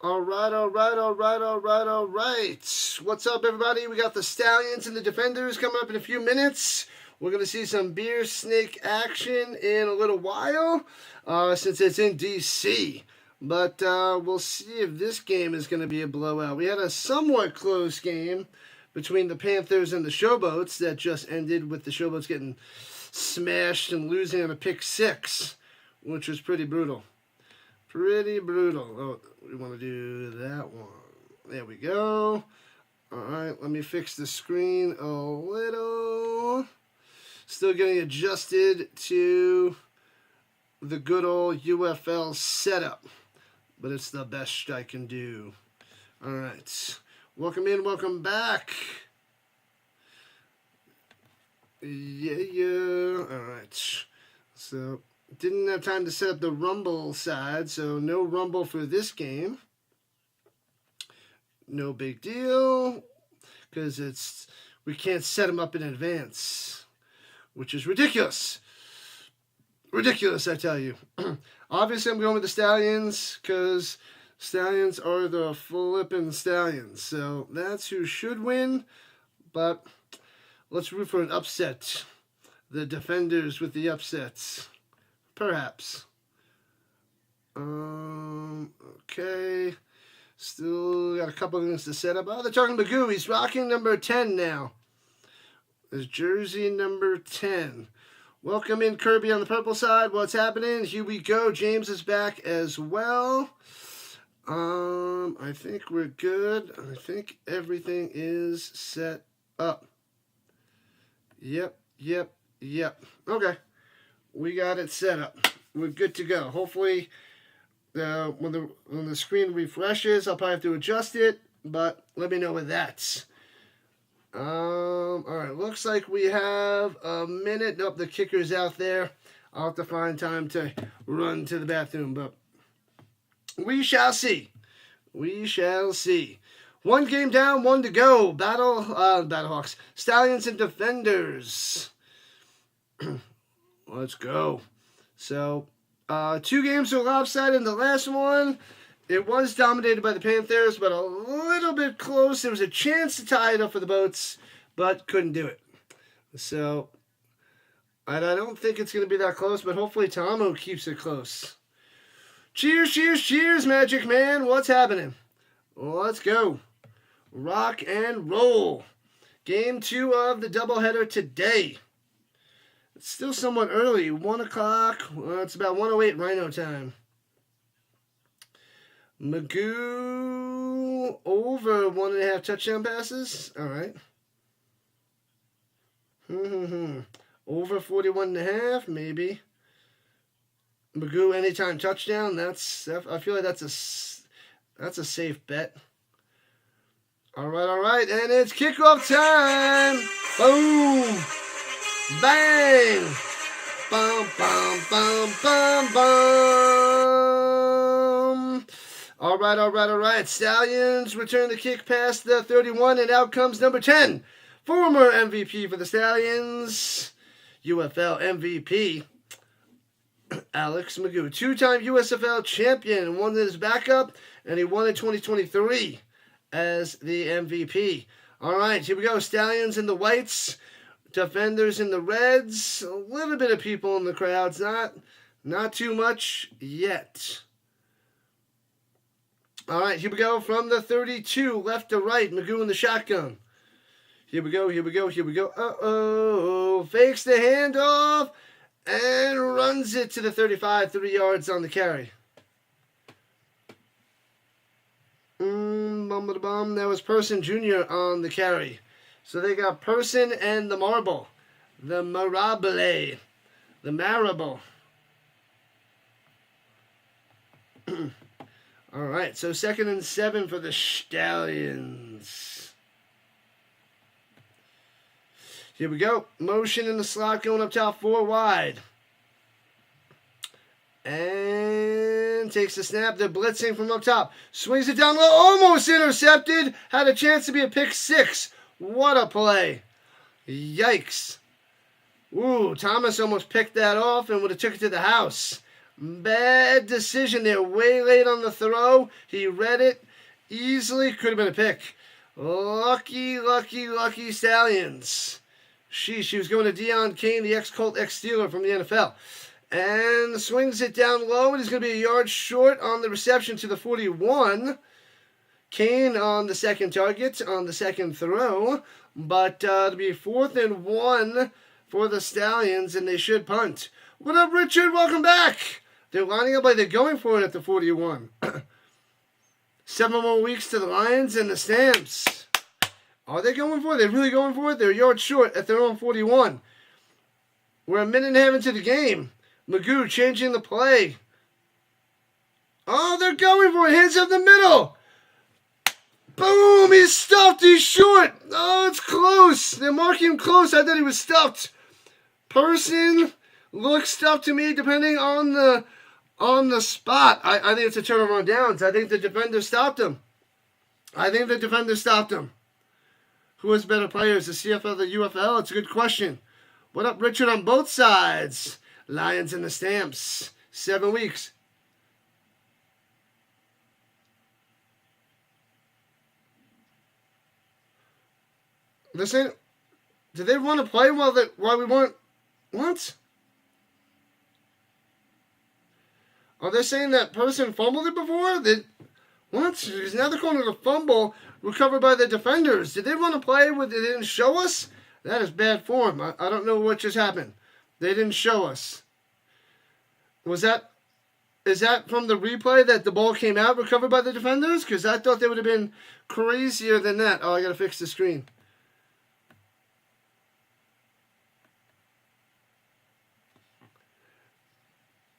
All right. What's up, everybody? We got the Stallions and the Defenders coming up in a few minutes. We're going to see some beer snake action in a little while, since it's in D.C. But we'll see if this game is going to be a blowout. We had a somewhat close game between the Panthers and the Showboats that just ended with the Showboats getting smashed and losing on a pick six, which was pretty brutal. Pretty brutal. Oh, we want to do that one. There we go. All right, let me fix the screen a little. Still getting adjusted to the good old UFL setup, but it's the best I can do. All right. Welcome in, welcome back. Yeah. All right. So, didn't have time to set up the Rumble side, so no Rumble for this game. No big deal, because we can't set them up in advance, which is ridiculous. Ridiculous, I tell you. Obviously, I'm going with the Stallions, because Stallions are the flippin' Stallions. So that's who should win, but let's root for an upset. The Defenders with the upsets. Perhaps. Okay. Still got a couple of things to set up. Oh, they're talking Magoo. He's rocking number 10 now. His jersey number 10. Welcome in, Kirby on the purple side. What's happening? Here we go. James is back as well. I think we're good. I think everything is set up. Yep. Okay. We got it set up. We're good to go. Hopefully, when the screen refreshes, I'll probably have to adjust it, but let me know with that. All right, looks like we have a minute. Nope, the kicker's out there. I'll have to find time to run to the bathroom, but we shall see. We shall see. One game down, one to go. Battlehawks, Stallions and Defenders. Let's go. So, 2 games were lopsided in the last one. It was dominated by the Panthers, but a little bit close. There was a chance to tie it up for the Boats, but couldn't do it. So, and I don't think it's going to be that close, but hopefully Tomo keeps it close. Cheers, Magic Man. What's happening? Let's go. Rock and roll. Game 2 of the doubleheader today. It's still somewhat early, 1 o'clock. Well, it's about 1:08 Rhino time. Magoo over 1.5 touchdown passes. All right. Over 41.5, maybe. Magoo anytime touchdown. I feel like that's a safe bet. All right, and it's kickoff time. Boom. Bang! Bum, bum, bum, bum, bum. All right. Stallions return the kick past the 31, and out comes number 10. Former MVP for the Stallions. UFL MVP. Alex Magoo. 2-time USFL champion. Won his backup, and he won in 2023 as the MVP. All right, here we go. Stallions in the whites. Defenders in the reds. A little bit of people in the crowds. Not too much yet. All right, here we go. From the 32, left to right. Magoo in the shotgun. Here we go. Uh-oh. Fakes the handoff and runs it to the 35, 3 yards on the carry. That was Person Jr. on the carry. So they got Person and the Marble. The Marable. The Marable. All right, so 2nd and 7 for the Stallions. Here we go. Motion in the slot going up top 4 wide. And takes the snap. They're blitzing from up top. Swings it down low. Almost intercepted. Had a chance to be a pick 6. What a play. Yikes. Ooh, Thomas almost picked that off and would have took it to the house. Bad decision there. Way late on the throw. He read it easily. Could have been a pick. Lucky Stallions. She was going to Deion Kane, the ex-Colt, ex-Steeler from the NFL. And swings it down low. It is going to be a yard short on the reception to the 41. Kane on the second target, on the second throw. But it'll be 4th and 1 for the Stallions, and they should punt. What up, Richard? Welcome back. They're lining up like they're going for it at the 41. 7 more weeks to the Lions and the Stamps. Are they going for it? They're really going for it? They're a yard short at their own 41. We're a minute and a half into the game. Magoo changing the play. Oh, they're going for it. Hands up the middle. Boom! He's stuffed. He's short. Oh, it's close. They're marking him close. I thought he was stuffed. Person looks stuffed to me depending on the spot. I think it's a turnover on downs. I think the defender stopped him. Who has better players, the CFL or the UFL? It's a good question. What up, Richard, on both sides? Lions and the Stamps. 7 weeks. Listen, did they run a play while we weren't? What? Are they saying that person fumbled it before? What? Because now they're calling it a fumble recovered by the defenders. Did they run a play where they didn't show us? That is bad form. I don't know what just happened. They didn't show us. Is that from the replay that the ball came out recovered by the defenders? Because I thought they would have been crazier than that. Oh, I got to fix the screen.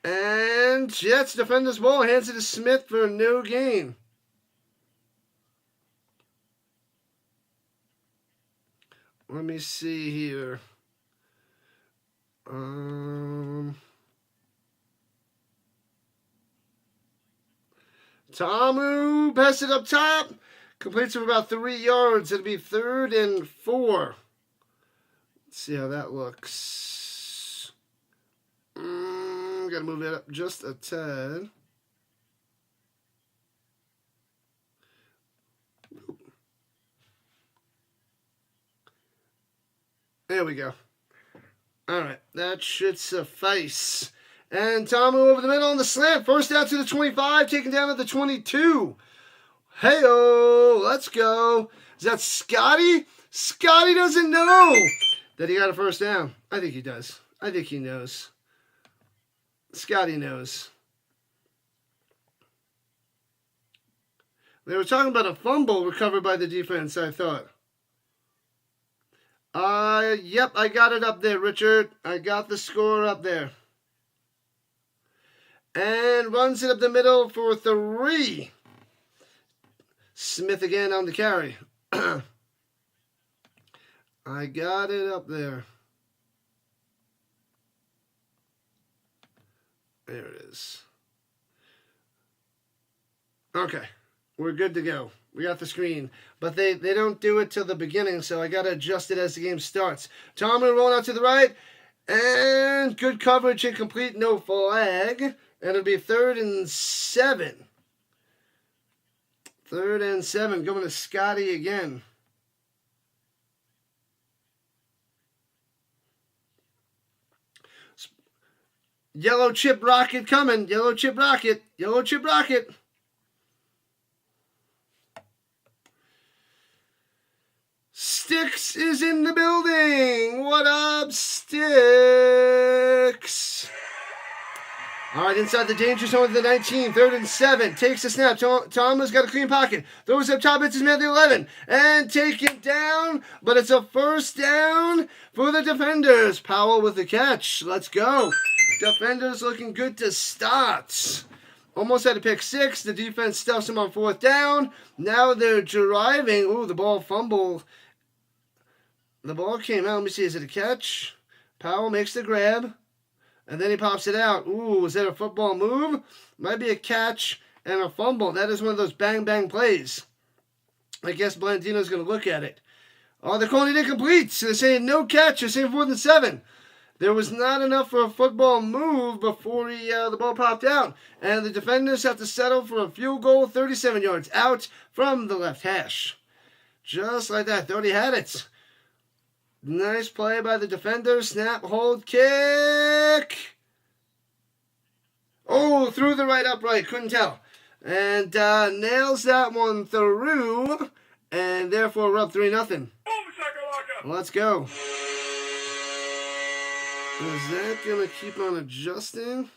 And Jets defenders ball, hands it to Smith for no gain. Let me see here. Tamu, pass it up top. Completes for about 3 yards. It'll be 3rd and 4. Let's see how that looks. Got to move it up just a tad. There we go. All right, that should suffice. And Tamu over the middle on the slant. First down to the 25, taken down at the 22. Hey-oh, let's go. Is that Scotty? Scotty doesn't know that he got a first down. I think he does. I think he knows. Scotty knows. They were talking about a fumble recovered by the defense, I thought. Yep, I got it up there, Richard. I got the score up there. And runs it up the middle for 3. Smith again on the carry. I got it up there. There it is. Okay, we're good to go. We got the screen. But they don't do it till the beginning, so I got to adjust it as the game starts. Tomlin rolling out to the right. And good coverage, incomplete, no flag. And it'll be 3rd and 7. 3rd and 7, going to Scotty again. Yellow chip rocket coming. Yellow chip rocket. Yellow chip rocket. Sticks is in the building. What up, Sticks? All right, inside the danger zone of the 19, 3rd and 7. Takes a snap. Thomas got a clean pocket. Throws up top, hits his man at the 11. And taken down, but it's a first down for the defenders. Powell with the catch. Let's go. Defenders looking good to start. Almost had a pick 6. The defense stuffs him on 4th down. Now they're driving. Ooh, the ball fumbled. The ball came out. Let me see. Is it a catch? Powell makes the grab. And then he pops it out. Ooh, is that a football move? Might be a catch and a fumble. That is one of those bang-bang plays. I guess Blandino's going to look at it. Oh, they're calling it incomplete. So they're saying no catch. They're saying 4th and 7. There was not enough for a football move before the ball popped out. And the defenders have to settle for a field goal 37 yards out from the left hash. Just like that. They already had it. Nice play by the defender. Snap, hold, kick. Oh, through the right upright. Couldn't tell. And nails that one through. And therefore we're up 3-0. Let's go. Is that going to keep on adjusting?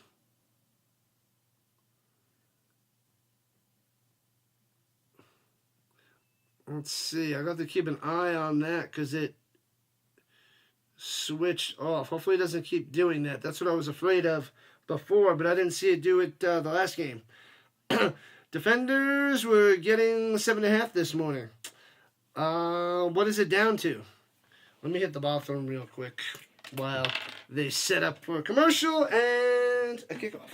Let's see. I got to keep an eye on that because it switched off. Hopefully it doesn't keep doing that. That's what I was afraid of before, but I didn't see it do it the last game. Defenders were getting 7.5 this morning. What is it down to? Let me hit the bathroom real quick while they set up for a commercial and a kickoff.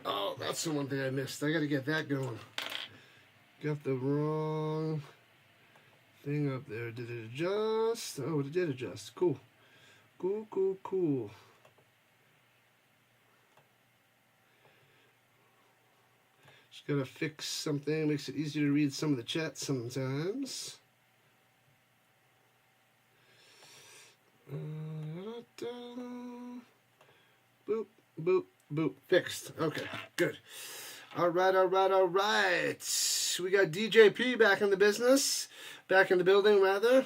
Oh, that's the one thing I missed. I got to get that going. Got the wrong thing up there. Did it adjust? Oh, it did adjust. Cool. Cool, cool, cool. Just got to fix something. Makes it easier to read some of the chat sometimes. Boop, boop. Boop. Fixed. Okay, good. All right. We got DJP back in the business. Back in the building, rather.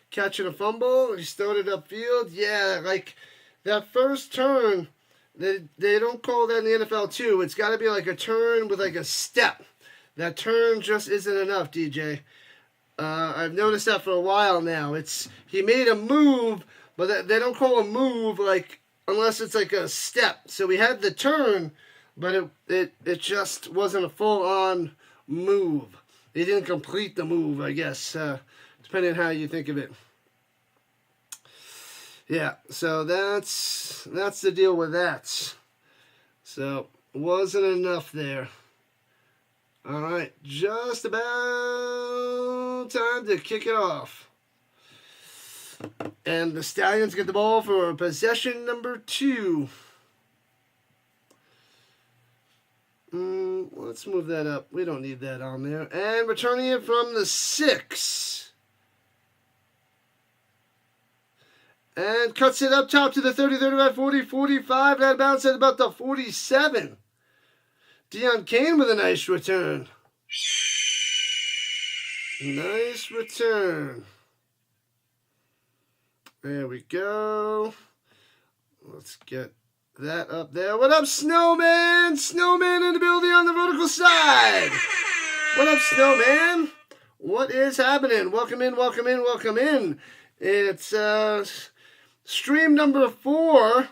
Catching a fumble. He started upfield. Yeah, like that first turn, they don't call that in the NFL too. It's got to be like a turn with like a step. That turn just isn't enough, DJ. I've noticed that for a while now. He made a move, but they don't call a move like unless it's like a step. So we had the turn, but it just wasn't a full-on move. He didn't complete the move, I guess, depending on how you think of it. Yeah, so that's the deal with that. So, wasn't enough there. All right, just about time to kick it off. And the Stallions get the ball for possession number 2. Let's move that up. We don't need that on there. And returning it from the 6. And cuts it up top to the 30, 35, 40, 45. That bounce at about the 47. Deion Kane with a nice return. Nice return. There we go. Let's get that up there. What up, Snowman? Snowman in the building on the vertical side. What up, Snowman? What is happening? Welcome in, welcome in, welcome in. It's stream number 4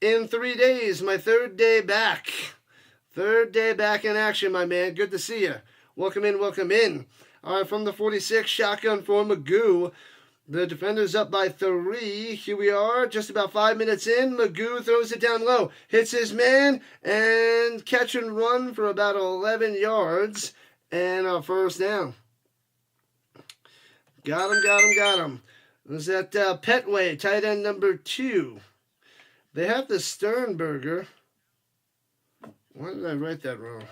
in 3 days. My 3rd day back. 3rd day back in action, my man. Good to see you. Welcome in, welcome in. All right, from the 46, shotgun for Magoo. The defender's up by 3. Here we are, just about 5 minutes in. Magoo throws it down low. Hits his man, and catch and run for about 11 yards. And a first down. Got him. Is that Petway, tight end number 2. They have the Sternberger. Why did I write that wrong?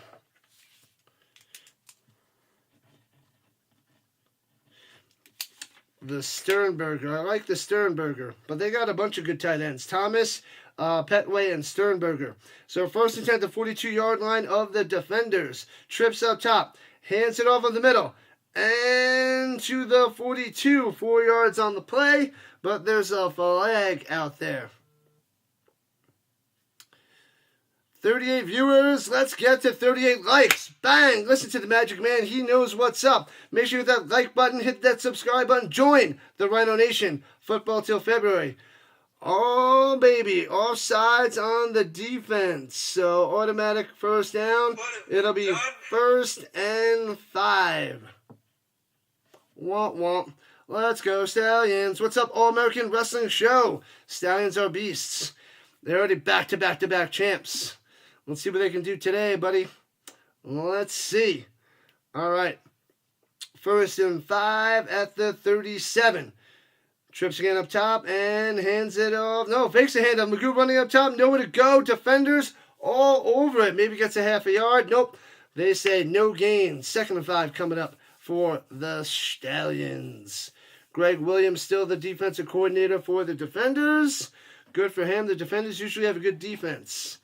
The Sternberger. I like the Sternberger, but they got a bunch of good tight ends. Thomas, Petway, and Sternberger. So first and 10 at the 42-yard line of the defenders. Trips up top. Hands it off in the middle. And to the 42. 4 yards on the play, but there's a flag out there. 38 viewers, let's get to 38 likes. Bang! Listen to the Magic Man, he knows what's up. Make sure you hit that like button, hit that subscribe button, join the Rhino Nation. Football till February. Oh, baby, offsides on the defense. So automatic first down. It'll be 1st and 5. Womp womp. Let's go, Stallions. What's up, All-American Wrestling Show? Stallions are beasts. They're already back-to-back-to-back champs. Let's see what they can do today, buddy. Let's see. All right. 1st and 5 at the 37. Trips again up top and hands it off. No, fakes the handoff. Magoo running up top. Nowhere to go. Defenders all over it. Maybe gets a half a yard. Nope. They say no gain. 2nd and 5 coming up for the Stallions. Greg Williams still the defensive coordinator for the defenders. Good for him. The defenders usually have a good defense.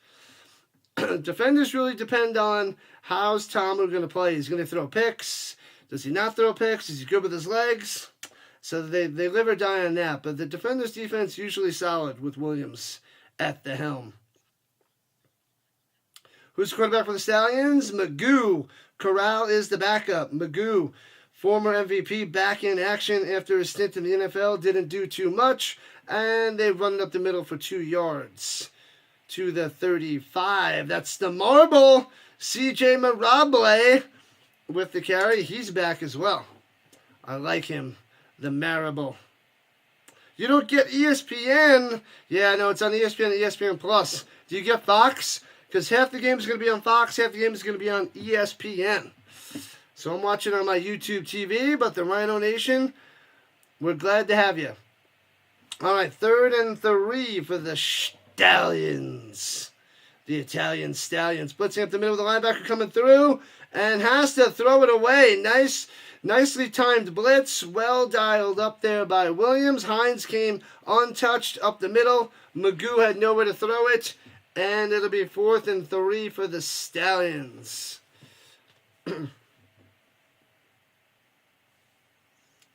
Defenders really depend on how's Tomu going to play. He's going to throw picks. Does he not throw picks? Is he good with his legs? So they live or die on that. But the defenders' defense usually solid with Williams at the helm. Who's the quarterback for the Stallions? Magoo. Corral is the backup. Magoo, former MVP, back in action after his stint in the NFL. Didn't do too much. And they run it up the middle for 2 yards. To the 35. That's the marble. CJ Marable with the carry. He's back as well. I like him. The marable. You don't get ESPN. Yeah, no, it's on ESPN and ESPN Plus. Do you get Fox? Because half the game is going to be on Fox, half the game is going to be on ESPN. So I'm watching on my YouTube TV, but the Rhino Nation, we're glad to have you. All right, 3rd and 3 for the Stallions. The Italian Stallions. Blitzing up the middle of the linebacker coming through and has to throw it away. Nicely timed blitz. Well dialed up there by Williams. Hines came untouched up the middle. Magoo had nowhere to throw it. And it'll be 4th and 3 for the Stallions.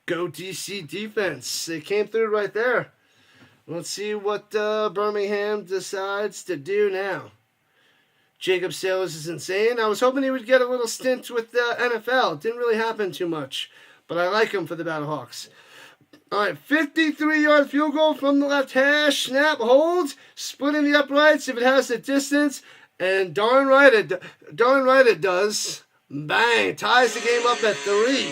Go DC defense. They came through right there. Let's see what Birmingham decides to do now. Jacob Sales is insane. I was hoping he would get a little stint with the NFL. It didn't really happen too much. But I like him for the Battlehawks. All right, 53-yard field goal from the left hash. Snap, hold, splitting the uprights if it has the distance. And darn right it does. Bang, ties the game up at 3.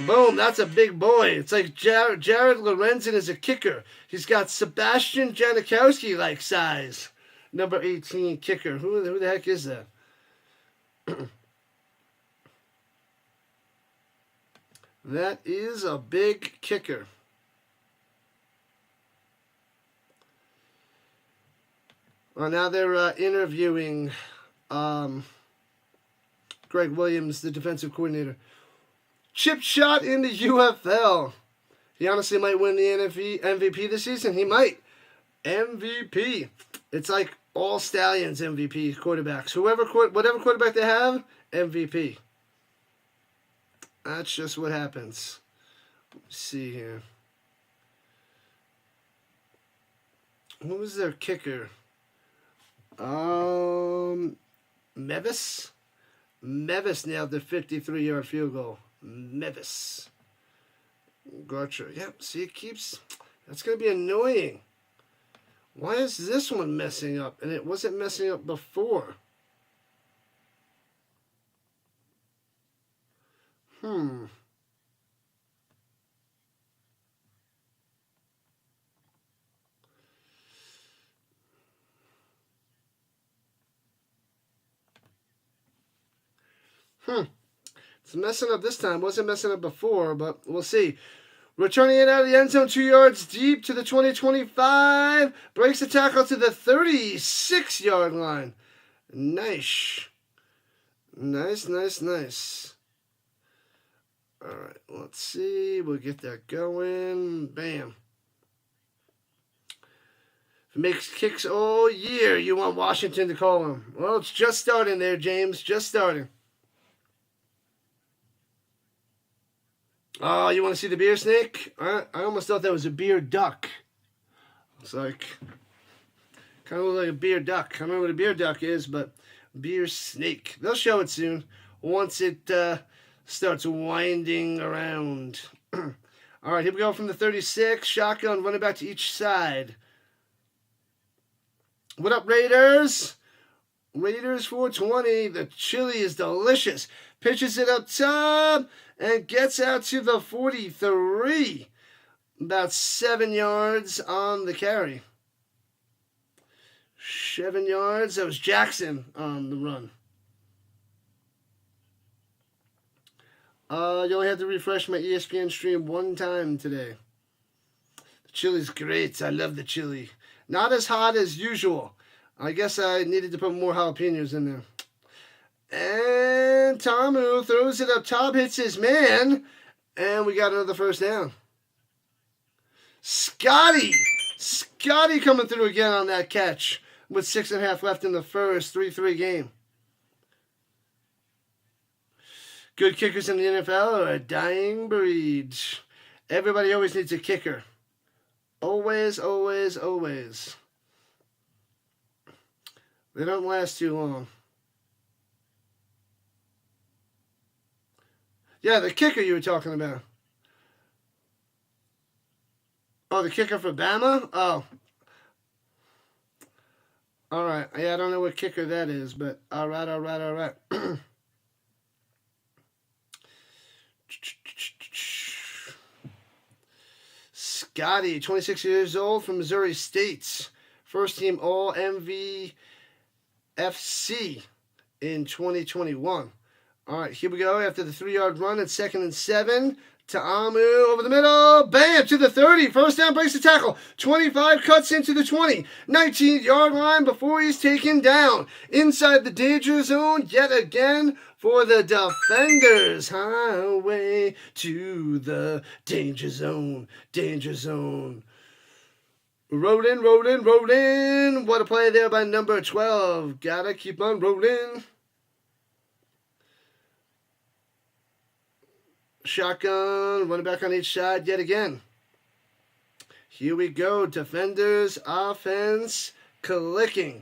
Boom, that's a big boy. It's like Jared Lorenzen is a kicker. He's got Sebastian Janikowski-like size. Number 18 kicker. Who the heck is that? That is a big kicker. Well, now they're interviewing Greg Williams, the defensive coordinator. Chip shot in the UFL. He honestly might win the MVP this season. He might. MVP. It's like all Stallions MVP quarterbacks. Whatever quarterback they have, MVP. That's just what happens. Let's see here. Who was their kicker? Mevis? Mevis nailed the 53-yard field goal. Mevis. Gotcha. Yep, see, it keeps... That's going to be annoying. Why is this one messing up? And it wasn't messing up before. It's messing up this time. Wasn't messing up before, but we'll see. Returning it out of the end zone, 2 yards deep to the 20-25. Breaks the tackle to the 36-yard line. Nice. Nice. All right, let's see. We'll get that going. Bam. If it makes kicks all year, you want Washington to call him. Well, it's just starting there, James. Just starting. Oh, you want to see the beer snake? I almost thought that was a beer duck. It's like, kind of look like a beer duck. I don't know what a beer duck is, but beer snake. They'll show it soon once it starts winding around. All right, here we go from the 36. Shotgun, running back to each side. What up, Raiders? Raiders 420. The chili is delicious. Pitches it up top and gets out to the 43. About 7 yards on the carry. 7 yards. That was Jackson on the run. You only have to refresh my ESPN stream one time today. The chili's great. I love the chili. Not as hot as usual. I guess I needed to put more jalapenos in there. And Tamu throws it up top, hits his man, and we got another first down. Scotty coming through again on that catch with 6.5 left in the first. 3-3 game. Good kickers in the NFL are a dying breed. Everybody always needs a kicker. Always, always, always. They don't last too long. Yeah, the kicker you were talking about. Oh, the kicker for Bama? Oh. All right. Yeah, I don't know what kicker that is, but all right. Scotty, 26 years old from Missouri State. First team All-MVFC in 2021. All right, here we go. After the 3-yard run, it's 2nd and 7. Ta'amu over the middle. Bam! To the 30. First down, breaks the tackle. 25 cuts into the 20. 19-yard line before he's taken down. Inside the danger zone yet again for the defenders. Highway to the danger zone. Danger zone. Rolling. What a play there by number 12. Gotta keep on rolling. Shotgun, running back on each side yet again. Here we go. Defenders, offense, clicking.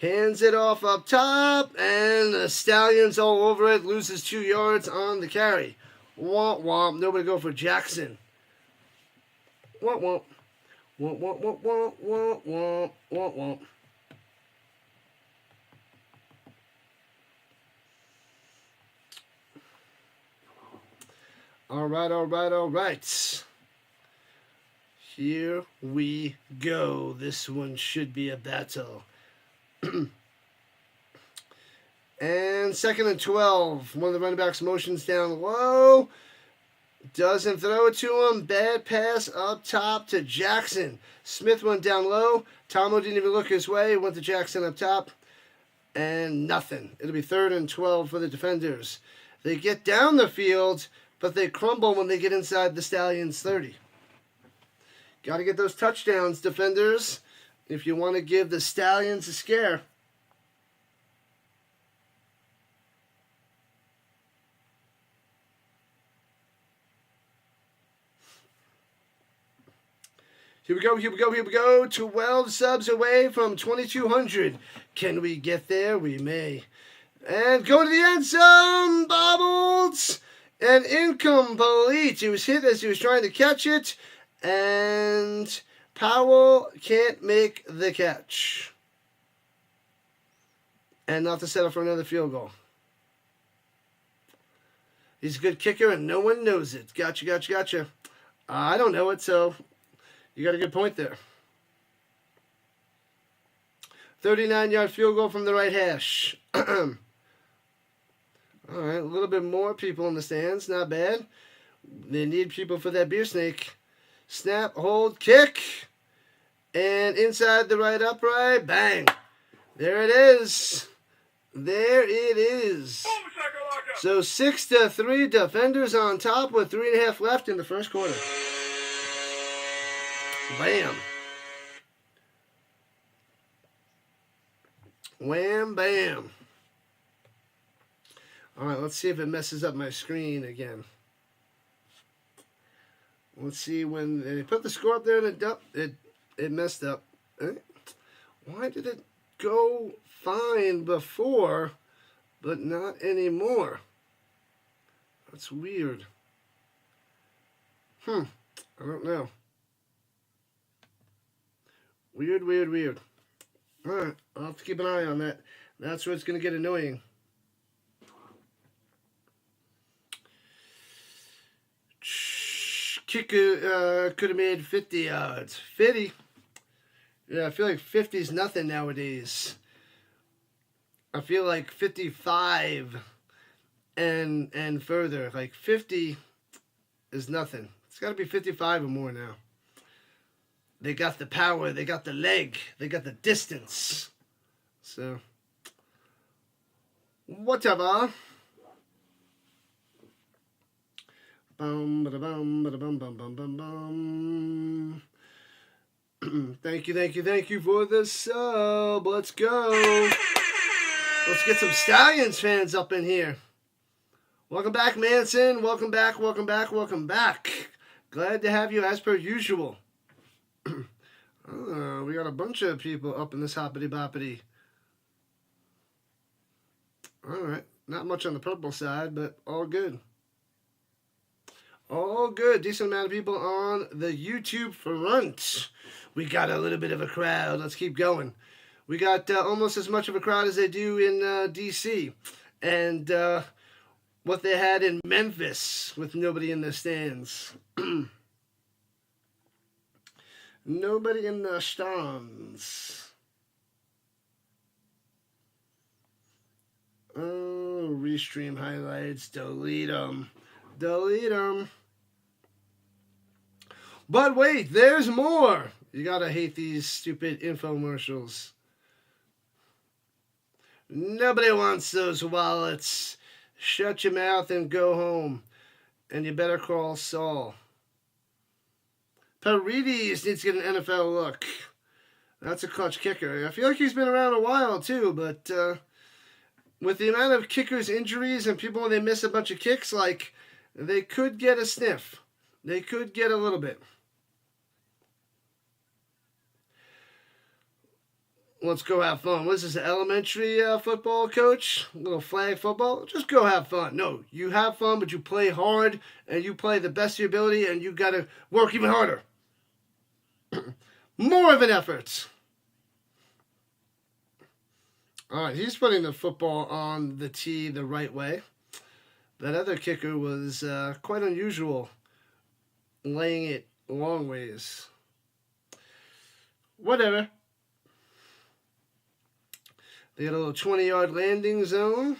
Hands it off up top, and the Stallions all over it. Loses 2 yards on the carry. Womp womp. Nobody go for Jackson. Womp womp. Womp womp womp womp womp womp womp womp. All right. Here we go. This one should be a battle. And 2nd and 12. One of the running backs motions down low. Doesn't throw it to him. Bad pass up top to Jackson. Smith went down low. Tomo didn't even look his way. Went to Jackson up top. And nothing. It'll be 3rd and 12 for the defenders. They get down the field, but they crumble when they get inside the Stallions' 30. Got to get those touchdowns, defenders, if you want to give the Stallions a scare. Here we go. 12 subs away from 2,200. Can we get there? We may. And going to the end zone. Bobbled. And incomplete. He was hit as he was trying to catch it. And Powell can't make the catch. And not to settle for another field goal. He's a good kicker and no one knows it. Gotcha. I don't know it, so you got a good point there. 39-yard field goal from the right hash. All right, a little bit more people in the stands. Not bad. They need people for that beer snake. Snap, hold, kick. And inside the right upright. Bang. There it is. So 6-3, defenders on top with 3.5 left in the first quarter. Bam. Wham, bam. All right, let's see if it messes up my screen again. Let's see when they put the score up there and it messed up. Why did it go fine before, but not anymore? That's weird. I don't know. Weird. All right, I'll have to keep an eye on that. That's where it's going to get annoying. Kicker could have made 50 yards. 50? Yeah, I feel like 50 is nothing nowadays. I feel like 55 and further. Like 50 is nothing. It's got to be 55 or more now. They got the power. They got the leg. They got the distance. So, whatever. Bum, ba-da-bum, ba-da-bum, bum, bum, bum, bum. Thank you for the sub. Let's go. Let's get some Stallions fans up in here. Welcome back, Manson. Welcome back. Glad to have you as per usual. We got a bunch of people up in this hoppity boppity. All right. Not much on the purple side, but all good. All good. Decent amount of people on the YouTube front. We got a little bit of a crowd. Let's keep going. We got almost as much of a crowd as they do in D.C. And what they had in Memphis with nobody in the stands. Nobody in the stands. Oh, restream highlights. Delete them. But wait, there's more. You gotta hate these stupid infomercials. Nobody wants those wallets. Shut your mouth and go home. And you better call Saul. Paredes needs to get an NFL look. That's a clutch kicker. I feel like he's been around a while too, but with the amount of kickers' injuries and people when they miss a bunch of kicks, like, they could get a sniff. They could get a little bit. Let's go have fun. What is this, an elementary football coach? A little flag football? Just go have fun. No, you have fun, but you play hard, and you play the best of your ability, and you got to work even harder. More of an effort. All right, he's putting the football on the tee the right way. That other kicker was quite unusual, laying it long ways. Whatever. They got a little 20-yard landing zone.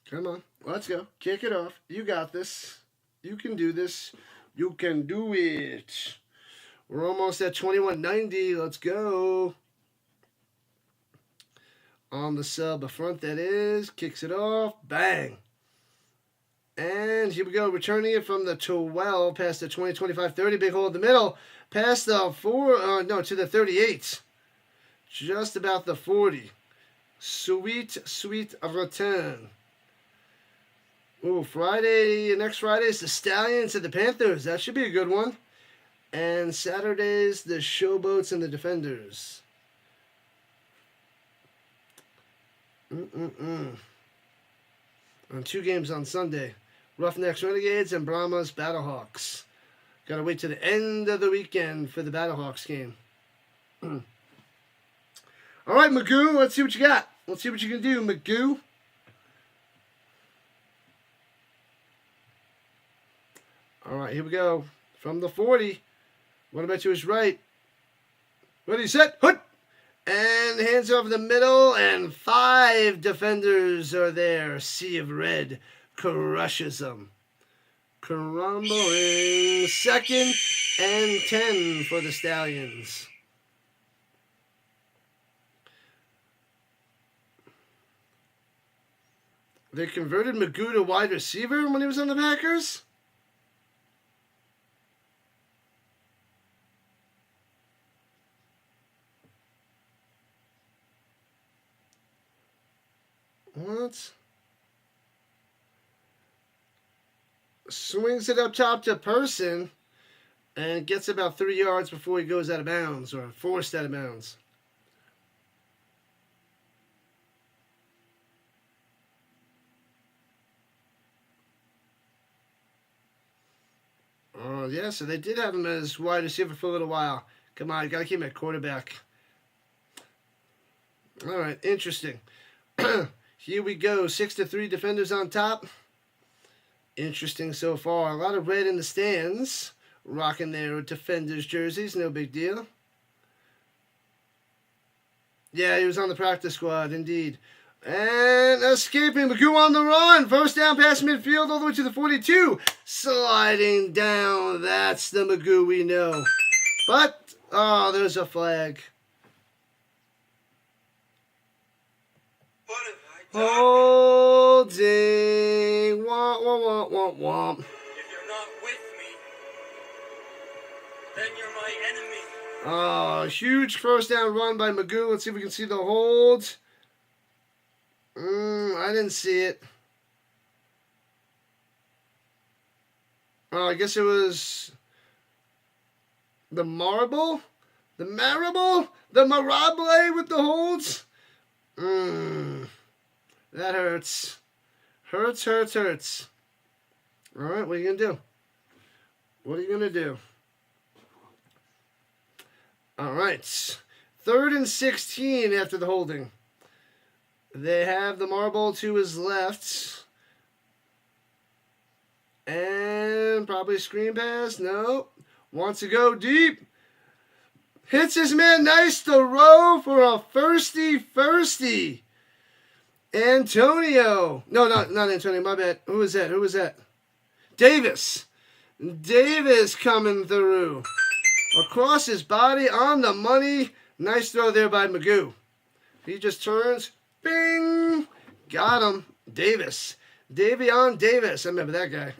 Come on. Let's go. Kick it off. You got this. You can do this. You can do it. We're almost at 2190. Let's go. On the sub, a front that is. Kicks it off. Bang. And here we go, returning it from the 12 past the 20, 25, 30, big hole in the middle, past the to the 38. Just about the 40. Sweet return. Ooh, next Friday is the Stallions and the Panthers. That should be a good one. And Saturday's the Showboats and the Defenders. And 2 games on Sunday. Roughnecks Renegades and Brahmas Battlehawks. Gotta wait till the end of the weekend for the Battlehawks game. All right, Magoo, let's see what you got. Let's see what you can do, Magoo. All right, here we go. From the 40. What about to his right? Ready, set, hut! And hands over the middle, and 5 defenders are there. Sea of Red crushes them. Crumbling. 2nd and 10 for the Stallions. They converted Magoo to wide receiver when he was on the Packers? What? Swings it up top to Person and gets about 3 yards before he goes out of bounds, or forced out of bounds. Oh, yeah, so they did have him as wide receiver for a little while. Come on, you got to keep him at quarterback. All right, interesting. Here we go, 6-3 defenders on top. Interesting so far. A lot of red in the stands, rocking their defenders' jerseys. No big deal. Yeah, he was on the practice squad, indeed. And escaping, Magoo on the run. First down past midfield all the way to the 42. Sliding down. That's the Magoo we know. But, oh, there's a flag. Holding. Womp, womp, womp, womp. If you're not with me, then you're my enemy. Oh, huge first down run by Magoo. Let's see if we can see the hold. I didn't see it. Oh, I guess it was the marble? The marable? The marable with the holds? That hurts. Hurts. All right, what are you going to do? What are you going to do? All right. 3rd and 16 after the holding. They have the marble to his left. And probably a screen pass. No. Wants to go deep. Hits his man. Nice throw for a firsty. Antonio. No, not Antonio. My bad. Who was that? Davis coming through. Across his body on the money. Nice throw there by Magoo. He just turns. Bing! Got him. Davion Davis. I remember that guy.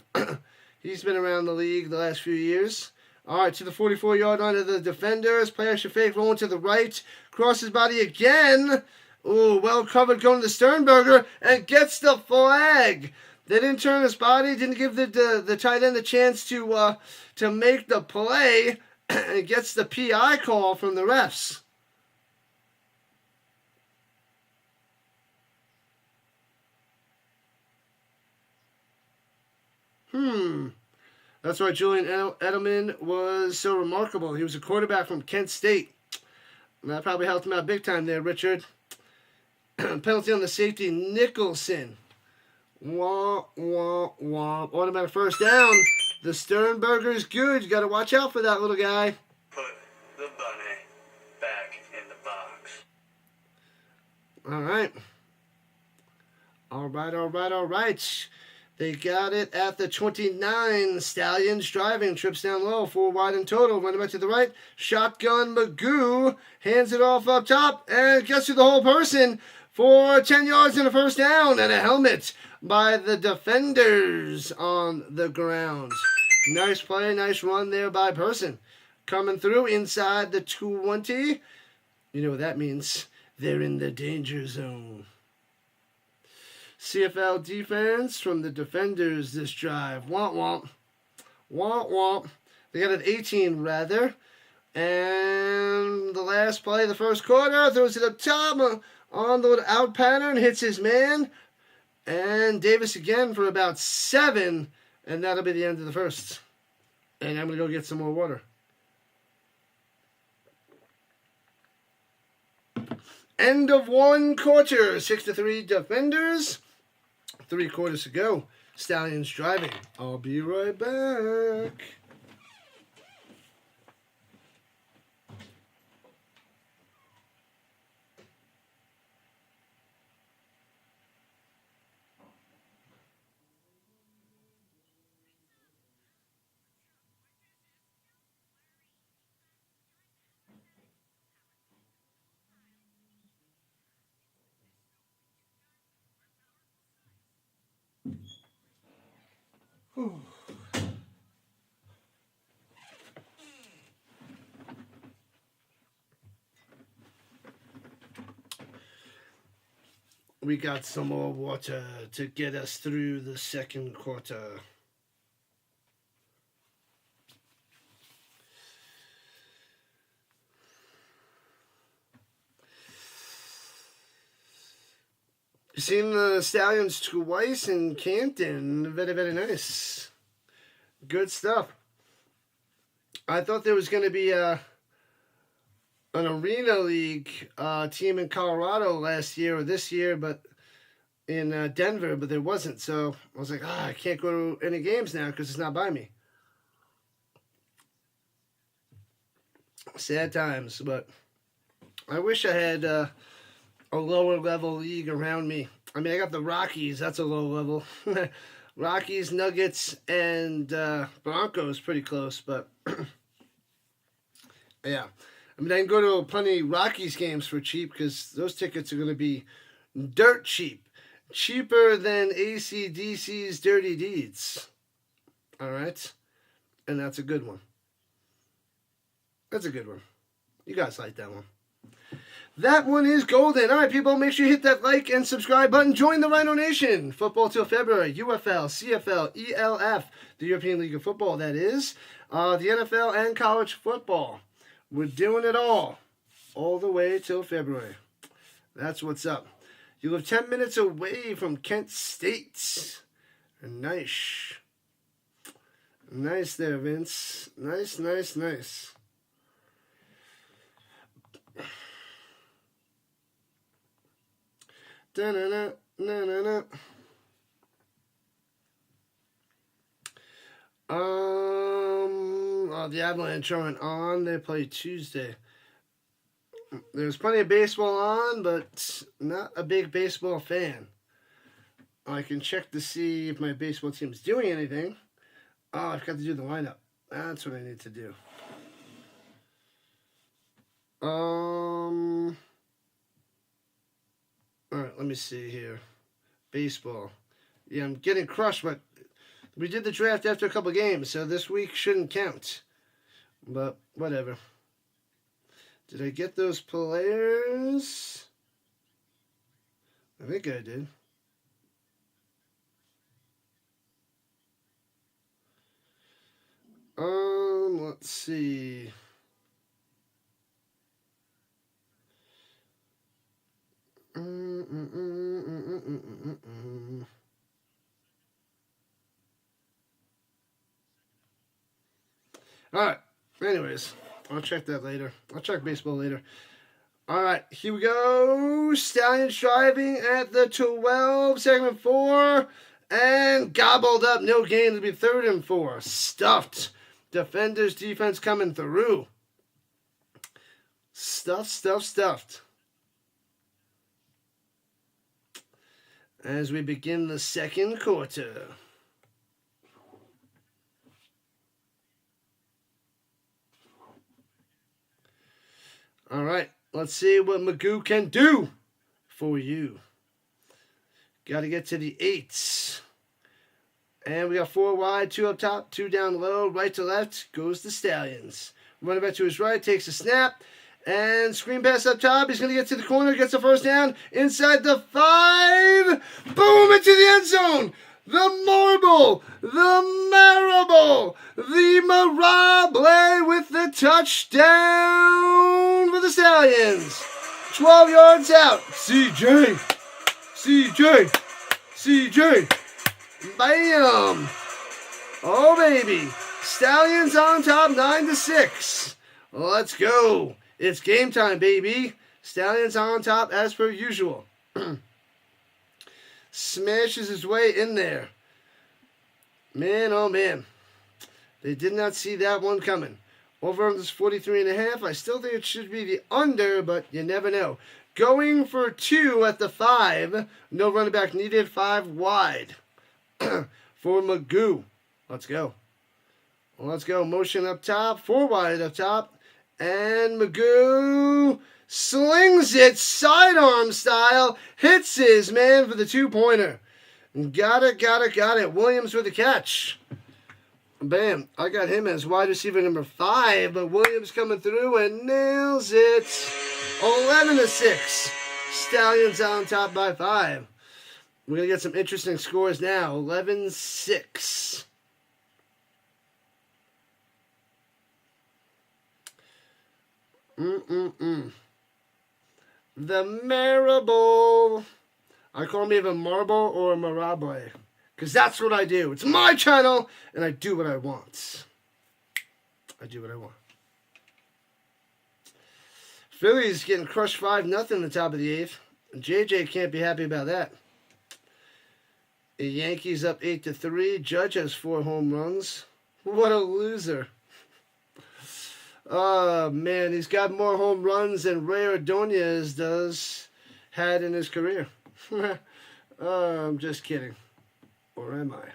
He's been around the league the last few years. All right, to the 44-yard line of the defenders. Play action fake, rolling to the right. Cross his body again. Ooh, well covered going to Sternberger and gets the flag. They didn't turn his body, didn't give the tight end a chance to make the play, and gets the PI call from the refs. That's why Julian Edelman was so remarkable. He was a quarterback from Kent State. And that probably helped him out big time there, Richard. Penalty on the safety, Nicholson. Womp, womp, womp. Automatic first down. The Sternberger's good. You got to watch out for that little guy. Put the bunny back in the box. All right. All right. They got it at the 29. Stallions driving. Trips down low. 4 wide in total. Running back to the right. Shotgun Magoo. Hands it off up top. And gets to the whole person for 10 yards and a first down. And a helmet by the defenders on the ground. Nice play. Nice run there by Person. Coming through inside the 20. You know what that means. They're in the danger zone. CFL defense from the defenders this drive. Womp, womp. Womp, womp. They got an 18, rather. And the last play, the first quarter, throws it up top on the out pattern, hits his man. And Davis again for about 7. And that'll be the end of the first. And I'm going to go get some more water. End of 1 quarter. 6-3 defenders. 3 quarters to go. Stallions driving. I'll be right back. Whew. We got some more water to get us through the second quarter. Seen the Stallions twice in Canton. Very, very nice. Good stuff. I thought there was going to be an Arena League team in Colorado last year or this year, but in Denver, but there wasn't. So I was like, I can't go to any games now because it's not by me. Sad times, but I wish I had a lower level league around me. I mean, I got the Rockies. That's a low level. Rockies, Nuggets, and Broncos pretty close, but yeah. I mean, I can go to plenty Rockies games for cheap because those tickets are going to be dirt cheap. Cheaper than AC/DC's Dirty Deeds. All right? And that's a good one. That's a good one. You guys like that one. That one is golden. All right, people, make sure you hit that like and subscribe button. Join the Rhino Nation. Football till February. UFL, CFL, ELF. The European League of Football, that is. The NFL and college football. We're doing it all the way till February. That's what's up. You live 10 minutes away from Kent State. Nice. Nice there, Vince. Nice, nice, nice. Da-na-na, na-na-na. The Avalanche aren't on. They play Tuesday. There's plenty of baseball on, but not a big baseball fan. I can check to see if my baseball team's doing anything. Oh, I've got to do the lineup. That's what I need to do. All right, let me see here. Baseball. Yeah, I'm getting crushed, but we did the draft after a couple games, so this week shouldn't count. But whatever. Did I get those players? I think I did. Let's see. All right. Anyways, I'll check that later. I'll check baseball later. All right, here we go. Stallions driving at the 12, segment 4, and gobbled up. No gain to be 3rd and 4. Stuffed. Defenders defense coming through. Stuffed. As we begin the second quarter. All right, let's see what Magoo can do for you. Got to get to the 8s. And we got 4 wide, 2 up top, 2 down low, right to left goes the Stallions. Running back to his right, takes a snap, and screen pass up top. He's going to get to the corner, gets the first down, inside the 5. Boom, into the end zone. The Marble, the Marable, the Marable with the touchdown for the Stallions. 12 yards out. CJ. Bam. Oh, baby. Stallions on top, 9-6. Let's go. It's game time, baby. Stallions on top as per usual. Smashes his way in there. Man, oh man. They did not see that one coming. Over under 43.5. I still think it should be the under, but you never know. Going for 2 at the 5. No running back needed. 5 wide for Magoo. Let's go. Motion up top. 4 wide up top. And Magoo slings it sidearm style. Hits his man for the 2-pointer. Got it. Williams with the catch. Bam. I got him as wide receiver number 5, but Williams coming through and nails it. 11-6. Stallions on top by 5. We're going to get some interesting scores now. 11-6. The Marable. I call me either Marble or Marable. Because that's what I do. It's my channel, and I do what I want. Phillies getting crushed 5-0 in the top of the 8th. JJ can't be happy about that. The Yankees up 8-3. Judge has 4 home runs. What a loser. Oh, man, he's got more home runs than Ray Ordonez had in his career. I'm just kidding. Or am I?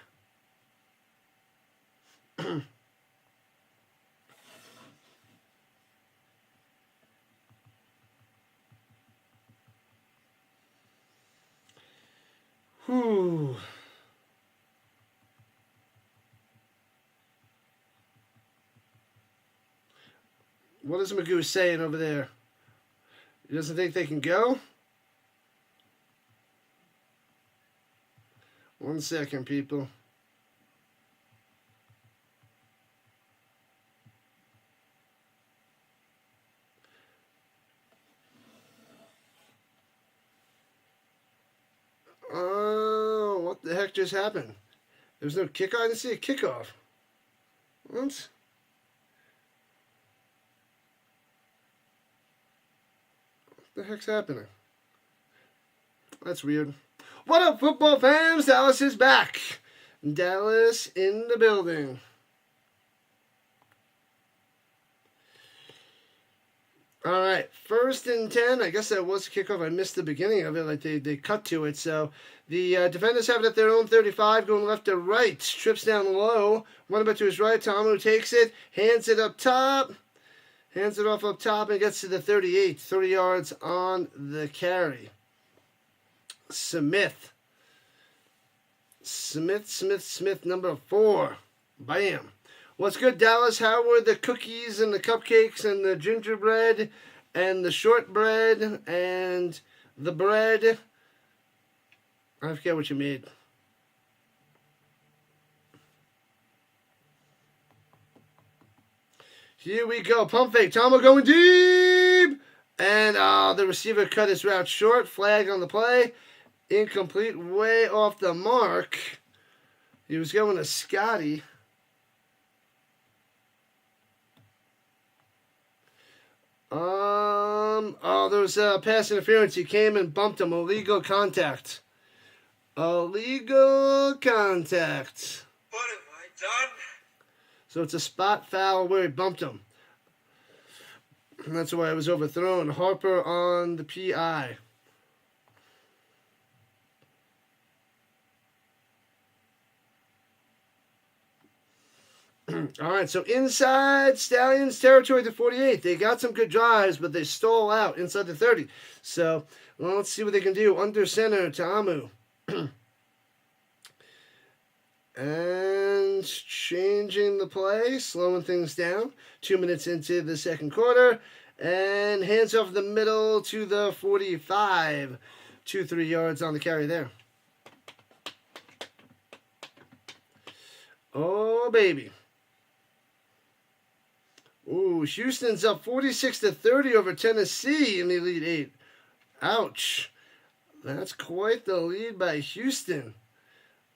Whew. What is Magoo saying over there? He doesn't think they can go? 1 second, people. Oh, what the heck just happened? There's no kickoff. I didn't see a kickoff. What? What the heck's happening? That's weird. What up, football fans? Dallas is back. Dallas in the building. All right, 1st and 10. I guess that was a kickoff. I missed the beginning of it, like they cut to it. So the defenders have it at their own 35, going left to right. Trips down low. Running back to his right. Tomu takes it, hands it up top. Hands it off up top and gets to the 38. 30 yards on the carry. Smith, number 4. Bam. What's good, Dallas? How were the cookies and the cupcakes and the gingerbread and the shortbread and the bread? I forget what you made. Here we go. Pump fake. Tomu going deep. And the receiver cut his route short. Flag on the play. Incomplete. Way off the mark. He was going to Scotty. There was pass interference. He came and bumped him. Illegal contact. Illegal contact. What have I done? So it's a spot foul where he bumped him. And that's why it was overthrown. Harper on the PI. All right, so inside Stallions territory to 48. They got some good drives, but they stole out inside the 30. So let's see what they can do. Under center, Tomu. And changing the play, slowing things down. 2 minutes into the second quarter. And hands off the middle to the 45. 2-3 yards on the carry there. Oh, baby. Ooh, Houston's up 46-30 over Tennessee in the Elite 8. Ouch. That's quite the lead by Houston.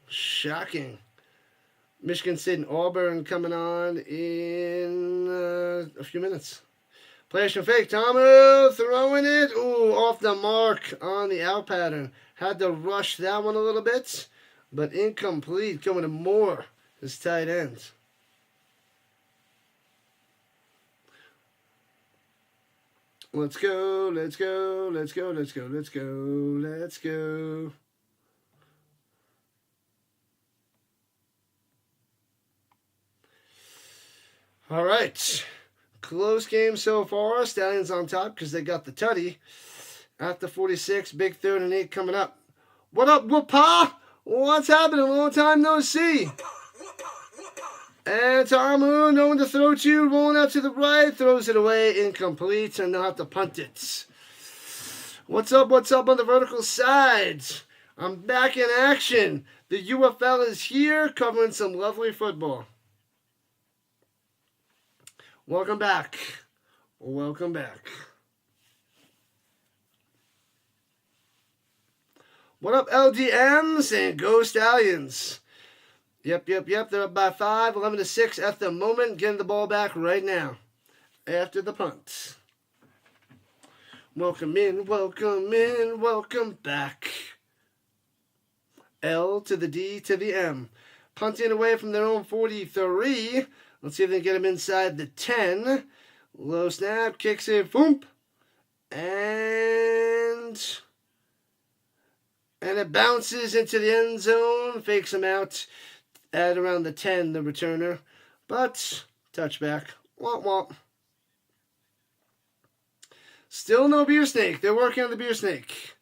Shocking. Michigan State and Auburn coming on in a few minutes. Play action fake. Tomu throwing it. Ooh, off the mark on the out pattern. Had to rush that one a little bit, but incomplete. Going to Moore, his tight end. Let's go, let's go, let's go, let's go, let's go, let's go. All right. Close game so far. Stallions on top because they got the tutty. At the 46, big 3rd and 8 coming up. What up, Whoopah? What's happening? Long time no see. And Taramu, no one to throw to, rolling out to the right, throws it away, incomplete, and they'll have to punt it. What's up on the vertical sides? I'm back in action. The UFL is here, covering some lovely football. Welcome back. Welcome back. What up, LDMs and Go Stallions? Yep. They're up by 5, 11-6 at the moment. Getting the ball back right now after the punt. Welcome in, welcome back. L to the D to the M. Punting away from their own 43. Let's see if they can get him inside the 10. Low snap, kicks it, boom. And it bounces into the end zone, fakes him out at around the 10, the returner. But, touchback. Womp womp. Still no beer snake. They're working on the beer snake.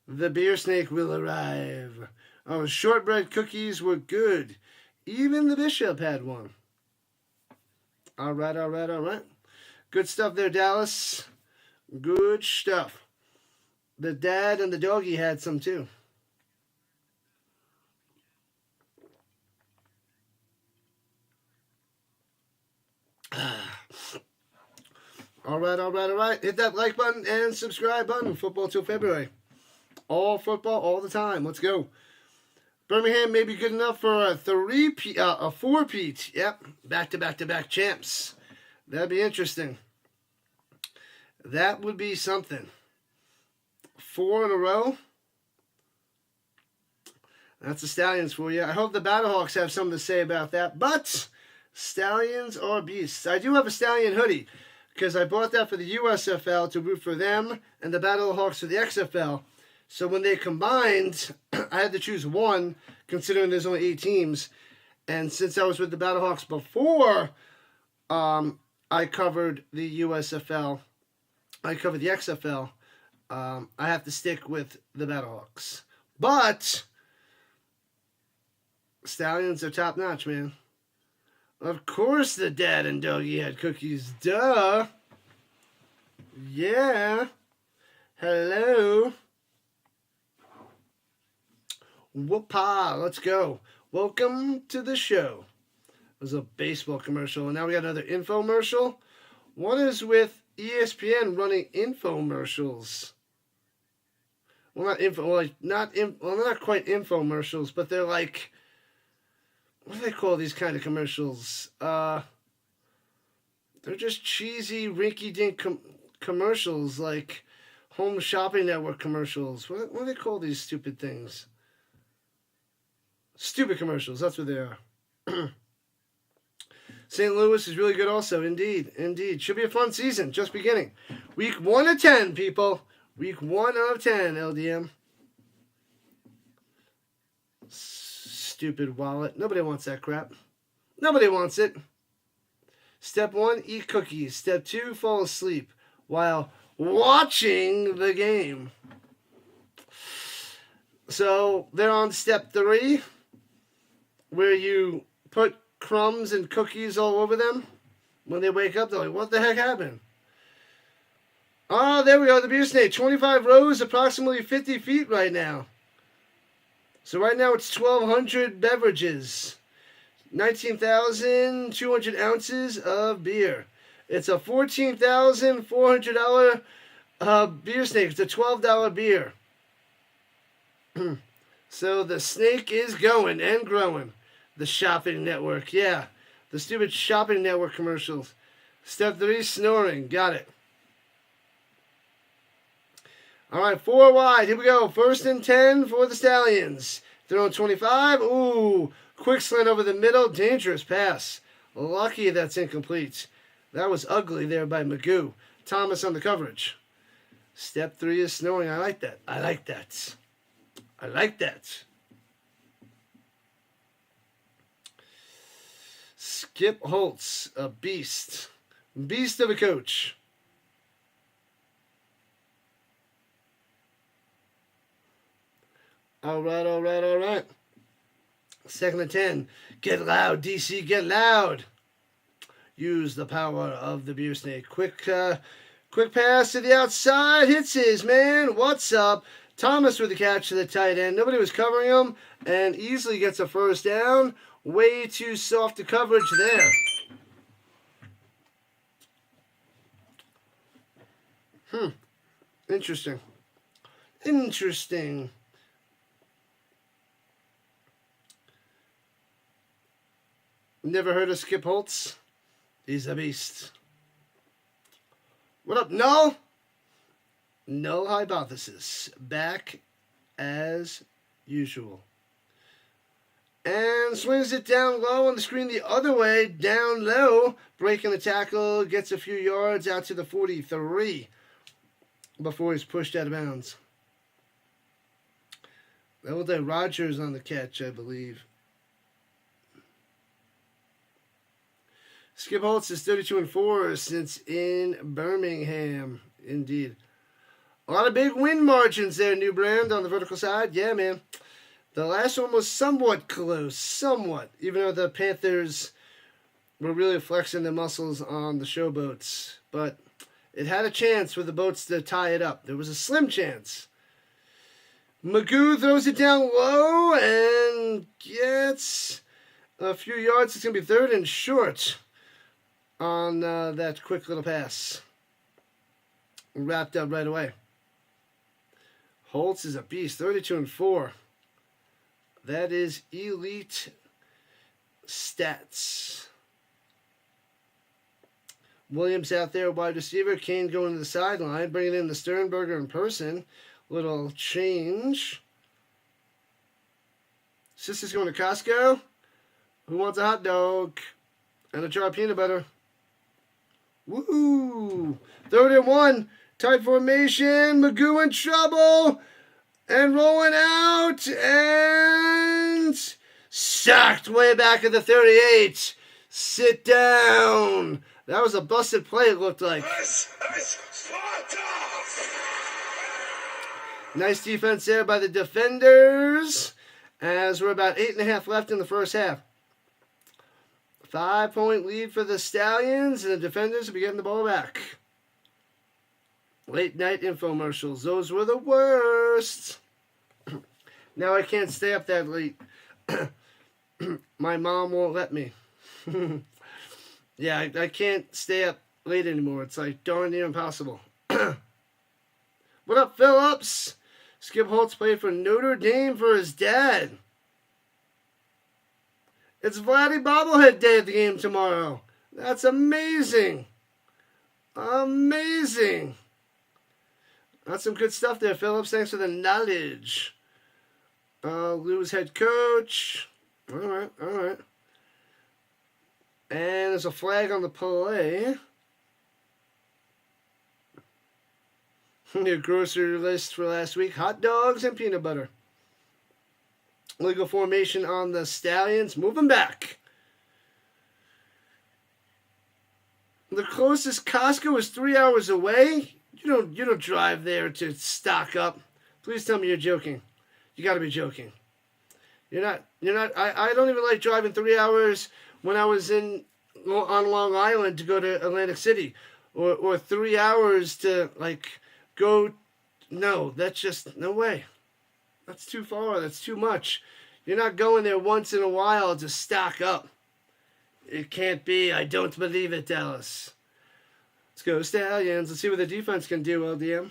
The beer snake will arrive. Our shortbread cookies were good. Even the bishop had one. All right. Good stuff there, Dallas. Good stuff. The dad and the doggy had some too. All right. Hit that like button and subscribe button. Football till February. All football, all the time. Let's go. Birmingham may be good enough for a 4-peat. Yep, back-to-back champs. That'd be interesting. That would be something. 4 in a row. That's the Stallions for you. I hope the Battlehawks have something to say about that. But Stallions are beasts. I do have a Stallion hoodie because I bought that for the USFL to root for them and the Battlehawks for the XFL. So when they combined, I had to choose one, considering there's only 8 teams. And since I was with the Battlehawks before I covered the USFL, I covered the XFL, I have to stick with the Battlehawks. But Stallions are top notch, man. Of course the dad and doggy had cookies. Duh. Yeah. Hello. Whoop-ha, let's go. Welcome to the show. It was a baseball commercial, and now we got another infomercial. One is with ESPN running infomercials. Well, not quite infomercials, but they're like, what do they call these kind of commercials? They're just cheesy, rinky-dink commercials, like Home Shopping Network commercials. What do they call these stupid things? Stupid commercials, that's what they are. St. Louis is really good also, indeed. Should be a fun season, just beginning. Week 1 of 10, people. Week 1 of 10, LDM. Stupid wallet. Nobody wants that crap. Nobody wants it. Step 1, eat cookies. Step 2, fall asleep while watching the game. So they're on step 3, where you put crumbs and cookies all over them. When they wake up, they're like, what the heck happened? Oh, there we go, the beer snake. 25 rows, approximately 50 feet right now. So right now it's 1,200 beverages. 19,200 ounces of beer. It's a $14,400 beer snake. It's a $12 beer. So the snake is going and growing. The shopping network. Yeah. The stupid shopping network commercials. Step 3, snoring. Got it. All right, 4 wide. Here we go. 1st and 10 for the Stallions. Throwing 25. Ooh. Quick slant over the middle. Dangerous pass. Lucky that's incomplete. That was ugly there by Magoo. Thomas on the coverage. Step 3 is snoring. I like that. Skip Holtz, a beast. Beast of a coach. All right. Second and 10. Get loud, DC, get loud. Use the power of the beer snake. Quick pass to the outside. Hits his man. What's up? Thomas with the catch to the tight end. Nobody was covering him and easily gets a first down. Way too soft to coverage there. Interesting. Never heard of Skip Holtz? He's a beast. What up, Null? Null hypothesis. Back as usual. And swings it down low on the screen the other way. Down low. Breaking the tackle. Gets a few yards out to the 43 before he's pushed out of bounds. That was like Rodgers on the catch, I believe. Skip Holtz is 32-4 since in Birmingham. Indeed. A lot of big win margins there, New Brand, on the vertical side. Yeah, man. The last one was somewhat close. Somewhat. Even though the Panthers were really flexing their muscles on the showboats. But it had a chance for the boats to tie it up. There was a slim chance. Magoo throws it down low and gets a few yards. It's going to be third and short on that quick little pass. Wrapped up right away. Holtz is a beast. 32-4. That is elite stats. Williams out there, wide receiver. Kane going to the sideline. Bringing in the Sternberger in person. Little change. Sister's going to Costco. Who wants a hot dog? And a jar of peanut butter. Woo! 3rd and 1. Tight formation. Magoo in trouble. And rolling out. And sacked way back at the 38. Sit down. That was a busted play, it looked like. Nice defense there by the defenders. As we're about 8.5 left in the first half. 5-point lead for the Stallions, and the defenders will be getting the ball back. Late night infomercials. Those were the worst. Now I can't stay up that late. My mom won't let me. Yeah, I can't stay up late anymore. It's like darn near impossible. What up, Phillips? Skip Holtz played for Notre Dame for his dad. It's Vladdy Bobblehead Day at the game tomorrow. That's amazing. Amazing. That's some good stuff there, Phillips. Thanks for the knowledge. Lou's head coach. All right. And there's a flag on the play. Your grocery list for last week. Hot dogs and peanut butter. Legal formation on the Stallions. Moving back. The closest Costco is 3 hours away. You don't drive there to stock up. Please tell me you're joking. You got to be joking. You're not. I don't even like driving 3 hours when I was on Long Island to go to Atlantic City, or 3 hours to go. No, that's just no way. That's too far. That's too much. You're not going there once in a while to stock up. It can't be. I don't believe it, Dallas. Let's go Stallions. Let's see what the defense can do, LDM.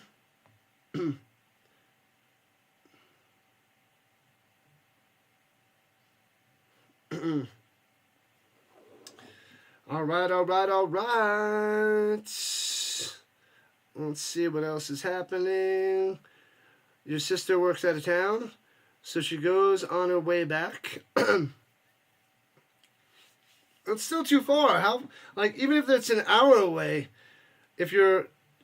All right. Let's see what else is happening. Your sister works out of town, so she goes on her way back. It's still too far. How? Even if it's an hour away, and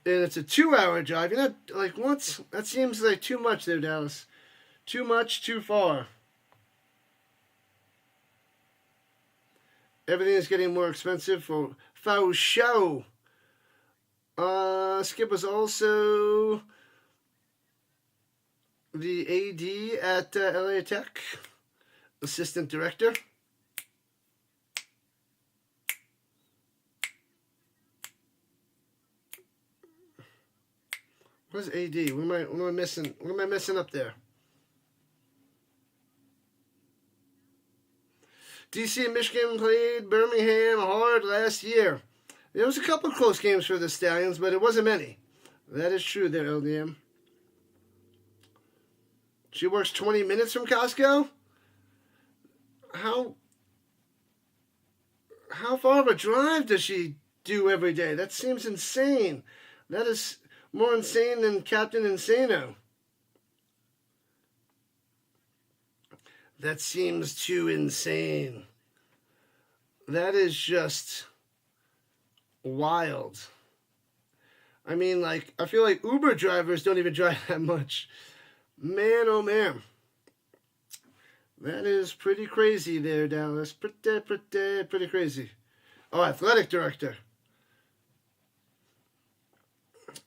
it's a 2-hour drive, you're not what? That seems like too much there, Dallas. Too much, too far. Everything is getting more expensive for show. Skip was also the AD at LA Tech, assistant director. Where's AD? What am I missing? What am I missing up there? DC and Michigan played Birmingham hard last year. There was a couple close games for the Stallions, but it wasn't many. That is true there, LDM. She works 20 minutes from Costco? How far of a drive does she do every day? That seems insane. That is more insane than Captain Insano. That seems too insane. That is just wild. I mean, like, I feel like Uber drivers don't even drive that much. Man, oh man. That is pretty crazy there, Dallas. Pretty crazy. Oh, athletic director.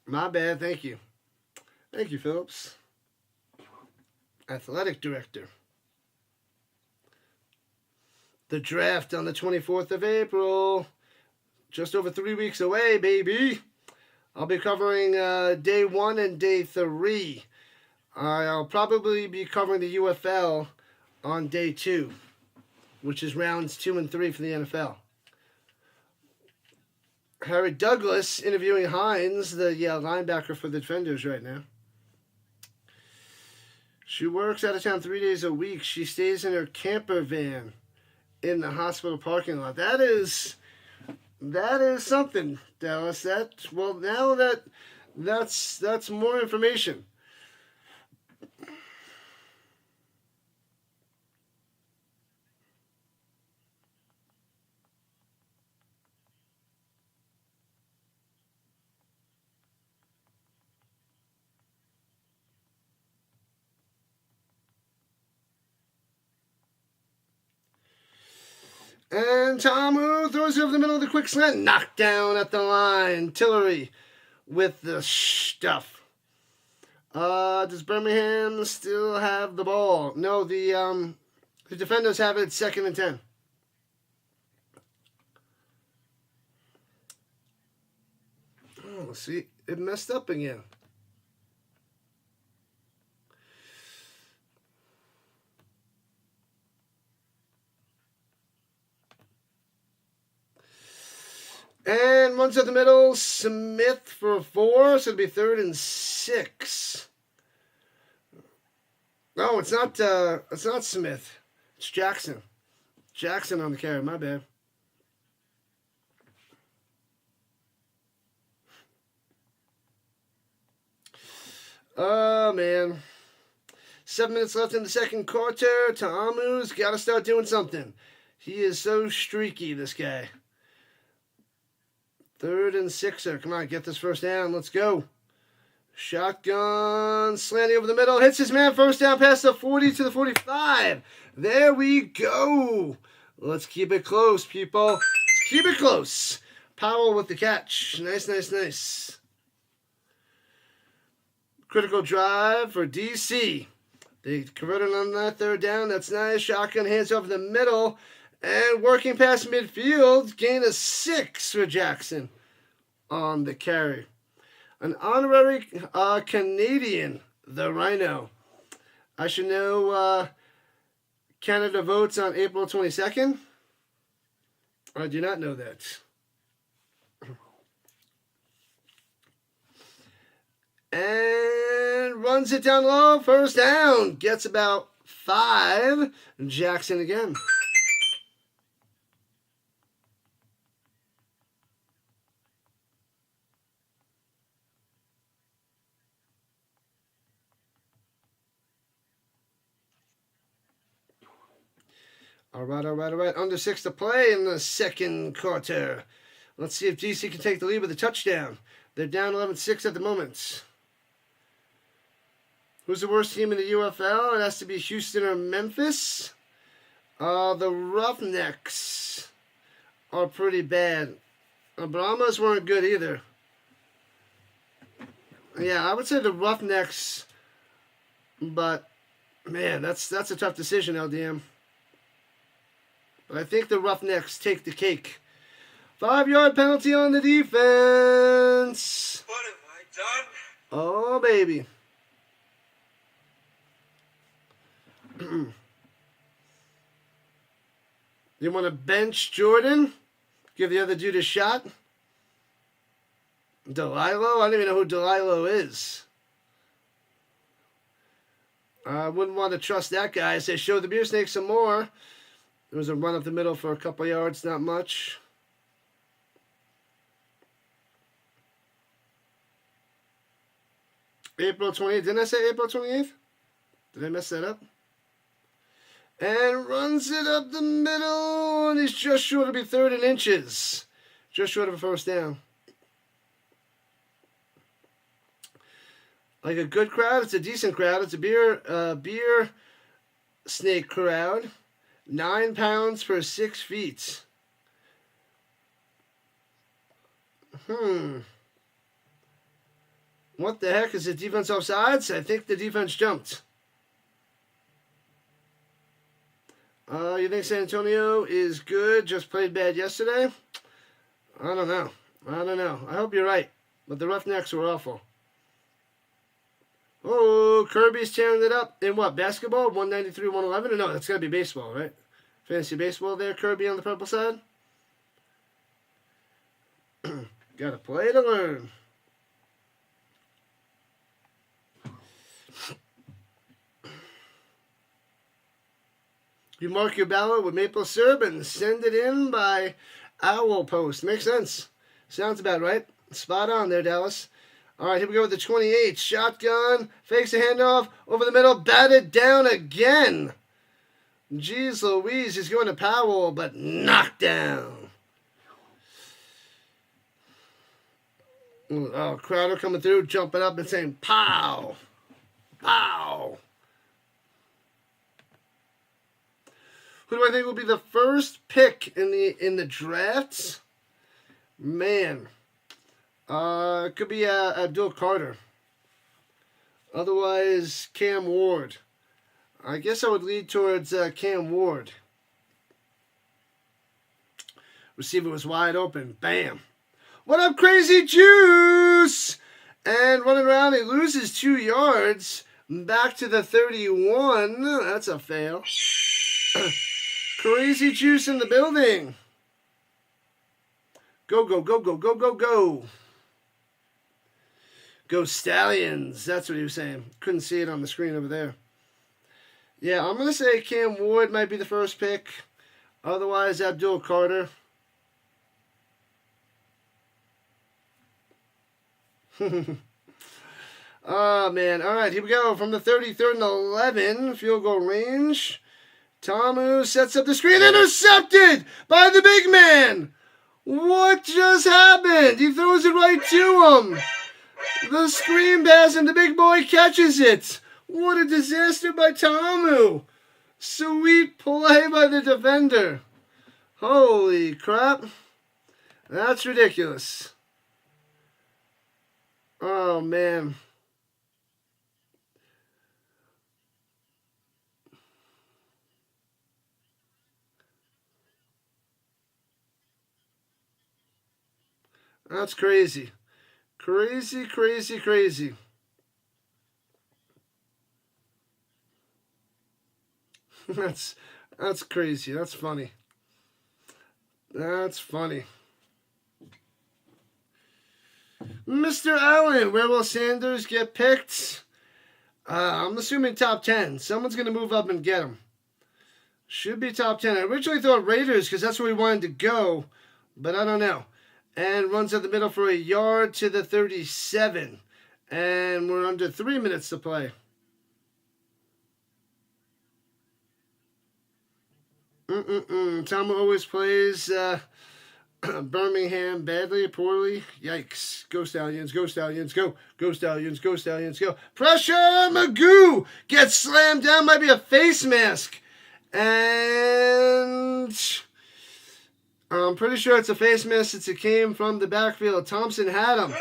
My bad, thank you. Thank you, Phillips. Athletic director. The draft on the 24th of April. Just over 3 weeks away, baby. I'll be covering day 1 and day 3. I'll probably be covering the UFL on day 2, which is rounds 2 and 3 for the NFL. Harry Douglas interviewing Hines, the linebacker for the Defenders right now. She works out of town 3 days a week. She stays in her camper van in the hospital parking lot. That is something, Dallas. That's more information. And Tamu throws it over the middle of the quick slant. Knocked down at the line. Tillery with the stuff. Does Birmingham still have the ball? No, the Defenders have it 2nd and 10. Oh, see, it messed up again. And runs up the middle, Smith for a 4, so it'll be 3rd and 6. No, it's not Smith. It's Jackson. Jackson on the carry, my bad. Oh, man. 7 minutes left in the second quarter. Ta'amu's got to start doing something. He is so streaky, this guy. 3rd and 6er. Come on, get this first down. Let's go. Shotgun. Slanting over the middle. Hits his man. First down past the 40 to the 45. There we go. Let's keep it close, people. Let's keep it close. Powell with the catch. Nice. Critical drive for DC. They converted on that 3rd down. That's nice. Shotgun hands over the middle. And working past midfield, gain of 6 for Jackson on the carry. An honorary Canadian, the Rhino. I should know Canada votes on April 22nd. I do not know that. And runs it down low. First down. Gets about 5. Jackson again. All right. Under 6 to play in the second quarter. Let's see if DC can take the lead with a touchdown. They're down 11-6 at the moment. Who's the worst team in the UFL? It has to be Houston or Memphis. The Roughnecks are pretty bad. The Brahmas weren't good either. Yeah, I would say the Roughnecks But, man, that's a tough decision, LDM. But I think the Roughnecks take the cake. 5-yard penalty on the defense. What have I done? Oh, baby. You want to bench Jordan? Give the other dude a shot? Delilo? I don't even know who Delilo is. I wouldn't want to trust that guy. I say show the beer snake some more. There was a run up the middle for a couple yards, not much. April 28th. Didn't I say April 28th? Did I mess that up? And runs it up the middle. And he's just short to be 3rd and inches. Just short of a first down. Like a good crowd. It's a decent crowd. It's a beer snake crowd. 9 pounds for 6 feet. What the heck? Is the defense offsides? I think the defense jumped. You think San Antonio is good? Just played bad yesterday? I don't know. I hope you're right. But the Roughnecks were awful. Oh, Kirby's tearing it up in what? Basketball? 193, 111? No, that's got to be baseball, right? Fantasy baseball there, Kirby on the purple side. Got to play to learn. You mark your ballot with maple syrup and send it in by owl post. Makes sense. Sounds about right. Spot on there, Dallas. All right, here we go with the 28. Shotgun. Fakes a handoff. Over the middle. Batted down again. Jeez Louise. He's going to Powell, but knocked down. Oh, Crowder coming through, jumping up and saying, pow. Pow. Who do I think will be the first pick in the drafts? Man. It could be Abdul Carter. Otherwise, Cam Ward. I guess I would lead towards Cam Ward. Receiver was wide open. Bam. What up, Crazy Juice? And running around, he loses 2 yards. Back to the 31. That's a fail. Crazy Juice in the building. Go, go, go, go, go, go, go. Go Stallions. That's what he was saying. Couldn't see it on the screen over there. Yeah, I'm going to say Cam Ward might be the first pick. Otherwise, Abdul Carter. Oh, man. All right, here we go. From the 33rd and 11, field goal range. Tamu sets up the screen. Intercepted by the big man. What just happened? He throws it right to him. The screen pass and the big boy catches it. What a disaster by Tamu. Sweet play by the defender. Holy crap. That's ridiculous. Oh, man. That's crazy. Crazy, crazy, crazy. That's crazy. That's funny. That's funny. Mr. Allen, where will Sanders get picked? I'm assuming top 10. Someone's going to move up and get him. Should be top 10. I originally thought Raiders because that's where we wanted to go, but I don't know. And runs at the middle for a yard to the 37. And we're under 3 minutes to play. Tom always plays Birmingham badly, poorly. Yikes. Go Stallions, go Stallions, go. Go Stallions, go Stallions, go. Pressure! Magoo gets slammed down. Might be a face mask. And I'm pretty sure it's a face mask since it came from the backfield. Thompson had him.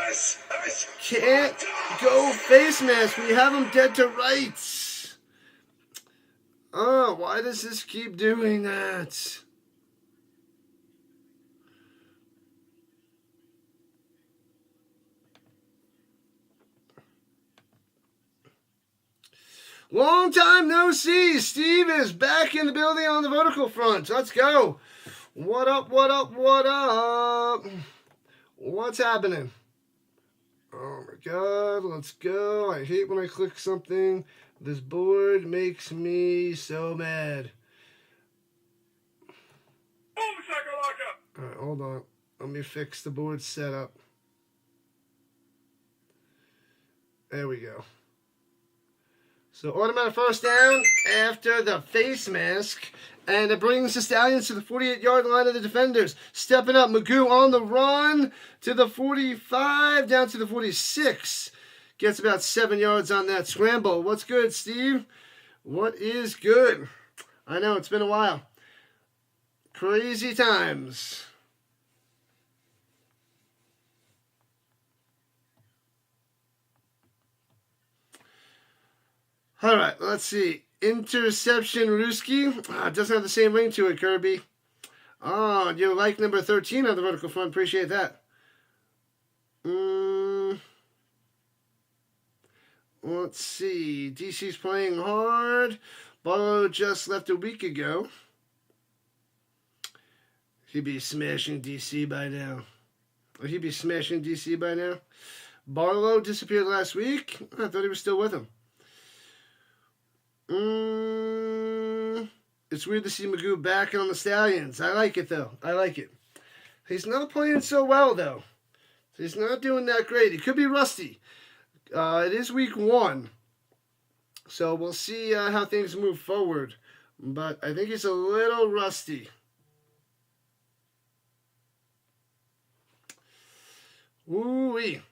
Can't go face mask. We have him dead to rights. Oh, why does this keep doing that? Long time no see. Steve is back in the building on the vertical front. Let's go. What up, what up, what up? What's happening? Oh my god, let's go. I hate when I click something. This board makes me so mad. Alright, hold on. Let me fix the board setup. There we go. So automatic first down after the face mask. And it brings the Stallions to the 48-yard line of the defenders. Stepping up, Magoo on the run to the 45, down to the 46. Gets about 7 yards on that scramble. What's good, Steve? What is good? I know, it's been a while. Crazy times. All right, let's see. Interception Ruski. Doesn't have the same ring to it, Kirby. Oh, you like number 13 on the vertical front. Appreciate that. Let's see. DC's playing hard. Barlow just left a week ago. He'd be smashing DC by now. Or he'd be smashing DC by now. Barlow disappeared last week. I thought he was still with him. It's weird to see Magoo back on the Stallions. I like it, though. I like it. He's not playing so well, though. He's not doing that great. He could be rusty. It is week 1. So we'll see how things move forward. But I think he's a little rusty. Woo-wee.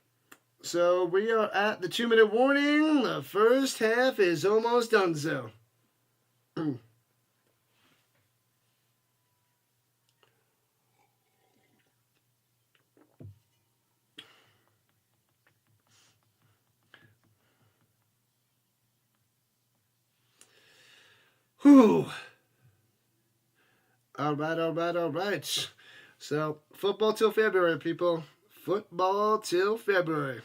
So we are at the 2-minute warning. The first half is almost done, so. Whew. All right. So, football till February, people. Football till February.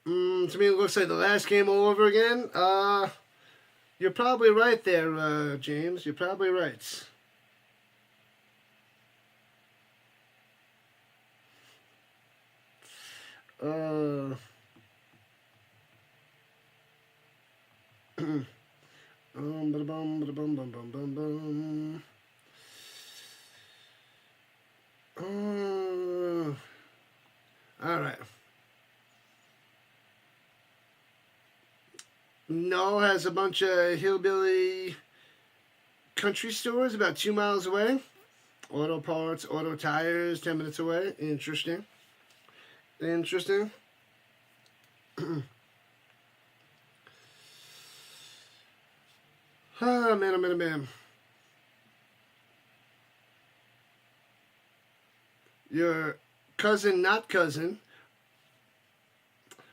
To me, it looks like the last game all over again. You're probably right there, James. You're probably right. All right. Null has a bunch of hillbilly country stores about 2 miles away. Auto parts, auto tires, 10 minutes away. Interesting. Man. Your cousin, not cousin,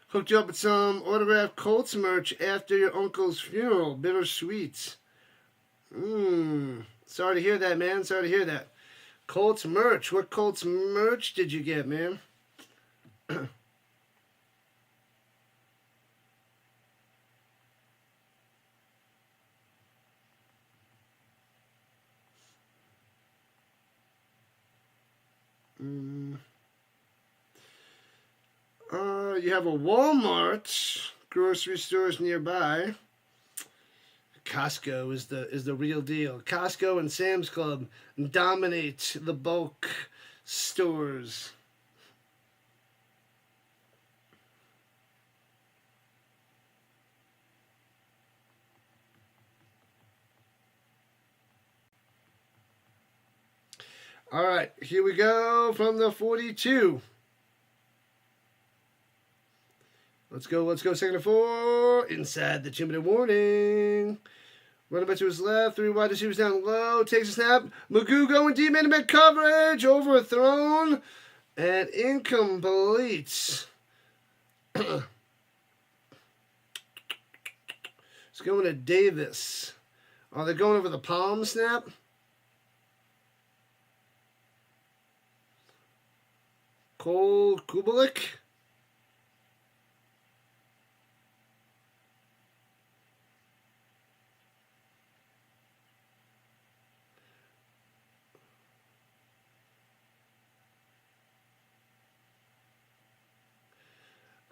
hooked you up with some autographed Colts merch after your uncle's funeral. Bittersweet. Sorry to hear that, man. Sorry to hear that. Colts merch. What Colts merch did you get, man? You have a Walmart, grocery stores nearby. Costco is the real deal. Costco and Sam's Club dominate the bulk stores. All right, here we go from the 42. Let's go. 2nd and 4. Inside the 2-minute warning. Running back to his left. 3 wide receivers down low. Takes a snap. Magoo going deep. Man coverage. Overthrown. And incomplete. It's going to Davis. Oh, they're going over the palm snap. Cole Kubalik.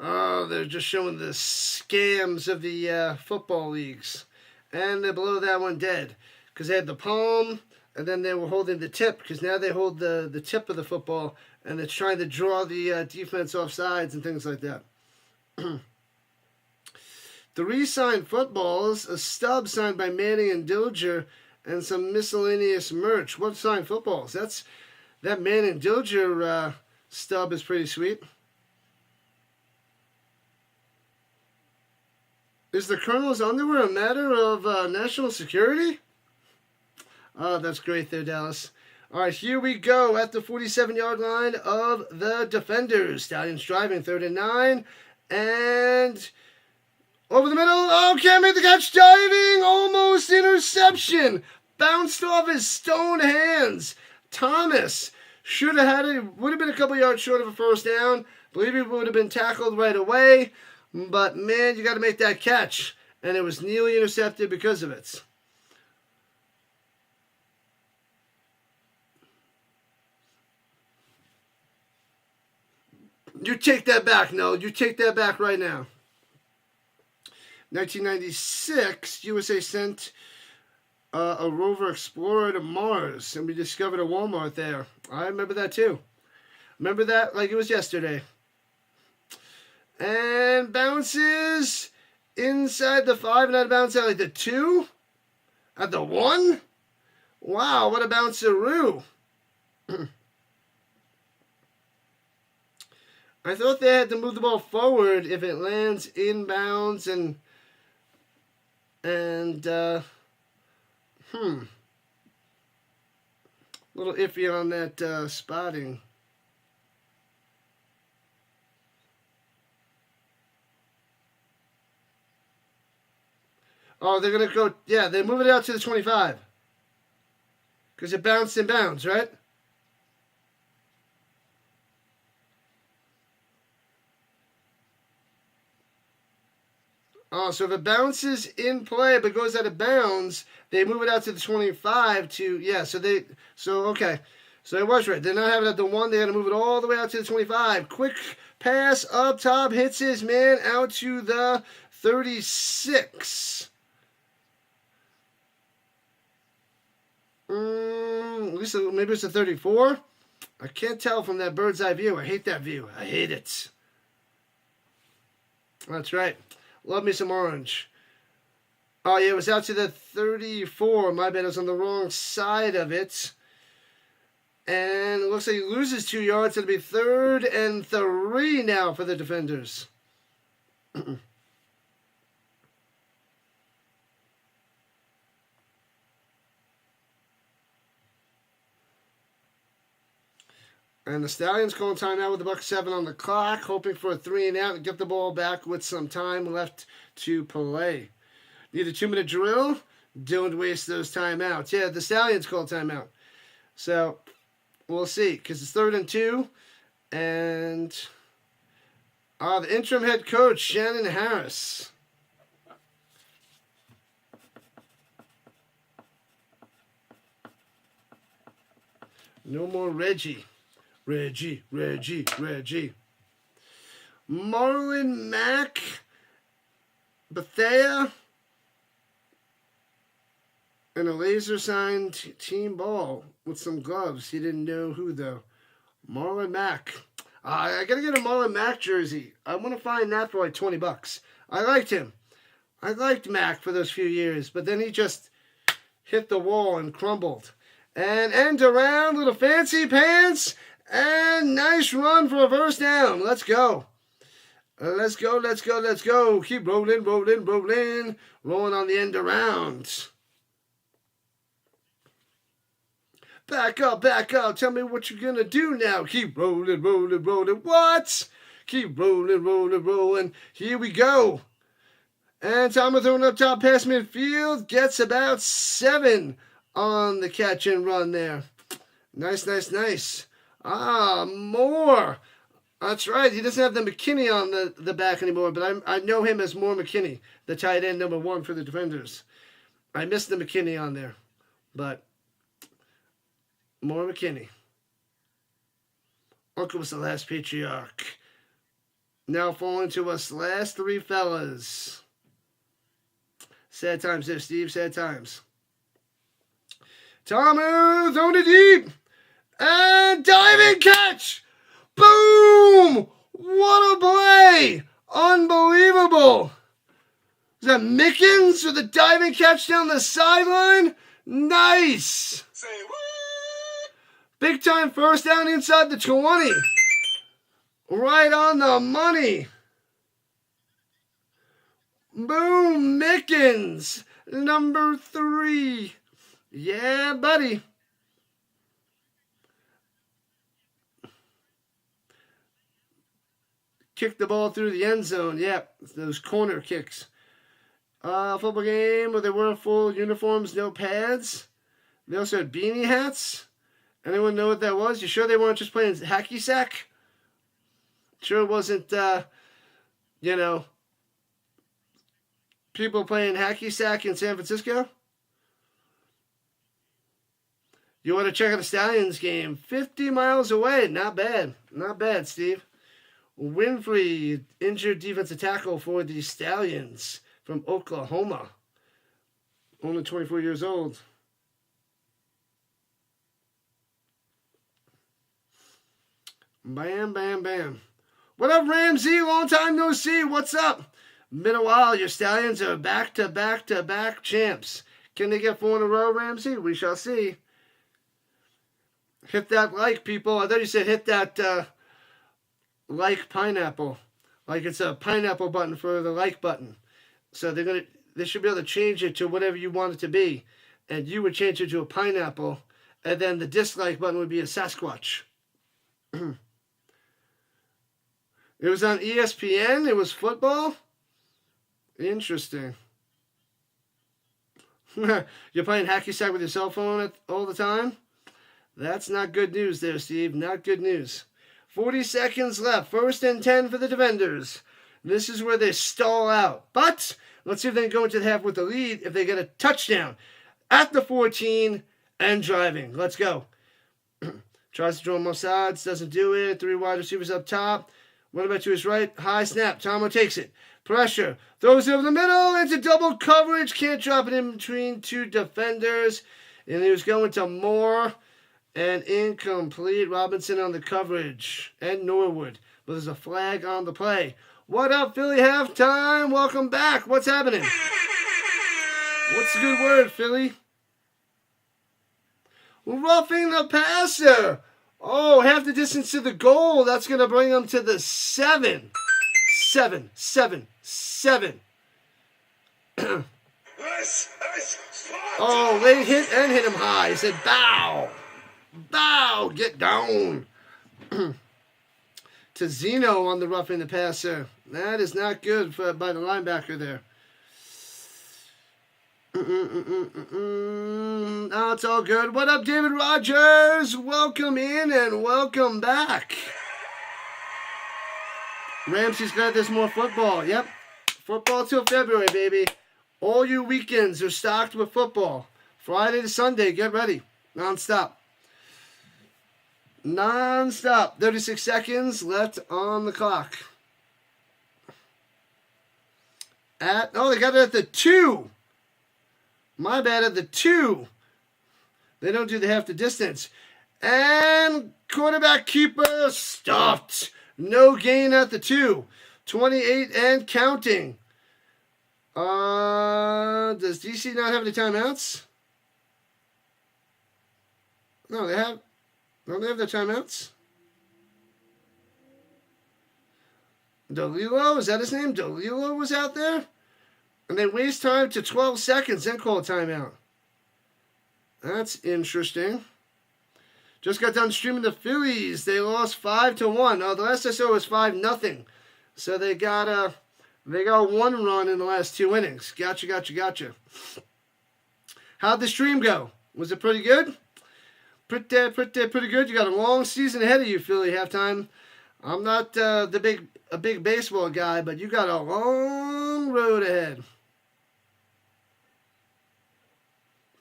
Oh, they're just showing the scams of the football leagues. And they're below that one dead. Because they had the palm, and then they were holding the tip. Because now they hold the tip of the football, and it's trying to draw the defense off sides and things like that. 3 signed footballs, a stub signed by Manning and Dilger, and some miscellaneous merch. What signed footballs? That Manning Dilger stub is pretty sweet. Is the Colonel's underwear a matter of national security? Oh, that's great there, Dallas. All right, here we go at the 47-yard line of the defenders. Stallions driving, 3rd and 9. And over the middle. Oh, can't make the catch. Diving. Almost interception. Bounced off his stone hands. Thomas should have had it. Would have been a couple yards short of a first down. Believe he would have been tackled right away. But, man, you got to make that catch. And it was nearly intercepted because of it. You take that back, no. You take that back right now. 1996, USA sent a rover explorer to Mars. And we discovered a Walmart there. I remember that, too. Remember that like it was yesterday. And bounces inside the 5 and out of bounds at like the 2? At the 1? Wow, what a bounceroo. I thought they had to move the ball forward if it lands inbounds and a little iffy on that spotting. Oh, they're going to go, yeah, they move it out to the 25. Because it bounced in bounds, right? Oh, so if it bounces in play but goes out of bounds, they move it out to the 25 to, yeah, okay. So it was right. They're not having it at the 1. They got to move it all the way out to the 25. Quick pass up top, hits his man out to the 36. At least maybe it's a 34. I can't tell from that bird's eye view. I hate that view. I hate it. That's right. Love me some orange. Oh, yeah, it was out to the 34. My bad, I was on the wrong side of it. And it looks like he loses 2 yards. It'll be 3rd and 3 now for the defenders. And the Stallions calling timeout with $1.07 on the clock, hoping for a 3 and out and get the ball back with some time left to play. Need a 2-minute drill? Don't waste those timeouts. Yeah, the Stallions call timeout. So, we'll see, because it's 3rd and 2. And the interim head coach, Shannon Harris. No more Reggie. Reggie. Marlon Mack, Bethea, and a laser signed team ball with some gloves. He didn't know who though. Marlon Mack. I gotta get a Marlon Mack jersey. I want to find that for like $20. I liked him. I liked Mack for those few years, but then he just hit the wall and crumbled. And end around, little fancy pants. And nice run for a first down. Let's go. Let's go. Keep rolling. Rolling on the end around. Back up, back up. Tell me what you're going to do now. Keep rolling, rolling, rolling. What? Keep rolling, rolling, rolling. Here we go. And Thomas throwing up top past midfield. Gets about 7 on the catch and run there. Nice, nice, nice. Moore. That's right. He doesn't have the McKinney on the back anymore, but I know him as Moore McKinney, the tight end number 1 for the Defenders. I missed the McKinney on there, but Moore McKinney. Uncle was the last patriarch. Now falling to us last 3 fellas. Sad times there, Steve. Sad times. Tomu throwing it deep. And diving catch. Boom! What a play! Unbelievable. Is that Mickens with a diving catch down the sideline? Nice. Say what? Big time first down inside the 20. Right on the money. Boom, Mickens, number 3. Yeah, buddy. Kicked the ball through the end zone. Yep, those corner kicks. Football game where they wear full uniforms, no pads. They also had beanie hats. Anyone know what that was? You sure they weren't just playing hacky sack? Sure it wasn't, people playing hacky sack in San Francisco? You want to check out the Stallions game? 50 miles away. Not bad. Not bad, Steve. Winfrey, injured defensive tackle for the Stallions from Oklahoma. Only 24 years old. Bam, bam, bam. What up, Ramsey? Long time no see. What's up? Been a while. Your Stallions are back-to-back-to-back champs. Can they get 4 in a row, Ramsey? We shall see. Hit that like, people. I thought you said hit that like pineapple. Like it's a pineapple button for the like button. So they should be able to change it to whatever you want it to be. And you would change it to a pineapple. And then the dislike button would be a Sasquatch. It was on ESPN. It was football. Interesting. You're playing hacky sack with your cell phone all the time? That's not good news there, Steve. Not good news. 40 seconds left. 1st and 10 for the Defenders. This is where they stall out. But let's see if they can go into the half with the lead if they get a touchdown at the 14 and driving. Let's go. Tries to draw more sides. Doesn't do it. 3 wide receivers up top. What about to his right? High snap. Tomo takes it. Pressure. Throws it over the middle into double coverage. Can't drop it in between 2 defenders. And he was going to Moore. And incomplete. Robinson on the coverage. And Norwood. But there's a flag on the play. What up, Philly halftime? Welcome back. What's happening? What's the good word, Philly? Roughing the passer. Oh, half the distance to the goal. That's going to bring them to the 7. 7. Oh, late hit and hit him high. He said, bow. Bow. Get down. To Zeno on the roughing the passer. That is not good by the linebacker there. Oh, it's all good. What up, David Rogers? Welcome in and welcome back. Ramsey's glad there's more football. Yep. Football till February, baby. All your weekends are stocked with football. Friday to Sunday, get ready. Non-stop. 36 seconds left on the clock. They got it at the 2. My bad, at the 2. They don't do the half the distance. And quarterback keeper stuffed. No gain at the 2. 28 and counting. Does DC not have any timeouts? No, they have. Don't they have their timeouts? DeLillo, is that his name? DeLillo was out there? And they waste time to 12 seconds, then call a timeout. That's interesting. Just got done streaming the Phillies. They lost 5-1. Oh, the last I saw was 5-0. So they got one run in the last 2 innings. Gotcha. How'd the stream go? Was it pretty good? Pretty good. You got a long season ahead of you, Philly halftime. I'm not a big baseball guy, but you got a long road ahead.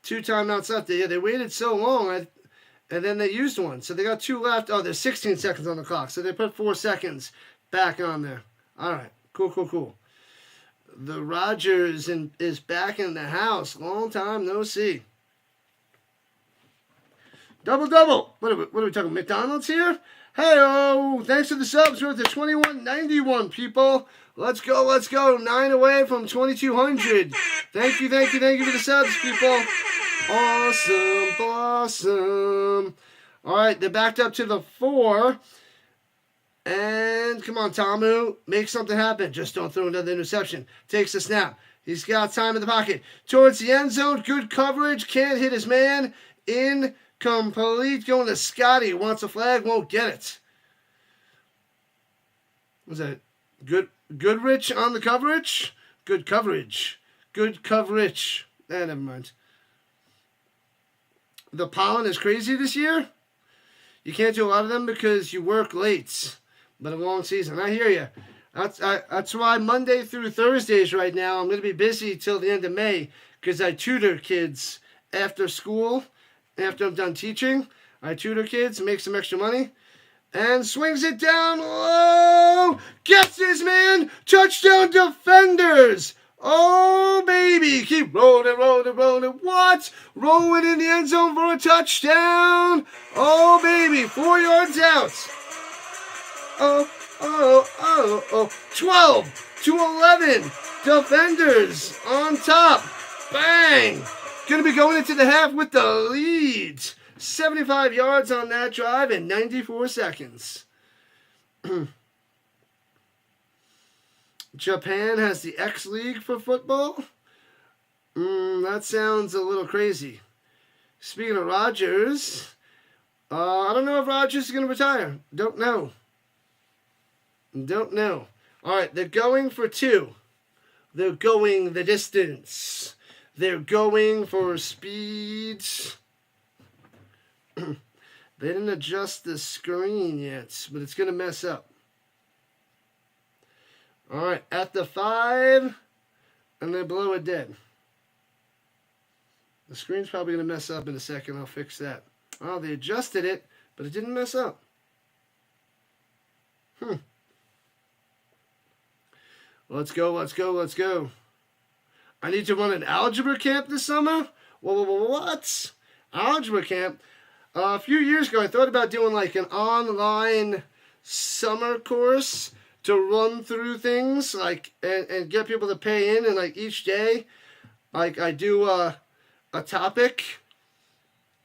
2 timeouts left. Yeah, they waited so long, and then they used one. So they got 2 left. Oh, there's 16 seconds on the clock. So they put 4 seconds back on there. All right. Cool. The Rogers is back in the house. Long time no see. Double. What are we talking? McDonald's here? Hey-oh. Thanks for the subs. We're at the 2191, people. Let's go. 9 away from 2,200. Thank you for the subs, people. Awesome. All right, they're backed up to the 4. And come on, Tamu, make something happen. Just don't throw another interception. Takes the snap. He's got time in the pocket. Towards the end zone. Good coverage. Can't hit his man. Incomplete. Going to Scotty. Wants a flag. Won't get it. Was that Goodrich on the coverage? Good coverage. Never mind. The pollen is crazy this year. You can't do a lot of them because you work late. But a long season. I hear you. That's why Monday through Thursdays right now, I'm going to be busy till the end of May because I tutor kids after school. After I'm done teaching, I tutor kids, make some extra money, and swings it down low. Gets his man. Touchdown Defenders. Oh, baby. Keep rolling. What? Rolling in the end zone for a touchdown. Oh, baby. 4 yards out. Oh. 12-11. Defenders on top. Bang. Going to be going into the half with the lead. 75 yards on that drive in 94 seconds. Japan has the X League for football? That sounds a little crazy. Speaking of Rodgers, I don't know if Rodgers is going to retire. Don't know. All right, they're going for 2. They're going the distance. They're going for speed. They didn't adjust the screen yet, but it's going to mess up. All right, at the 5, and they blow it dead. The screen's probably going to mess up in a second. I'll fix that. Oh, they adjusted it, but it didn't mess up. Let's go. I need to run an algebra camp this summer? What? Algebra camp? A few years ago, I thought about doing like an online summer course to run through things, like, and get people to pay in, and like each day, like I do a topic,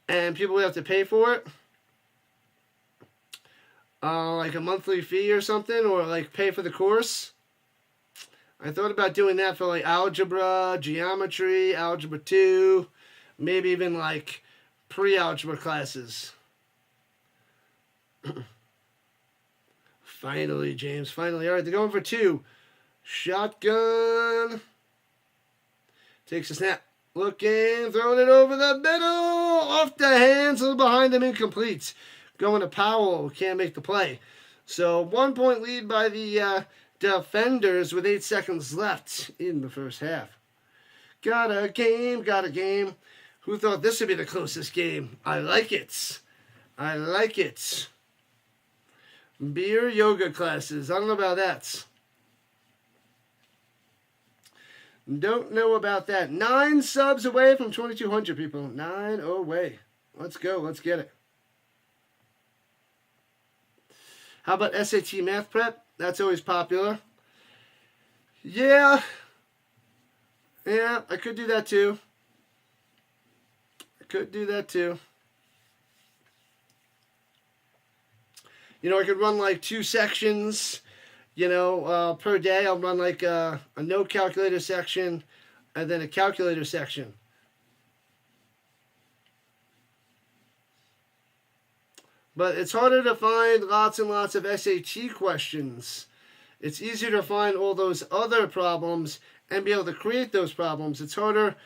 and people would have to pay for it. Like a monthly fee or something, or like pay for the course. I thought about doing that for like algebra, geometry, algebra 2, maybe even like pre-algebra classes. Finally, James, finally. All right, they're going for 2. Shotgun. Takes a snap. Looking, throwing it over the middle. Off the hands, a little behind him, incomplete. Going to Powell, can't make the play. So 1 point lead by the Defenders with 8 seconds left in the first half. Got a game. Who thought this would be the closest game? I like it. Beer yoga classes. I don't know about that. Don't know about that. 9 subs away from 2,200 people. 9 away. Let's go. Let's get it. How about SAT math prep? That's always popular. Yeah, I could do that too. You know, I could run like 2 sections, per day. I'll run like a no calculator section and then a calculator section. But it's harder to find lots and lots of SAT questions. It's easier to find all those other problems and be able to create those problems. It's harder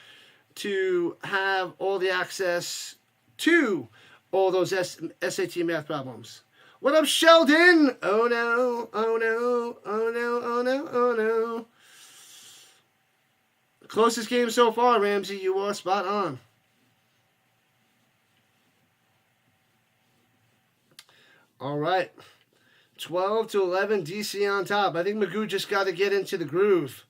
to have all the access to all those SAT math problems. What up, Sheldon? Oh no, oh no, oh no, oh no, oh no. Closest game so far, Ramsey. You are spot on. All right. 12-11, DC on top. I think Magoo just got to get into the groove.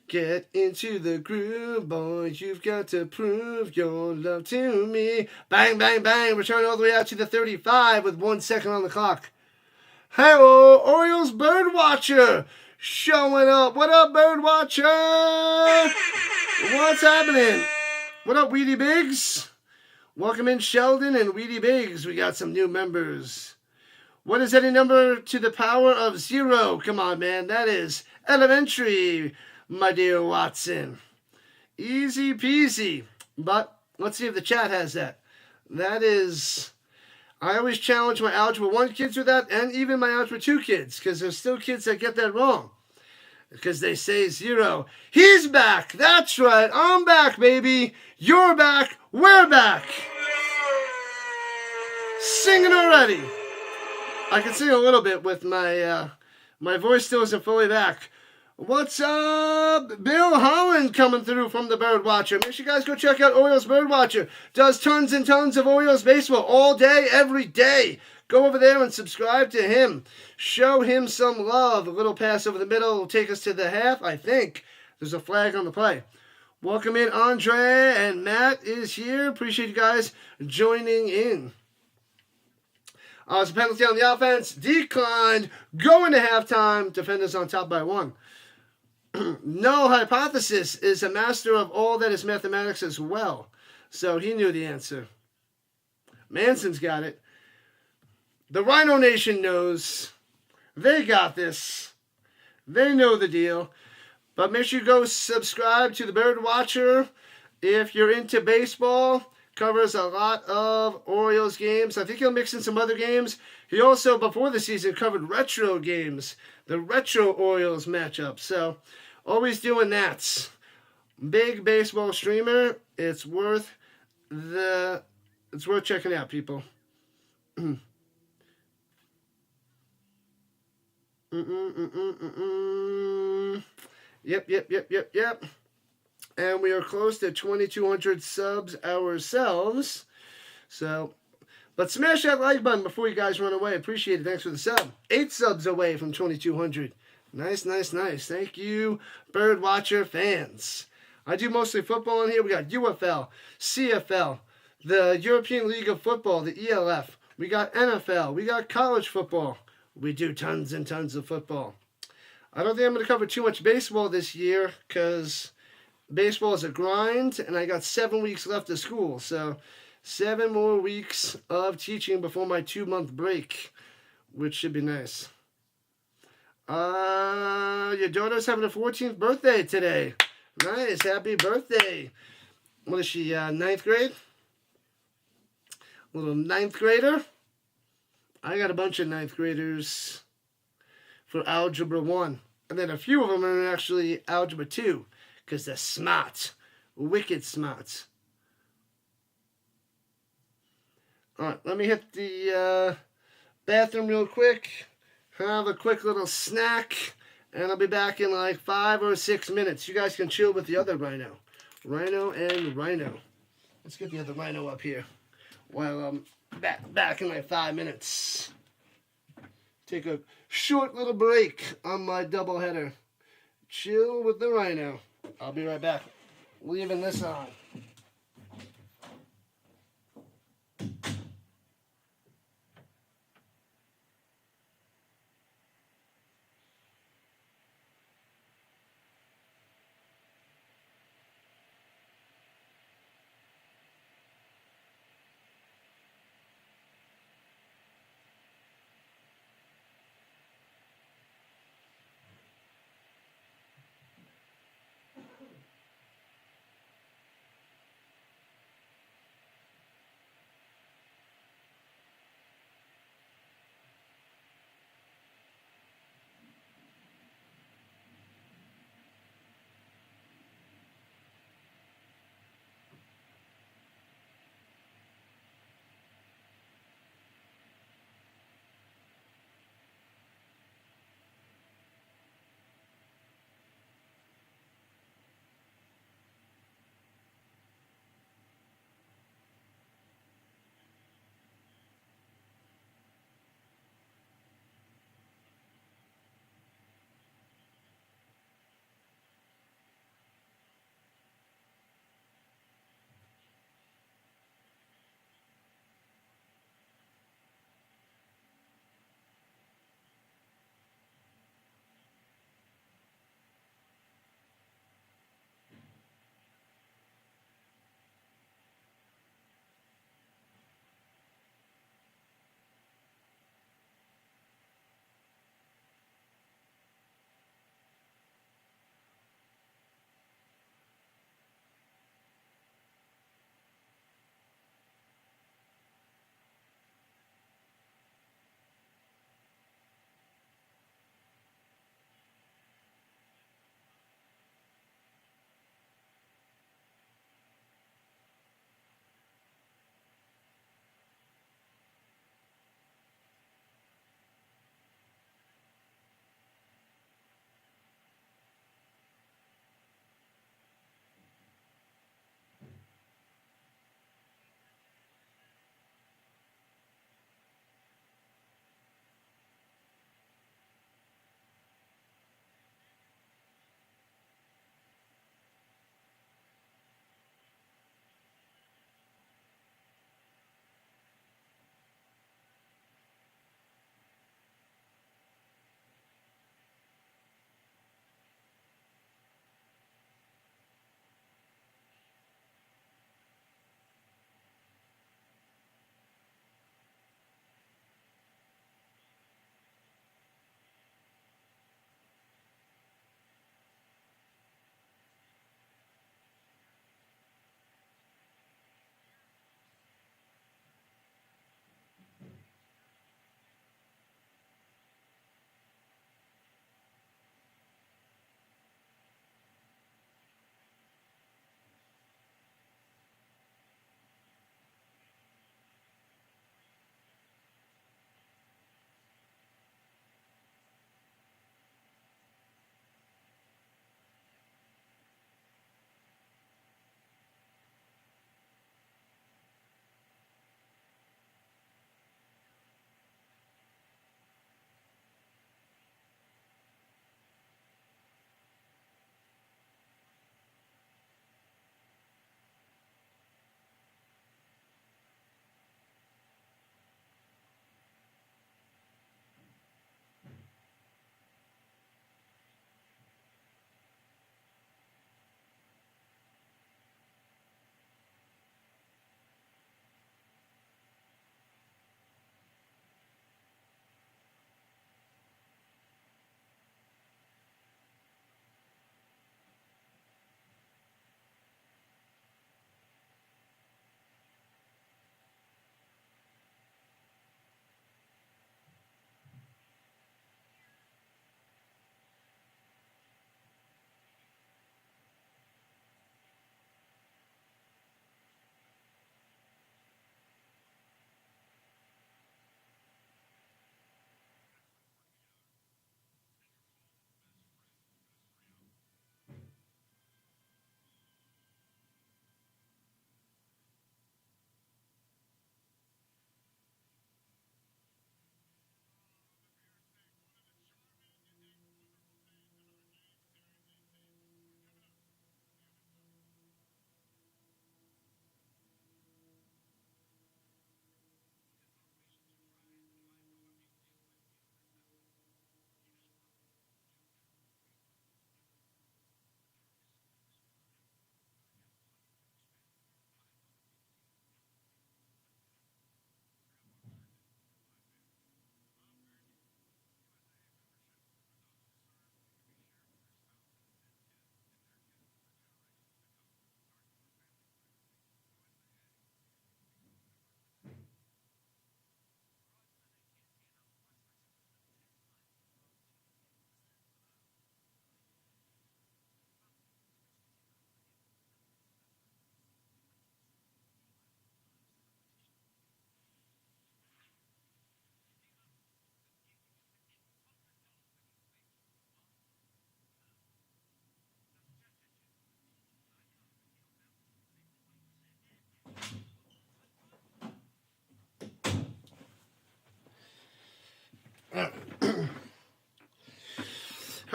Get into the groove, boys. You've got to prove your love to me. Bang, bang, bang. Return all the way out to the 35 with 1 second on the clock. Hello, Orioles Birdwatcher showing up. What up, Birdwatcher? What's happening? What up, Weedy Biggs? Welcome in, Sheldon and Weedy Biggs. We got some new members. What is any number to the power of 0? Come on, man. That is elementary, my dear Watson. Easy peasy. But let's see if the chat has that. That is... I always challenge my Algebra 1 kids with that, and even my Algebra 2 kids, because there's still kids that get that wrong. Because they say 0. He's back! That's right! I'm back, baby! You're back! We're back! Singing already! I can sing a little bit with my voice still isn't fully back. What's up? Bill Holland coming through from the Birdwatcher. Make sure you guys go check out Orioles Birdwatcher. Does tons and tons of Orioles baseball all day, every day. Go over there and subscribe to him. Show him some love. A little pass over the middle will take us to the half, I think. There's a flag on the play. Welcome in, Andre, and Matt is here. Appreciate you guys joining in. It's a penalty on the offense. Declined. Going to halftime. Defenders on top by 1. No Hypothesis is a master of all that is mathematics as well. So he knew the answer. Manson's got it. The Rhino Nation knows. They got this. They know the deal. But make sure you go subscribe to the Birdwatcher if you're into baseball. Covers a lot of Orioles games. I think he'll mix in some other games. He also, before the season, covered retro games. The retro Orioles matchup. So, always doing that. Big baseball streamer. It's worth checking out, people. Yep. And we are close to 2,200 subs ourselves. So, but smash that like button before you guys run away. Appreciate it. Thanks for the sub. 8 subs away from 2,200. Nice. Thank you, Birdwatcher fans. I do mostly football in here. We got UFL, CFL, the European League of Football, the ELF. We got NFL. We got college football. We do tons and tons of football. I don't think I'm going to cover too much baseball this year because baseball is a grind, and I got 7 weeks left of school. So 7 more weeks of teaching before my 2-month break, which should be nice. Your daughter's having a 14th birthday today. Nice. Happy birthday. What is she, 9th grade? Little 9th grader. I got a bunch of 9th graders for Algebra 1. And then a few of them are actually Algebra 2. Because they're smart. Wicked smart. Alright, let me hit the bathroom real quick. Have a quick little snack. And I'll be back in like 5 or 6 minutes. You guys can chill with the other Rhino. Rhino and Rhino. Let's get the other Rhino up here. While I'm back in like 5 minutes. Take a short little break on my doubleheader. Chill with the Rhino. I'll be right back. Leaving this on.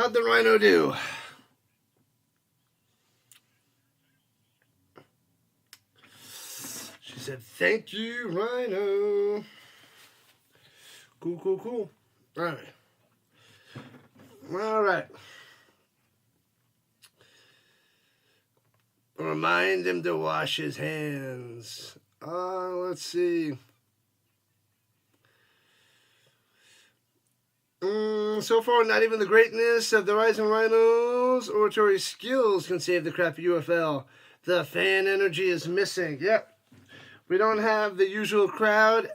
How'd the Rhino do? She said, thank you, Rhino. Cool, cool, cool. All right. All right. Remind him to wash his hands. Let's see. So far, not even the greatness of the Rising Rhinos' oratory skills can save the crappy UFL. The fan energy is missing. Yep. We don't have the usual crowd.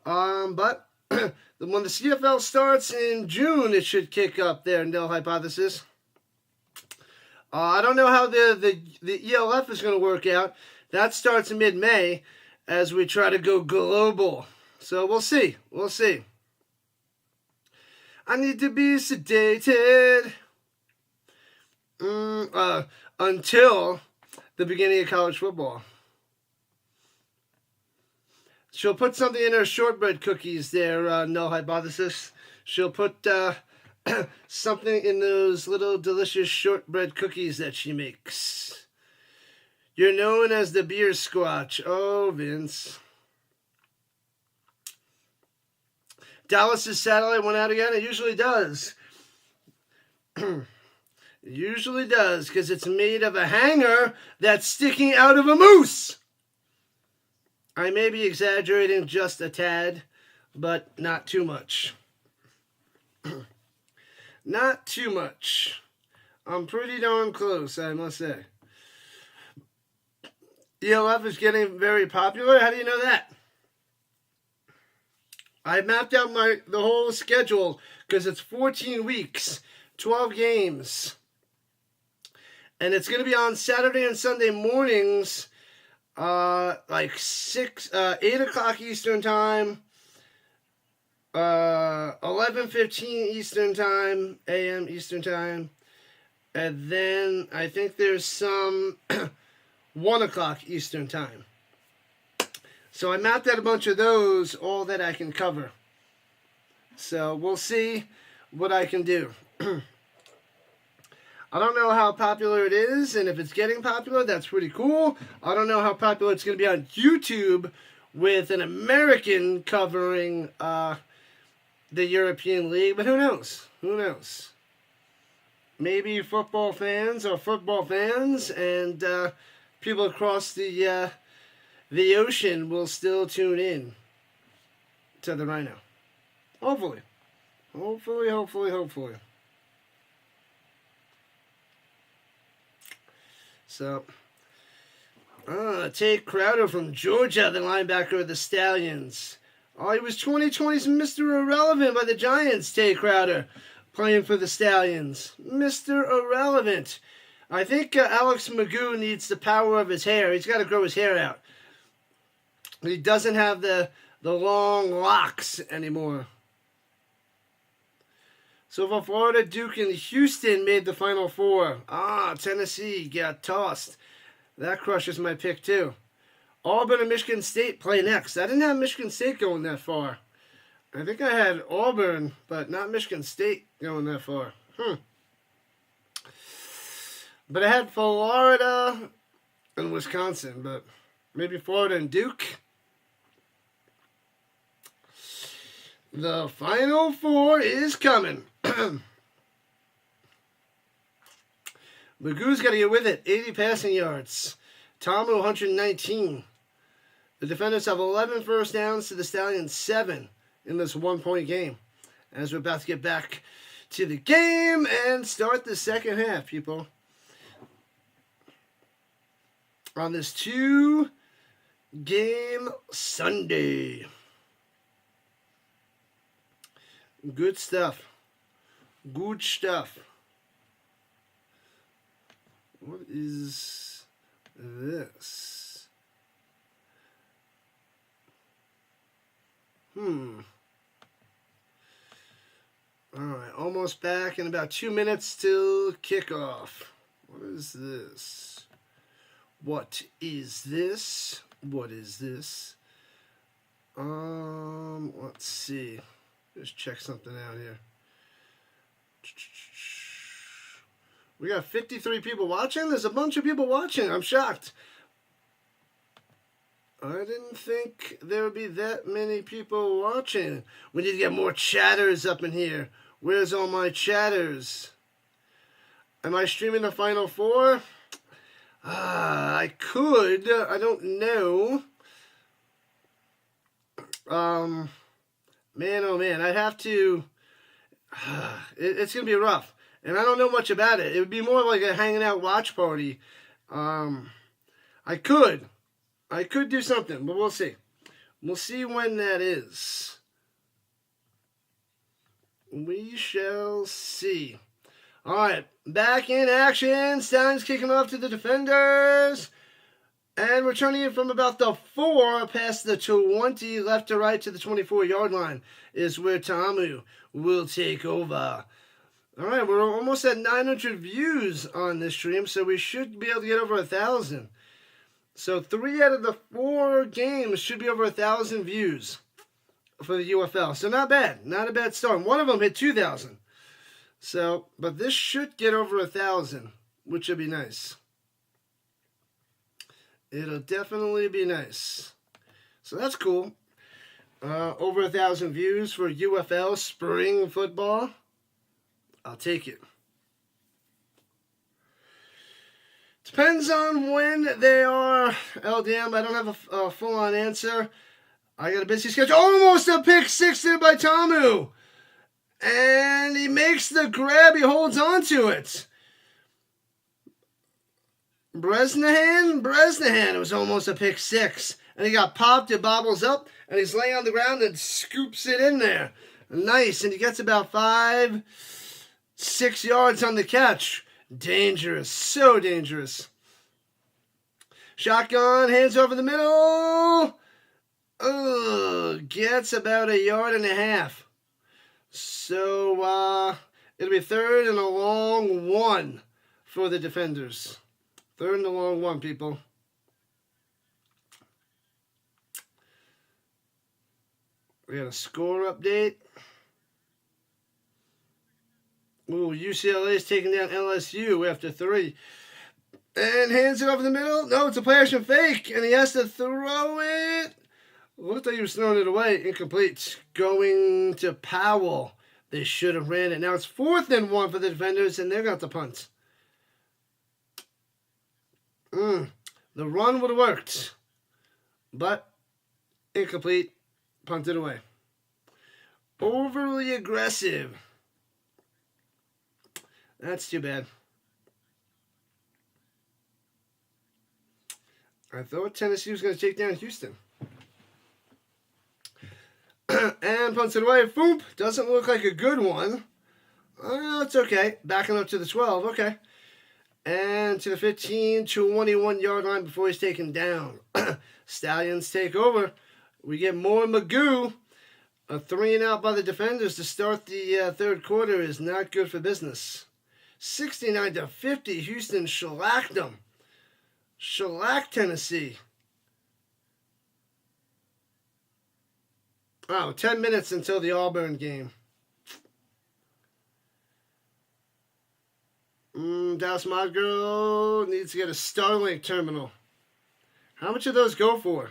But when the CFL starts in June, it should kick up there. No hypothesis. I don't know how the ELF is going to work out. That starts in mid-May as we try to go global. So we'll see. We'll see. I need to be sedated until the beginning of college football. She'll put something in her shortbread cookies there, no hypothesis. She'll put something in those little delicious shortbread cookies that she makes. You're known as the beer squatch. Oh, Vince. Dallas's satellite went out again. It usually does. It usually does, because it's made of a hanger that's sticking out of a moose. I may be exaggerating just a tad, but not too much. Not too much. I'm pretty darn close, I must say. ELF is getting very popular. How do you know that? I mapped out the whole schedule because it's 14 weeks, 12 games. And it's going to be on Saturday and Sunday mornings, like 8 o'clock Eastern time, 11:15 Eastern time, a.m. Eastern time. And then I think there's some 1 o'clock Eastern time. So I mapped out a bunch of those, all that I can cover. So we'll see what I can do. I don't know how popular it is, and if it's getting popular, that's pretty cool. I don't know how popular it's going to be on YouTube with an American covering the European League, but who knows? Who knows? Maybe football fans are football fans, and people across the ocean will still tune in to the Rhino. Hopefully. Hopefully. So, Tate Crowder from Georgia, the linebacker of the Stallions. Oh, he was 2020's Mr. Irrelevant by the Giants, Tate Crowder, playing for the Stallions. Mr. Irrelevant. I think Alex Magoo needs the power of his hair. He's got to grow his hair out. He doesn't have the long locks anymore. So for Florida, Duke and Houston made the Final Four. Tennessee got tossed. That crushes my pick too. Auburn and Michigan State play next. I didn't have Michigan State going that far. I think I had Auburn, but not Michigan State going that far. But I had Florida and Wisconsin, but maybe Florida and Duke. The Final Four is coming. Magoo's got to get with it. 80 passing yards. Tomu 119. The defenders have 11 first downs to the Stallions 7 in this 1-point game. As we're about to get back to the game and start the second half, people. On this 2-game Sunday. Good stuff. Good stuff. What is this? Alright, almost back in about 2 minutes till kickoff. What is this? What is this? What is this? Let's see. Just check something out here. We got 53 people watching. There's a bunch of people watching. I'm shocked. I didn't think there would be that many people watching. We need to get more chatters up in here. Where's all my chatters? Am I streaming the Final Four? I could. I don't know. Man, oh man. I'd have to... it's going to be rough. And I don't know much about it. It would be more like a hanging out watch party. I could do something, but we'll see. We'll see when that is. We shall see. All right, back in action. Stallions kicking off to the defenders. And returning it from about the 4 past the 20, left to right to the 24-yard line is where Tamu will take over. All right, we're almost at 900 views on this stream, so we should be able to get over 1,000. So 3 out of the 4 games should be over 1,000 views for the UFL. So not bad. Not a bad start. One of them hit 2,000. So, but this should get over 1,000, which would be nice. It'll definitely be nice. So that's cool. Over 1,000 views for UFL spring football. I'll take it. Depends on when they are. LDM, I don't have a full-on answer. I got a busy schedule. Almost a pick 6 there by Tamu. And he makes the grab. He holds on to it. Bresnahan. It was almost a pick 6. And he got popped. It bobbles up. And he's laying on the ground and scoops it in there. Nice. And he gets about 5-6 yards on the catch. Dangerous. So dangerous. Shotgun. Hands over the middle. Gets about 1.5 yards. So, it'll be 3rd and a long 1 for the defenders. 3rd and a long 1, people. We got a score update. Ooh, UCLA is taking down LSU after 3. And hands it over the middle. No, it's a play action fake. And he has to throw it. Looked like he was throwing it away. Incomplete. Going to Powell. They should have ran it. Now it's 4th and 1 for the defenders, and they're going to have to punt. The run would have worked. But incomplete. Punted away. Overly aggressive. That's too bad. I thought Tennessee was going to take down Houston. And punts it away. Boom. Doesn't look like a good one. It's okay. Backing up to the 12. Okay. And to the 15, 21-yard line before he's taken down. Stallions take over. We get more Magoo. A 3-and-out by the defenders to start the third quarter is not good for business. 69-50. Houston shellacked them. Shellacked Tennessee. 10 minutes until the Auburn game. Dallas Mod Girl needs to get a Starlink terminal. How much do those go for?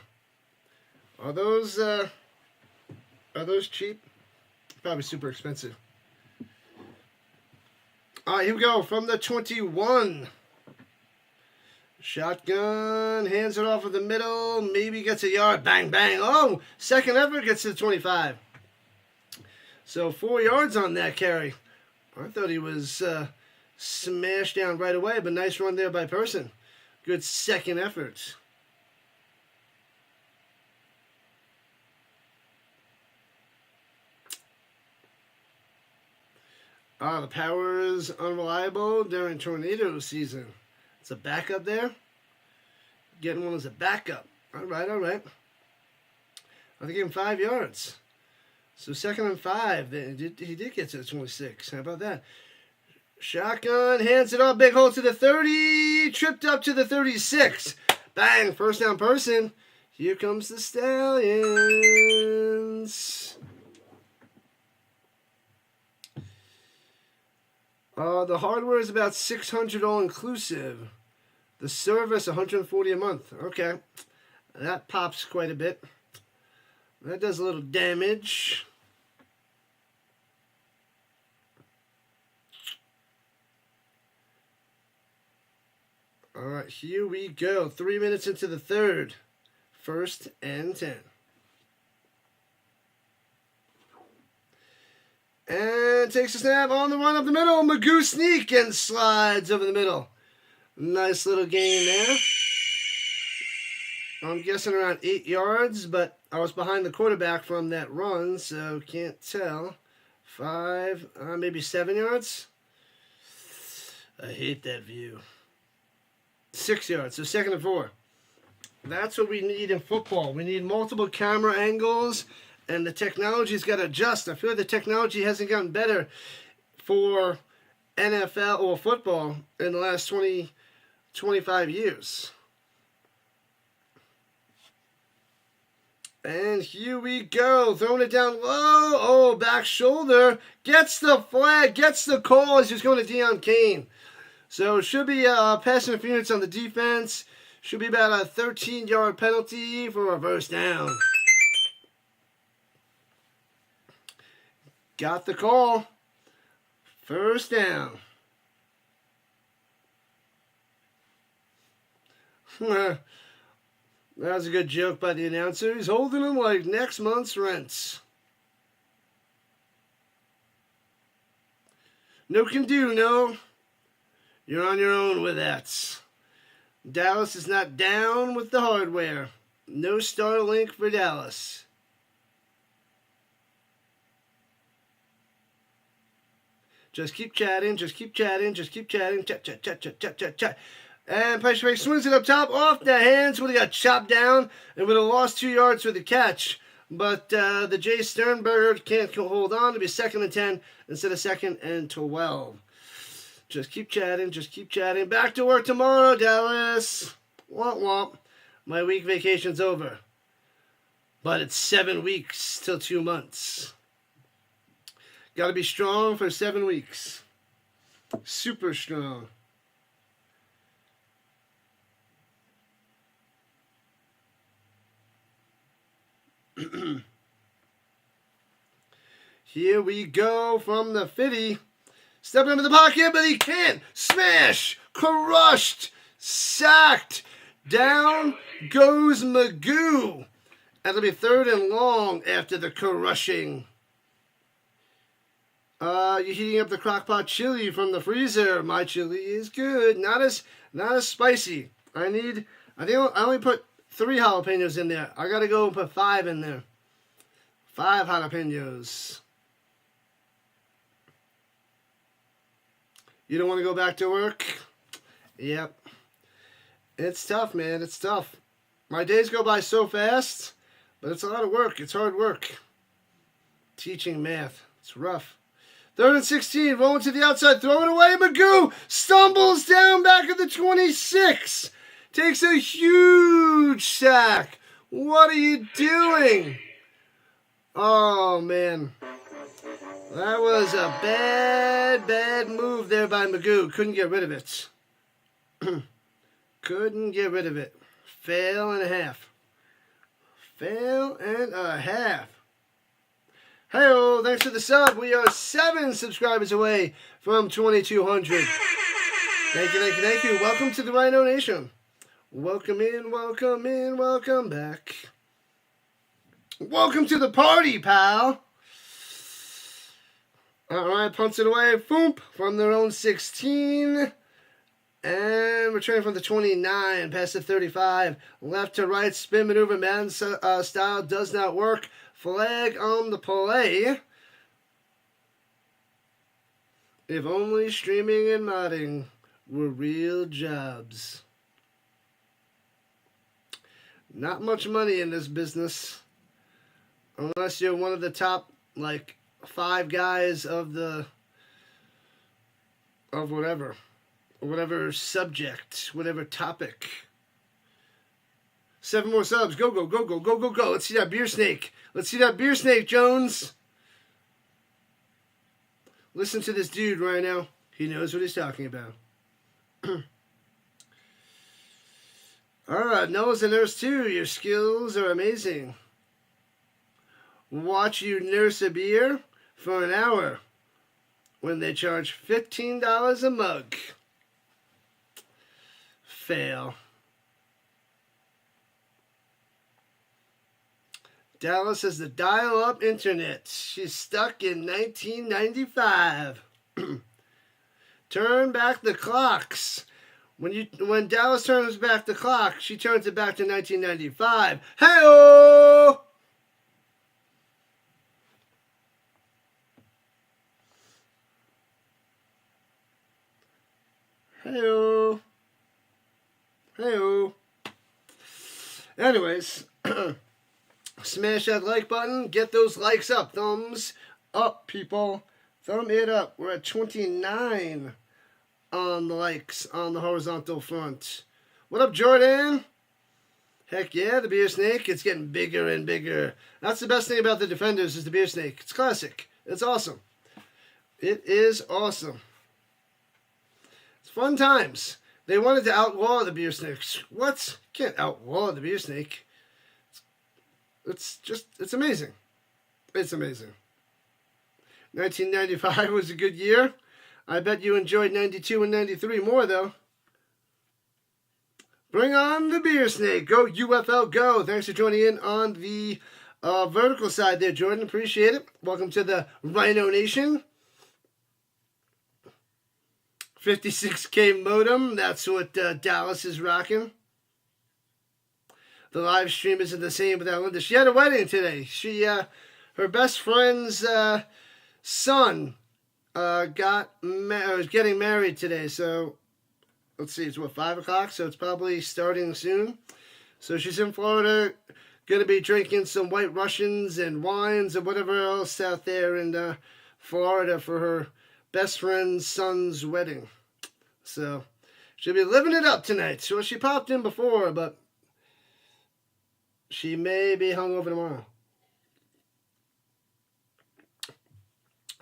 Are those cheap? Probably super expensive. All right, here we go. From the 21. Shotgun, hands it off of the middle, maybe gets 1 yard, bang, bang. Oh, second effort gets to the 25. So 4 yards on that carry. I thought he was smashed down right away, but nice run there by Person. Good second effort. The power is unreliable during tornado season. It's a backup there. Getting one as a backup. All right. I think him 5 yards. So 2nd and 5. He did get to the 26. How about that? Shotgun. Hands it off. Big hole to the 30. Tripped up to the 36. Bang. First down Person. Here comes the Stallions. The hardware is about $600 all inclusive. The service $140 a month. Okay, that pops quite a bit. That does a little damage. All right, here we go. 3 minutes into the third. 1st and 10. And takes a snap on the run up the middle. Magoo sneak and slides over the middle. Nice little gain there. I'm guessing around 8 yards, but I was behind the quarterback from that run, so can't tell. 5, maybe 7 yards. I hate that view. 6 yards, so 2nd and 4. That's what we need in football. We need multiple camera angles, and the technology's got to adjust. I feel like the technology hasn't gotten better for NFL or football in the last 20, 25 years. And here we go, throwing it down low. Oh, back shoulder. Gets the flag, gets the call as he's going to Deion Kane. So it should be pass interference on the defense. Should be about a 13-yard penalty for a first down. Got the call. First down. That was a good joke by the announcer. He's holding him like next month's rents. No can do, no. You're on your own with that. Dallas is not down with the hardware. No Starlink for Dallas. Just keep chatting, just keep chatting, just keep chatting. Chat, chat, chat, chat, chat, chat, chat. And Pressure swings it up top, off the hands. Would have got chopped down and would have lost 2 yards for the catch. But the Jay Sternberger can't hold on. It'll be 2nd and 10 instead of 2nd and 12. Just keep chatting, just keep chatting. Back to work tomorrow, Dallas. Womp womp. My week vacation's over. But it's 7 weeks till 2 months. Got to be strong for 7 weeks. Super strong. Here we go from the 50. Stepping into the pocket, but he can't. Smash! Crushed! Sacked! Down goes Magoo. That'll be 3rd and long after the crushing. You're heating up the crockpot chili from the freezer. My chili is good. Not as spicy. I only put 3 jalapenos in there. I gotta go and put 5 in there. 5 jalapenos. You don't want to go back to work? Yep. It's tough, man. It's tough. My days go by so fast, but it's a lot of work. It's hard work. Teaching math. It's rough. 3rd and 16. Rolling to the outside. Throwing away. Magoo stumbles down back at the 26. Takes a huge sack. What are you doing? Oh, man. That was a bad move there by Magoo. Couldn't get rid of it. Couldn't get rid of it. Fail and a half. Fail and a half. Hey-o, thanks for the sub. We are 7 subscribers away from 2,200. Thank you, thank you, thank you. Welcome to the Rhino Nation. Welcome in, welcome back. Welcome to the party, pal. Alright, punts it away. Boom, from their own 16. And returning from the 29, past the 35. Left to right, spin maneuver, Madden style does not work. Flag on the play. If only streaming and modding were real jobs. Not much money in this business. Unless you're one of the top, 5 guys of whatever subject, whatever topic. 7 more subs. Go. Let's see that beer snake. Let's see that beer snake, Jones. Listen to this dude right now. He knows what he's talking about. Alright, Noah's a nurse too. Your skills are amazing. Watch you nurse a beer for an hour when they charge $15 a mug. Fail. Dallas has the dial-up internet. She's stuck in 1995. Turn back the clocks. When Dallas turns back the clock, she turns it back to 1995. Hey-oh! Hey-oh. Hey-oh. Anyways, smash that like button. Get those likes up. Thumbs up, people. Thumb it up. We're at 29 on the likes on the horizontal front. What up, Jordan? Heck yeah, the beer snake. It's getting bigger and bigger. That's the best thing about the Defenders is the beer snake. It's classic. It's awesome. It is awesome. It's fun times. They wanted to outlaw the beer snakes. What? Can't outlaw the beer snake. It's amazing. It's amazing. 1995 was a good year. I bet you enjoyed 92 and 93 more, though. Bring on the beer snake. Go, UFL, go. Thanks for joining in on the vertical side there, Jordan. Appreciate it. Welcome to the Rhino Nation. 56K modem. That's what Dallas is rocking. The live stream isn't the same without Linda. She had a wedding today. Her best friend's son was getting married today. So let's see, it's 5 o'clock. So it's probably starting soon. So she's in Florida, gonna be drinking some White Russians and wines and whatever else out there in Florida for her best friend's son's wedding. So she'll be living it up tonight. So she popped in before, but she may be hungover tomorrow.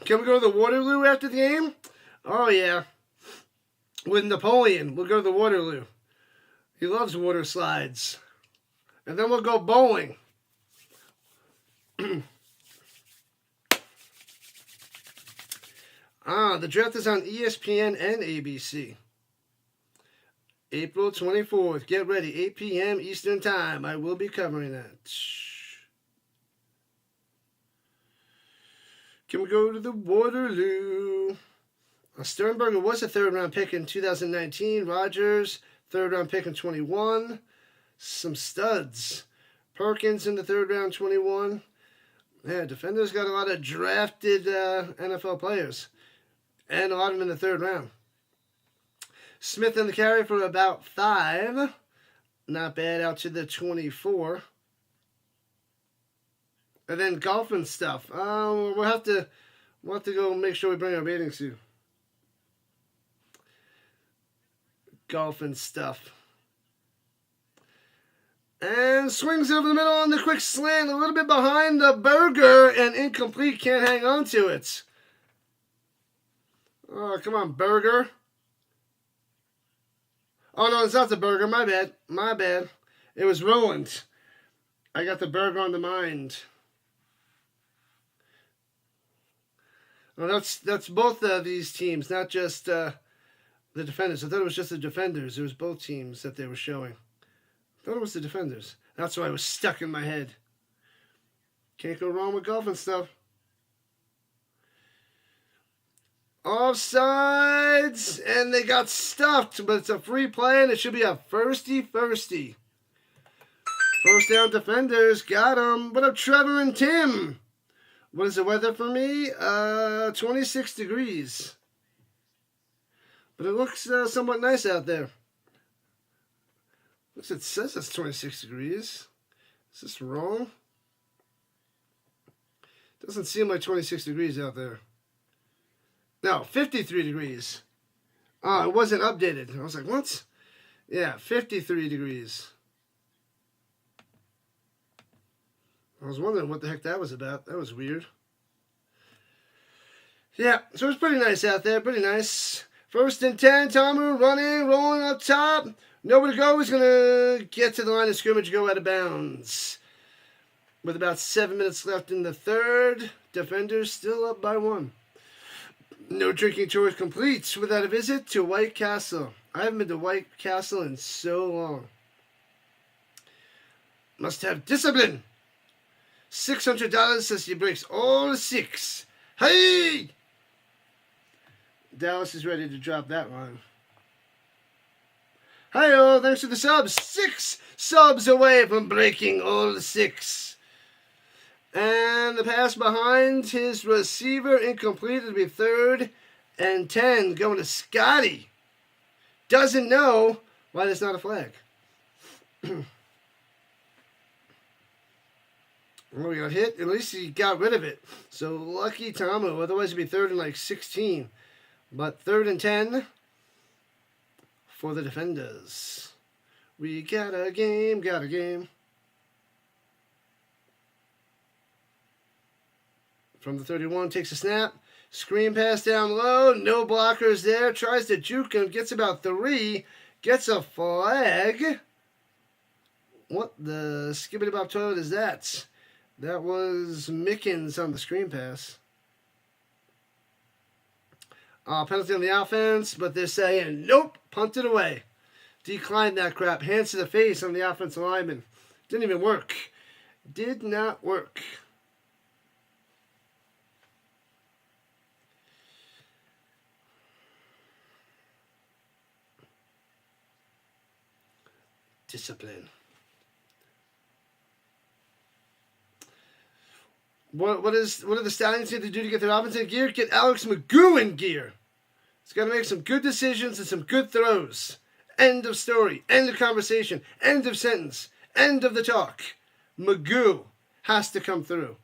Can we go to the Waterloo after the game? Oh, yeah. With Napoleon, we'll go to the Waterloo. He loves water slides. And then we'll go bowling. The draft is on ESPN and ABC. April 24th. Get ready. 8 p.m. Eastern Time. I will be covering that. Can we go to the Waterloo? Sternberger was a third-round pick in 2019. Rogers, third-round pick in 21. Some studs. Perkins in the third round, 21. Yeah, Defenders got a lot of drafted NFL players. And a lot of them in the third round. Smith in the carry for about 5. Not bad, out to the 24. And then golf and stuff. We'll have to go make sure we bring our bathing suit. Golf and stuff. And swings over the middle on the quick slant. A little bit behind the burger and incomplete. Can't hang on to it. Oh, come on, burger. Oh, no, it's not the burger. My bad. My bad. It was ruined. I got the burger on the mind. Well, that's both these teams, not just the Defenders. I thought it was just the Defenders. It was both teams that they were showing. I thought it was the Defenders. That's why it was stuck in my head. Can't go wrong with golf and stuff. Offsides, and they got stuffed, but it's a free play, and it should be a firsty. First down, Defenders, got him. What up, Trevor and Tim? What is the weather for me? 26 degrees. But it looks somewhat nice out there. Looks, it says it's 26 degrees. Is this wrong? Doesn't seem like 26 degrees out there. No, 53 degrees. Oh, it wasn't updated. I was like, what? Yeah, 53 degrees. I was wondering what the heck that was about. That was weird. Yeah, so it's pretty nice out there. Pretty nice. First and 10, Tamu running, rolling up top. Nowhere to go. He's going to get to the line of scrimmage, go out of bounds. With about 7 minutes left in the third, defenders still up by 1. No drinking tour complete without a visit to White Castle. I haven't been to White Castle in so long. Must have discipline. $600 says he breaks all 6. Hey! Dallas is ready to drop that line. Hi-oh, thanks for the subs. 6 subs away from breaking all 6. And the pass behind his receiver, incomplete. It'll be 3rd and 10. Going to Scotty. Doesn't know why there's not a flag. Well, we got hit. At least he got rid of it. So lucky Tamu. Otherwise it'd be 3rd and like 16. But 3rd and 10 for the defenders. We got a game, got a game. From the 31, takes a snap. Screen pass down low. No blockers there. Tries to juke him. Gets about 3. Gets a flag. What the skibbity-bop toilet is that? That was Mickens on the screen pass. Penalty on the offense, but they're saying, nope, punt it away. Declined that crap. Hands to the face on the offensive lineman. Didn't even work. Did not work. Discipline. What do the Stallions need to do to get their offense in gear? Get Alex Magoo in gear. He's got to make some good decisions and some good throws. End of story. End of conversation. End of sentence. End of the talk. Magoo has to come through.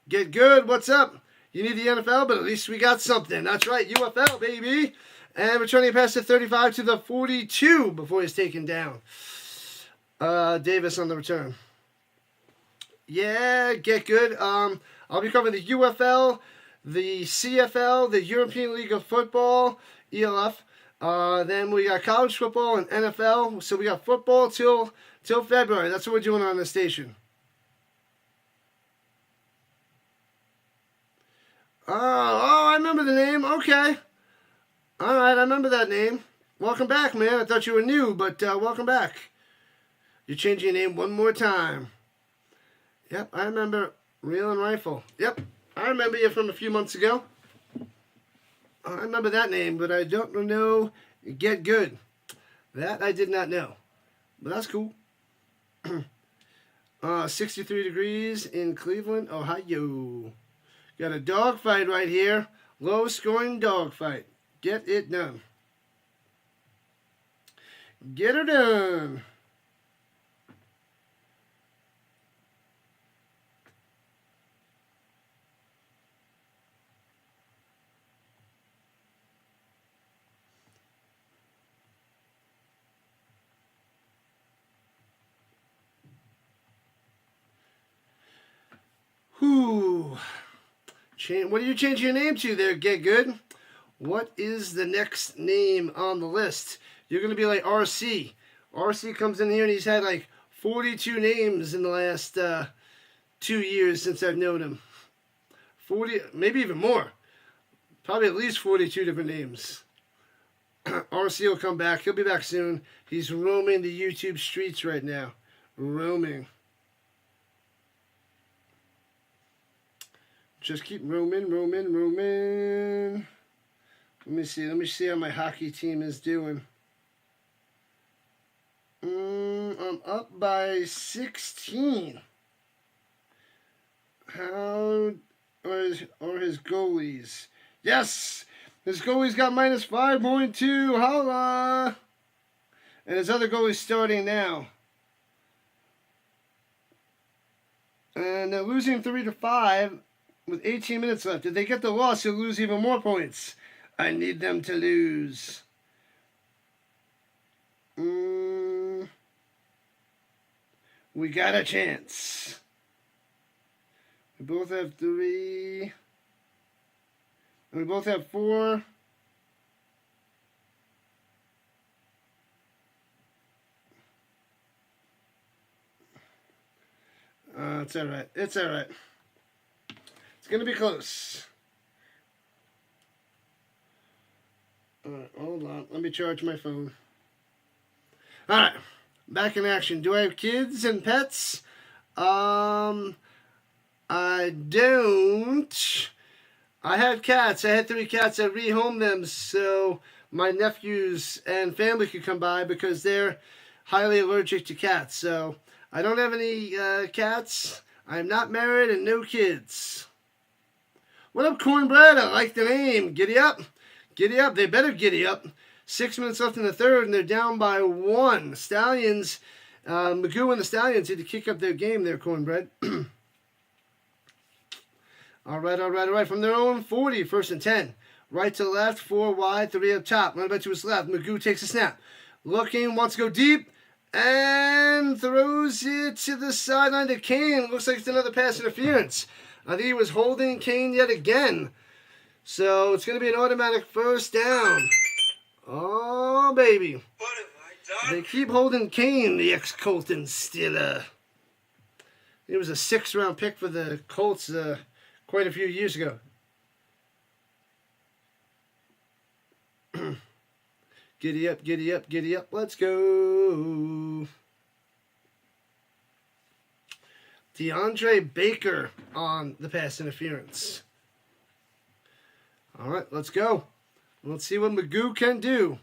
Get good. What's up? You need the NFL, but at least we got something. That's right. UFL, baby. And returning pass to 35 to the 42 before he's taken down. Davis on the return. Yeah, get good. I'll be covering the UFL, the CFL, the European League of Football, ELF. Then we got college football and NFL. So we got football till February. That's what we're doing on the station. Oh, I remember the name. Okay. All right, I remember that name. Welcome back, man. I thought you were new, but welcome back. You're changing your name one more time. Yep, I remember Reel and Rifle. Yep, I remember you from a few months ago. I remember that name, but I don't know Get Good. That I did not know. But that's cool. 63 degrees in Cleveland, Ohio. Got a dogfight right here. Low-scoring dogfight. Get it done. Get her done. Whew. What are you changing your name to there, Get Good? What is the next name on the list? You're going to be like RC. RC comes in here and he's had like 42 names in the last 2 years since I've known him. 40, maybe even more. Probably at least 42 different names. RC will come back. He'll be back soon. He's roaming the YouTube streets right now. Roaming. Just keep roaming. Let me see how my hockey team is doing. I'm up by 16. How are his goalies? Yes! His goalie's got minus 5.2. Holla! And his other goalie's starting now. And they're losing 3-5 with 18 minutes left. If they get the loss, he'll lose even more points. I need them to lose. We got a chance. We both have 3. And we both have 4. It's all right. It's all right. It's going to be close. All right, hold on. Let me charge my phone. All right, back in action. Do I have kids and pets? I don't. I had cats. I had 3 cats. I rehomed them so my nephews and family could come by because they're highly allergic to cats. So I don't have any cats. I'm not married and no kids. What up, Cornbread? I like the name. Giddy up. Giddy up. They better giddy up. 6 minutes left in the third, and they're down by 1. Stallions, Magoo and the Stallions need to kick up their game there, Cornbread. All right. From their own 40, 1st and 10. Right to left, 4 wide, 3 up top. Run back to his left. Magoo takes a snap. Looking, wants to go deep, and throws it to the sideline to Kane. Looks like it's another pass interference. I think he was holding Kane yet again. So it's going to be an automatic first down. Oh, baby. What have I done? They keep holding Kane, the ex-Colton Steeler. He was a 6th-round pick for the Colts quite a few years ago. Giddy up, giddy up, giddy up. Let's go. DeAndre Baker on the pass interference. All right, let's go. Let's see what Magoo can do.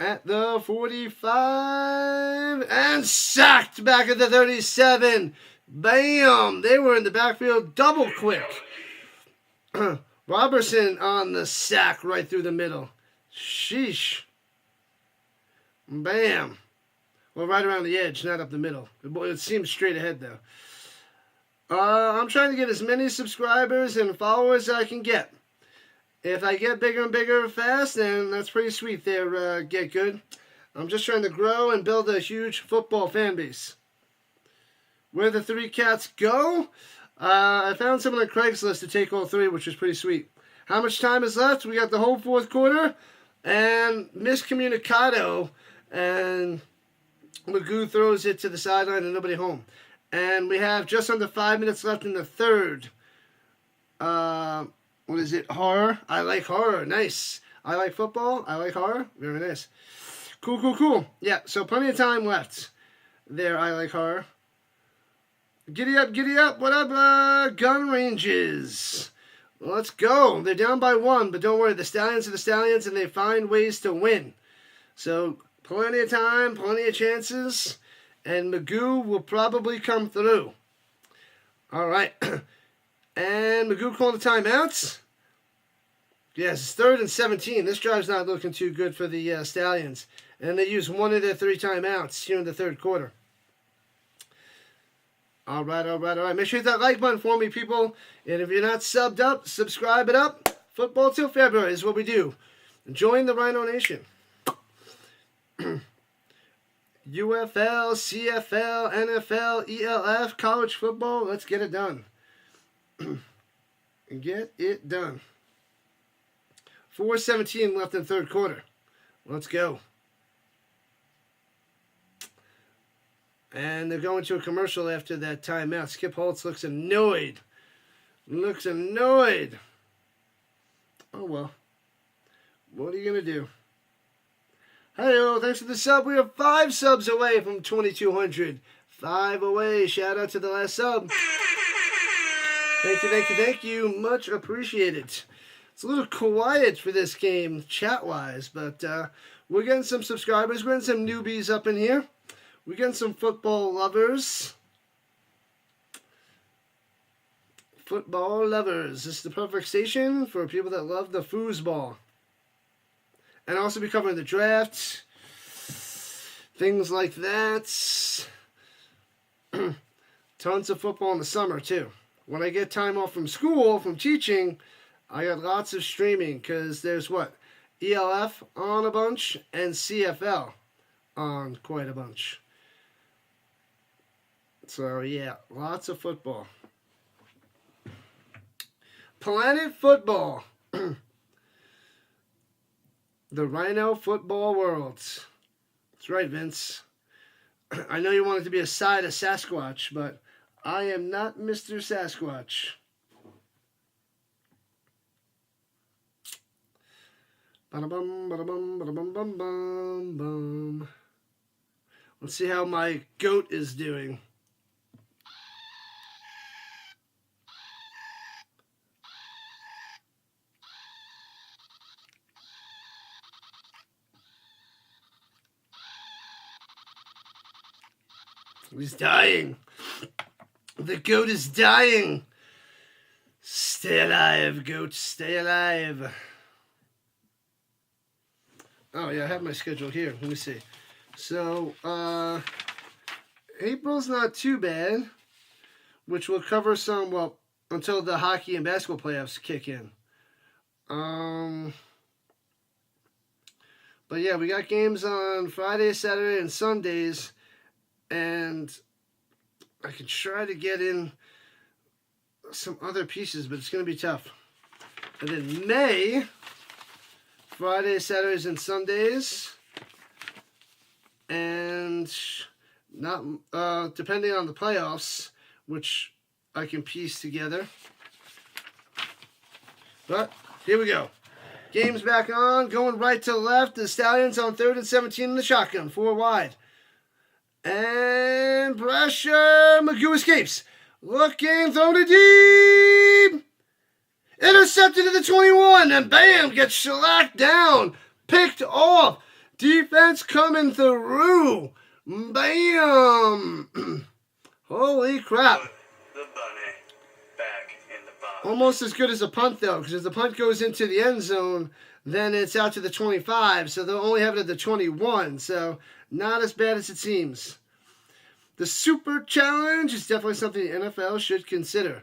At the 45 and sacked back at the 37. Bam! They were in the backfield double quick. Robertson on the sack right through the middle. Sheesh. Bam. Well, right around the edge, not up the middle. It seems straight ahead, though. I'm trying to get as many subscribers and followers as I can get. If I get bigger and bigger fast, then that's pretty sweet there, Get Good. I'm just trying to grow and build a huge football fan base. Where the 3 cats go? I found someone on Craigslist to take all 3, which was pretty sweet. How much time is left? We got the whole 4th quarter. And miscommunicado. And Magoo throws it to the sideline and nobody home. And we have just under 5 minutes left in the third. What is it? Horror? I like horror. Nice. I like football. I like horror. Very nice. Cool. Yeah, so plenty of time left there. I like horror. Giddy up. What up, gun ranges? Let's go. They're down by 1, but don't worry. The Stallions are the Stallions, and they find ways to win. So plenty of time, plenty of chances, and Magoo will probably come through. All right. And Magoo calling the timeouts. Yes, it's 3rd and 17. This drive's not looking too good for the Stallions. And they use 1 of their 3 timeouts here in the 3rd quarter. All right. Make sure you hit that like button for me, people. And if you're not subbed up, subscribe it up. Football till February is what we do. Join the Rhino Nation. UFL, CFL, NFL, ELF, college football. Let's get it done. Get it done. 4:17 left in the 3rd quarter. Let's go. And they're going to a commercial after that timeout. Skip Holtz looks annoyed. Oh, well. What are you going to do? Hey, thanks for the sub. We are 5 subs away from 2,200. 5 away. Shout out to the last sub. Thank you. Much appreciated. It's a little quiet for this game, chat-wise, but we're getting some subscribers. We're getting some newbies up in here. We're getting some football lovers. This is the perfect station for people that love the foosball. And I'll also be covering the draft. Things like that. Tons of football in the summer, too. When I get time off from school, from teaching, I got lots of streaming because there's ELF on a bunch and CFL on quite a bunch. So, yeah, lots of football. Planet Football. The Rhino Football Worlds. That's right, Vince. I know you wanted to be a side of Sasquatch, but I am not Mr. Sasquatch. Ba-da-bum, ba-da-bum, ba-da-bum, bum, bum, bum. Let's see how my goat is doing. He's dying. The goat is dying. Stay alive, goat. Stay alive. Oh, yeah, I have my schedule here. Let me see. So, April's not too bad, which will cover some, well, until the hockey and basketball playoffs kick in. But yeah, we got games on Friday, Saturday, and Sundays, and I can try to get in some other pieces, but it's going to be tough. And then May, Fridays, Saturdays, and Sundays, and not depending on the playoffs, which I can piece together. But here we go. Game's back on, going right to left. The Stallions on 3rd and 17 in the shotgun, 4 wide. And pressure. Magoo escapes. Looking, thrown it deep. Intercepted at the 21, and bam, gets shellacked down. Picked off. Defense coming through. Bam. Holy crap. The bunny back in the box. Almost as good as a punt, though, because if the punt goes into the end zone, then it's out to the 25, so they'll only have it at the 21, so not as bad as it seems. The Super Challenge is definitely something the NFL should consider.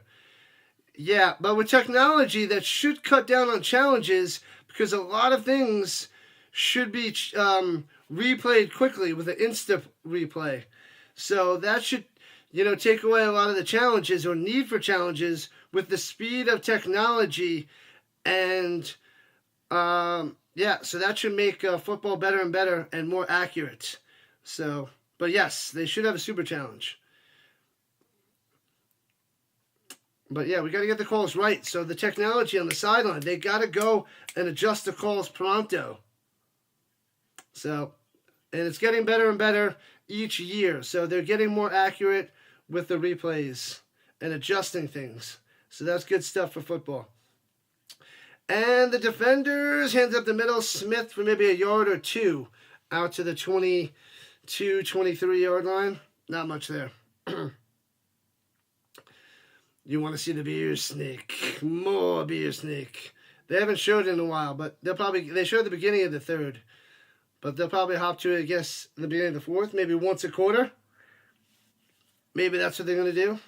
Yeah, but with technology, that should cut down on challenges, because a lot of things should be replayed quickly with an instant replay. So that should, take away a lot of the challenges or need for challenges with the speed of technology. And, so that should make football better and better and more accurate. So, but yes, they should have a super challenge. But yeah, we got to get the calls right. So the technology on the sideline, they got to go and adjust the calls pronto. So, and it's getting better and better each year. So they're getting more accurate with the replays and adjusting things. So that's good stuff for football. And the defenders hands up the middle. Smith for maybe a yard or two out to the 22, 23 yard line. Not much there. You want to see the beer snake. More beer snake. They haven't showed it in a while, but they showed the beginning of the 3rd. But they'll probably hop to it, I guess, the beginning of the 4th, maybe once a quarter. Maybe that's what they're going to do.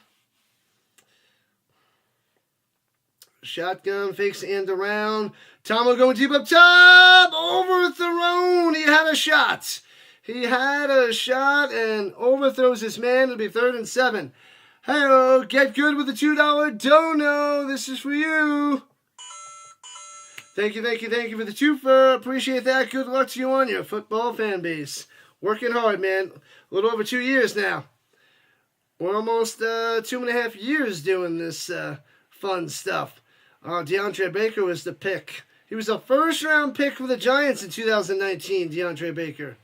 Shotgun, fakes and around. Tomo going deep up top. Overthrown. He had a shot. And overthrows his man. It'll be 3rd and 7. Hey, get good with the $2 dono. This is for you. Thank you for the twofer. Appreciate that. Good luck to you on your football fan base. Working hard, man. A little over 2 years now. We're almost 2.5 years doing this fun stuff. DeAndre Baker was the pick. He was a first-round pick for the Giants in 2019, DeAndre Baker.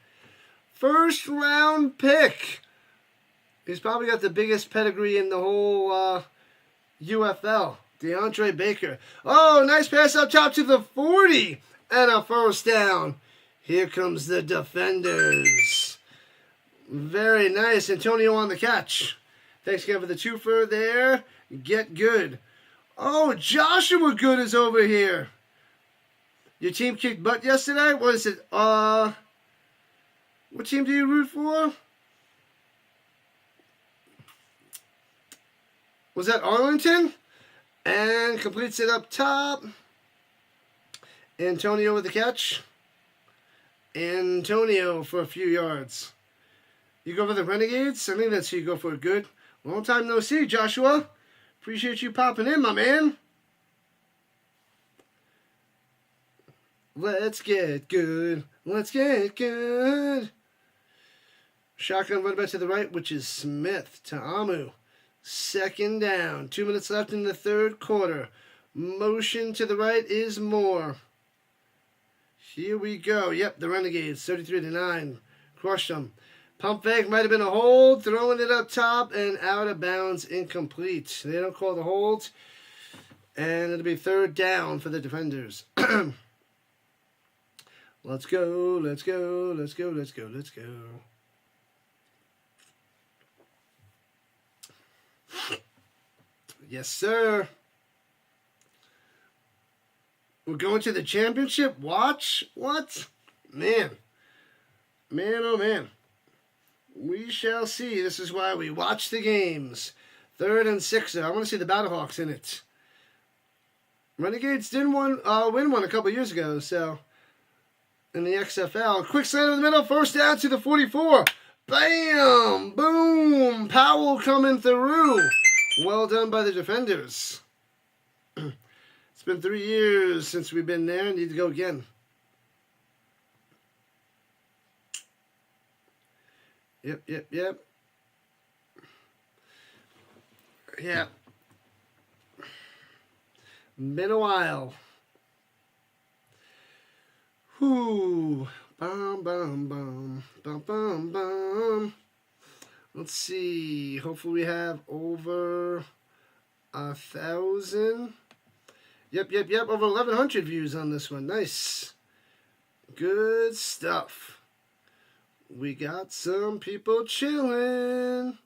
First-round pick. He's probably got the biggest pedigree in the whole UFL. DeAndre Baker. Oh, nice pass up top to the 40. And a first down. Here comes the defenders. Very nice. Antonio on the catch. Thanks again for the twofer there. Get good. Oh, Joshua Good is over here. Your team kicked butt yesterday? What is it? What team do you root for? Was that Arlington? And completes it up top. Antonio with the catch. Antonio for a few yards. You go for the Renegades? I think that's who you go for. Good. Long time no see, Joshua. Appreciate you popping in, my man. Let's get good. Let's get good. Shotgun running back to the right, which is Smith to Amu. Second down. 2 minutes left in the third quarter. Motion to the right is Moore. Here we go. Yep, the Renegades, 33-9. Crushed them. Pump fake might have been a hold. Throwing it up top and out of bounds, incomplete. They don't call the hold. And it'll be third down for the defenders. Let's go, let's go, let's go, let's go, let's go. Yes, sir. We're going to the championship? Watch? What? Man. Man, oh man. We shall see. This is why we watch the games. 3rd and 6. I want to see the Battlehawks in it. Renegades didn't win one a couple years ago, so in the XFL. Quick slant in the middle, first down to the 44. Bam! Boom! Powell coming through. Well done by the defenders. It's been 3 years since we've been there. Need to go again. Yep. Yeah. Been a while. Whoo. Bum, bum, bum. Bum, bum, bum. Let's see. Hopefully we have over 1,000. Yep. Over 1,100 views on this one. Nice. Good stuff. We got some people chilling.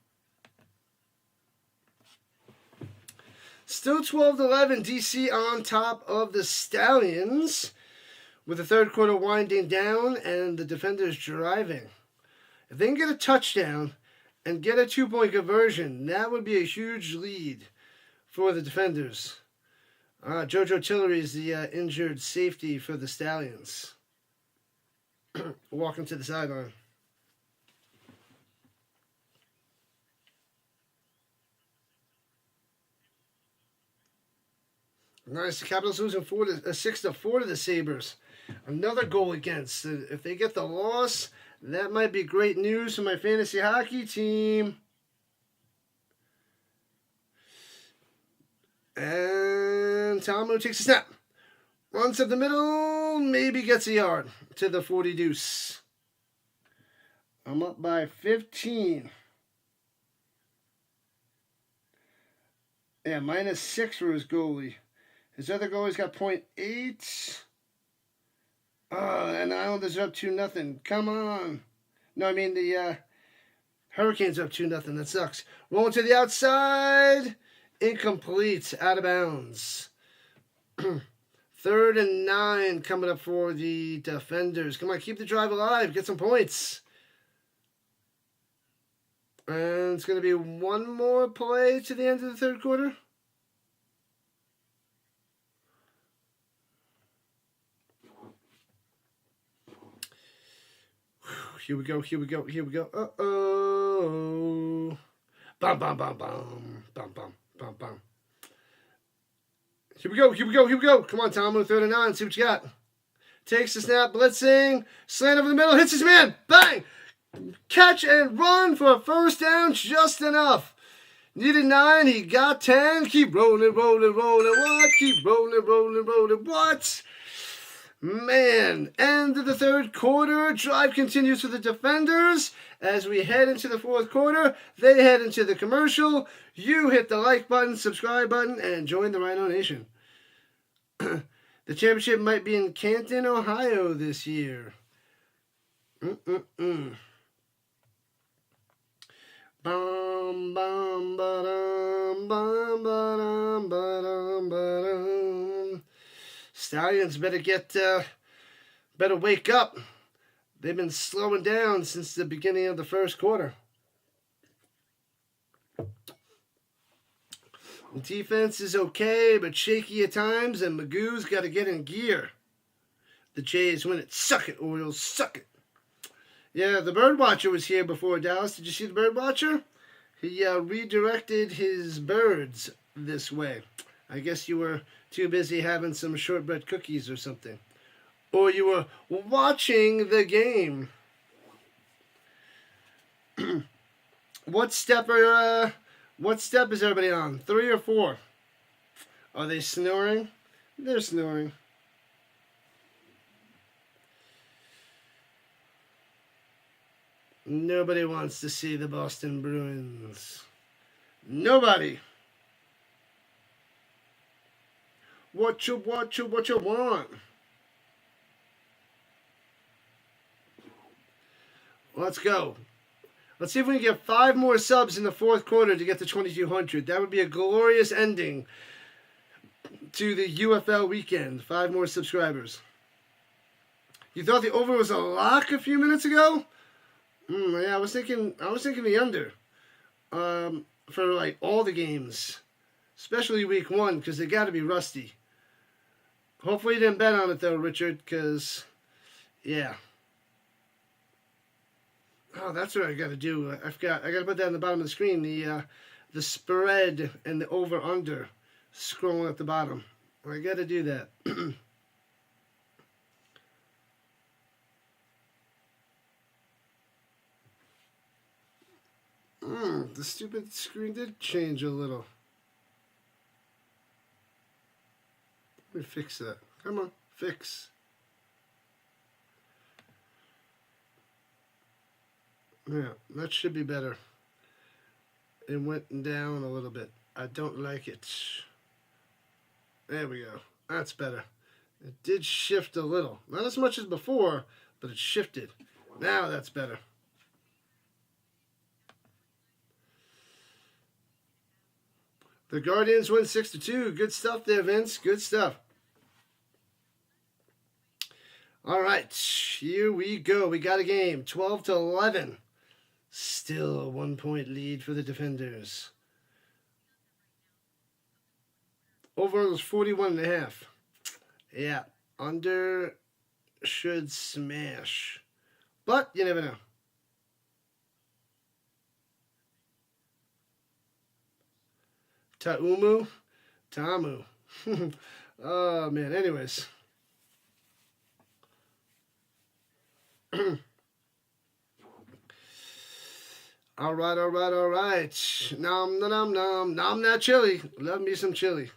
Still 12-11, DC on top of the Stallions, with the third quarter winding down and the defenders driving. If they can get a touchdown and get a 2-point conversion, that would be a huge lead for the defenders. Jojo Tillery is the injured safety for the Stallions. Walking to the sideline. Nice. The Capitals losing 6-4 to the Sabres. Another goal against. If they get the loss, that might be great news for my fantasy hockey team. And Tomu takes a snap. Runs up the middle. Maybe gets a yard to the 40 deuce. I'm up by 15. Yeah, -6 for his goalie. His other goalie's got 0.8. And the Islanders are up 2-0. Come on. No, I mean the Hurricanes are up 2-0. That sucks. Rolling to the outside. Incomplete. Out of bounds. 3rd and 9 coming up for the defenders. Come on, keep the drive alive. Get some points. And it's going to be one more play to the end of the third quarter. Here we go. Uh-oh. Bum, bum, bum, bum. Bum, bum, bum, bum. Here we go. Come on, Tomu, 3rd and 9. See what you got. Takes the snap, blitzing. Slant over the middle, hits his man. Bang! Catch and run for a first down, just enough. Needed 9, he got 10. Keep rolling. What? Keep rolling. What? Man, end of the third quarter. Drive continues for the defenders. As we head into the fourth quarter, they head into the commercial. You hit the like button, subscribe button, and join the Rhino Nation. The championship might be in Canton, Ohio this year. Bum, bum, ba-dum, bum, ba-dum, ba-dum, ba-dum. Stallions better wake up. They've been slowing down since the beginning of the first quarter. The defense is okay, but shaky at times, and Magoo's got to get in gear. The Jays win it. Suck it, Orioles. Suck it. Yeah, the Birdwatcher was here before, Dallas. Did you see the Birdwatcher? He redirected his birds this way. I guess you were too busy having some shortbread cookies or something. Or you were watching the game. What step is everybody on? 3 or 4? Are they snoring? They're snoring. Nobody wants to see the Boston Bruins. Nobody. What you want? Let's go. Let's see if we can get 5 more subs in the fourth quarter to get to 2,200. That would be a glorious ending to the UFL weekend. 5 more subscribers. You thought the over was a lock a few minutes ago? Yeah, I was thinking the under. For like all the games, especially week 1, because they got to be rusty. Hopefully you didn't bet on it though, Richard, because yeah. Oh, that's what I got to do. I got to put that on the bottom of the screen. The spread and the over under scrolling at the bottom. I got to do that. The stupid screen did change a little. Let me fix that. Come on, fix. Yeah, that should be better. It went down a little bit. I don't like it. There we go. That's better. It did shift a little. Not as much as before, but it shifted. Now that's better. The Guardians win 6-2. Good stuff there, Vince. Good stuff. All right, here we go. We got a game. 12-11. Still a 1-point lead for the Defenders. Over was 41.5. Yeah, under should smash. But you never know. Tamu. Oh, man. Anyways. All right. Nom that chili. Love me some chili.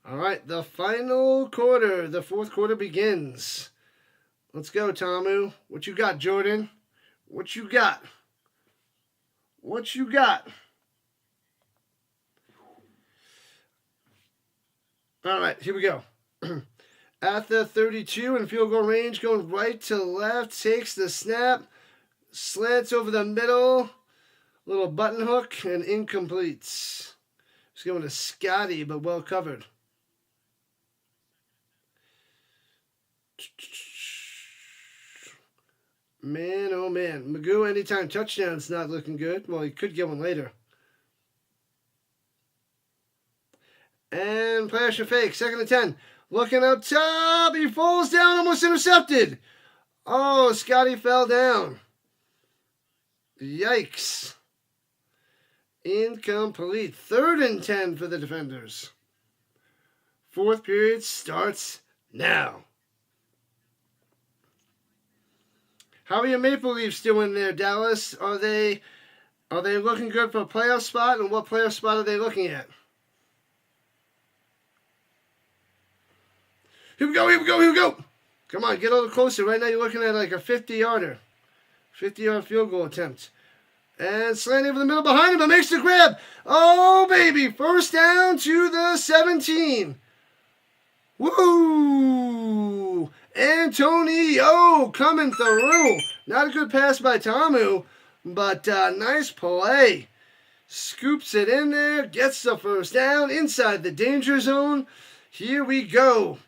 All right, the final quarter. The fourth quarter begins. Let's go, Tamu. What you got, Jordan? What you got? All right, here we go. At the 32 in field goal range, going right to left, takes the snap, slants over the middle, little button hook, and incomplete. Just going to Scotty, but well covered. Man, oh man. Magoo, anytime touchdown's not looking good. Well, he could get one later. And play action fake. 2nd and 10. Looking up top. He falls down. Almost intercepted. Oh, Scotty fell down. Yikes. Incomplete. 3rd and 10 for the Defenders. Fourth period starts now. How are your Maple Leafs doing there, Dallas? Are they looking good for a playoff spot? And what playoff spot are they looking at? Here we go. Come on, get a little closer. Right now you're looking at like a 50-yarder. 50-yard field goal attempt. And slanting over the middle behind him, but makes the grab. Oh, baby. First down to the 17. Woo! Antonio coming through. Not a good pass by Tamu, but nice play. Scoops it in there, gets the first down inside the danger zone. Here we go.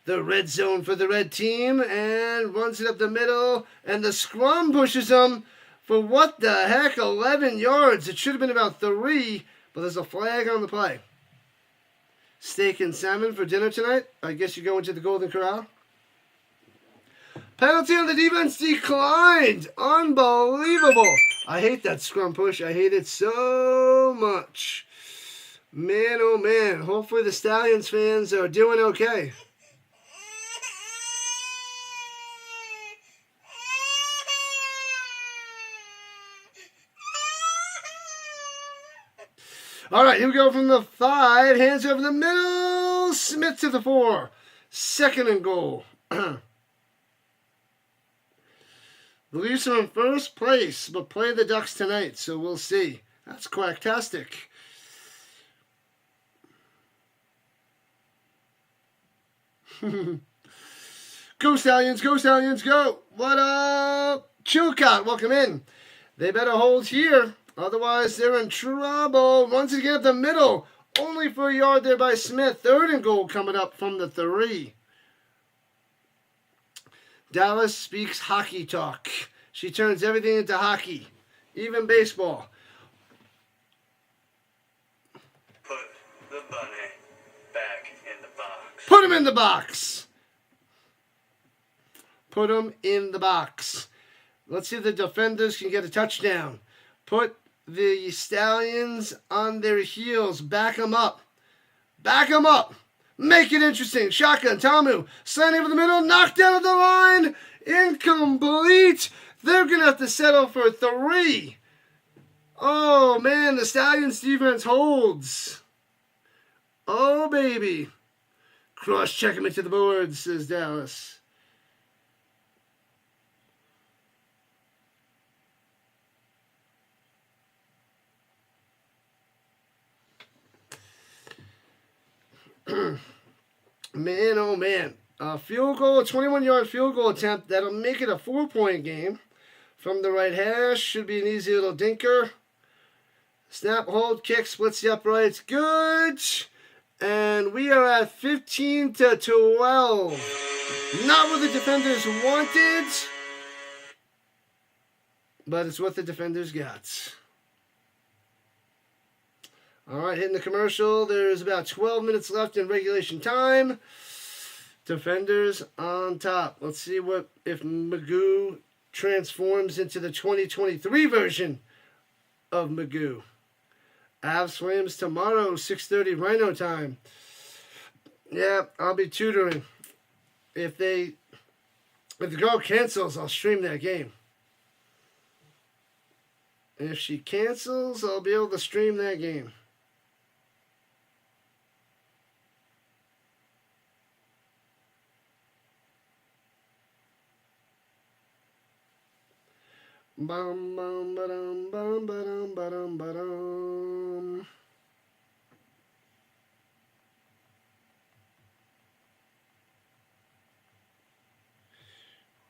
The red zone for the red team, and runs it up the middle, and the scrum pushes him for what the heck, 11 yards. It should have been about 3, but there's a flag on the play. Steak and salmon for dinner tonight. I guess you're going to the Golden Corral. Penalty on the defense declined. Unbelievable. I hate that scrum push. I hate it so much. Man, oh man. Hopefully the Stallions fans are doing okay. All right, here we go from the 5. Hands over the middle. Smith to the 4. 2nd and goal. The Leafs are in first place, but play the Ducks tonight, so we'll see. That's quacktastic. Go Stallions, go Stallions, go! What up? Chilcott, welcome in. They better hold here, otherwise they're in trouble. Runs again up the middle, only for a yard there by Smith. 3rd and goal coming up from the 3. Dallas speaks hockey talk. She turns everything into hockey, even baseball. Put the bunny back in the box. Put him in the box. Put him in the box. Let's see if the defenders can get a touchdown. Put the Stallions on their heels. Back them up. Back them up. Make it interesting. Shotgun, Tamu. Slant over the middle. Knocked down at the line. Incomplete. They're going to have to settle for 3. Oh, man. The Stallions defense holds. Oh, baby. Cross-checking it to the board, says Dallas. Man, oh man. Field goal, a 21-yard field goal attempt. That'll make it a 4-point game. From the right hash, should be an easy little dinker. Snap, hold, kick, splits the uprights. Good. And we are at 15-12. Not what the defenders wanted, but it's what the defenders got. All right, hitting the commercial. There's about 12 minutes left in regulation time. Defenders on top. Let's see what if Magoo transforms into the 2023 version of Magoo. Avs Flames tomorrow, 6:30 Rhino time. Yeah, I'll be tutoring. If the girl cancels, I'll stream that game. If she cancels, I'll be able to stream that game. Bum bum ba-dum bum ba-dum ba-dum ba-dum.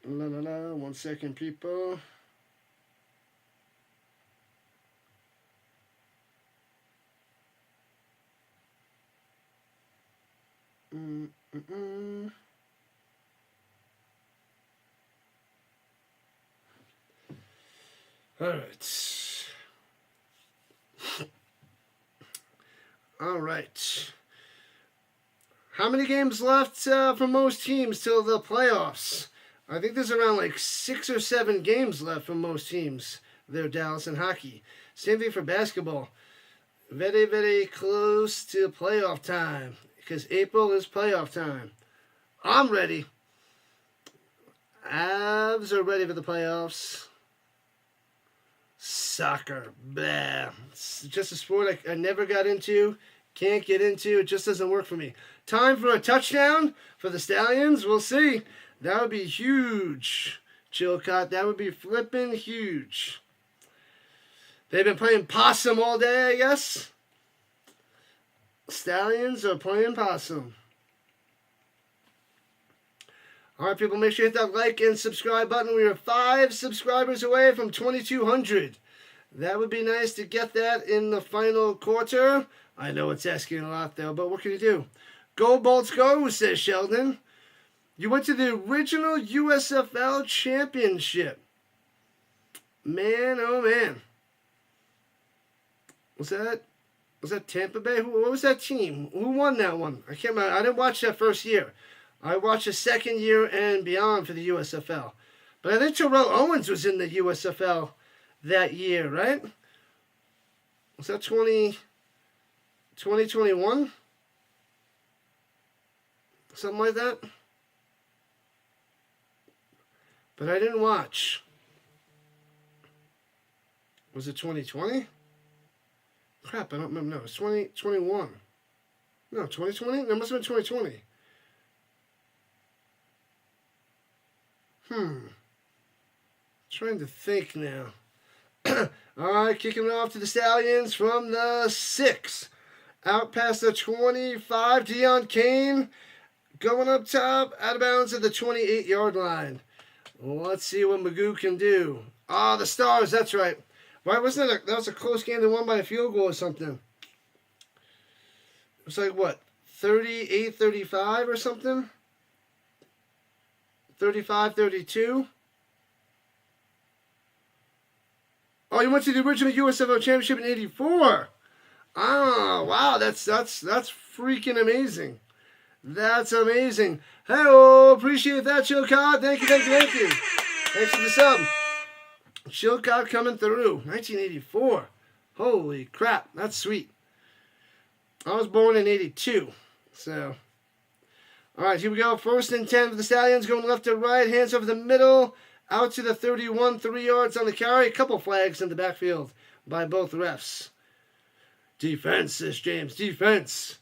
La la la, 1 second, people. All right. All right. How many games left for most teams till the playoffs? I think there's around like 6 or 7 games left for most teams. There, Dallas and hockey. Same thing for basketball. Very, very close to playoff time because April is playoff time. I'm ready. Avs are ready for the playoffs. Soccer, blah. It's just a sport I never got into, can't get into. It just doesn't work for me. Time for a touchdown for the Stallions. We'll see. That would be huge, Chilcott. That would be flipping huge. They've been playing possum all day, I guess. Stallions are playing possum. All right, people, make sure you hit that like and subscribe button. We are 5 subscribers away from 2,200. That would be nice to get that in the final quarter. I know it's asking a lot, though, but what can you do? Go, Bolts, go, says Sheldon. You went to the original USFL championship. Man, oh, man. Was that Tampa Bay? What was that team? Who won that one? I can't remember. I didn't watch that first year. I watched the second year and beyond for the USFL. But I think Terrell Owens was in the USFL that year, right? Was that 2021? Something like that? But I didn't watch. Was it 2020? Crap, I don't remember. No, it's 2021. No, 2020? That must have been 2020. Trying to think now. All right, kicking it off to the Stallions from the 6. Out past the 25, Deion Kane going up top, out of bounds at the 28-yard line. Let's see what Magoo can do. Ah, the Stars, that's right. Why wasn't that was a close game? They won by a field goal or something. It was like, what, 38-35 or something? 35-32? Oh, you went to the original USFL Championship in '84. Oh, wow, that's freaking amazing. That's amazing. Hey, appreciate that, Chilcott. Thank you. Thanks for the sub. Chilcott coming through. 1984. Holy crap, that's sweet. I was born in '82, so. All right, here we go. 1st and 10 for the Stallions, going left to right, hands over the middle. Out to the 31, 3 yards on the carry. A couple flags in the backfield by both refs. Defense, says James. Defense.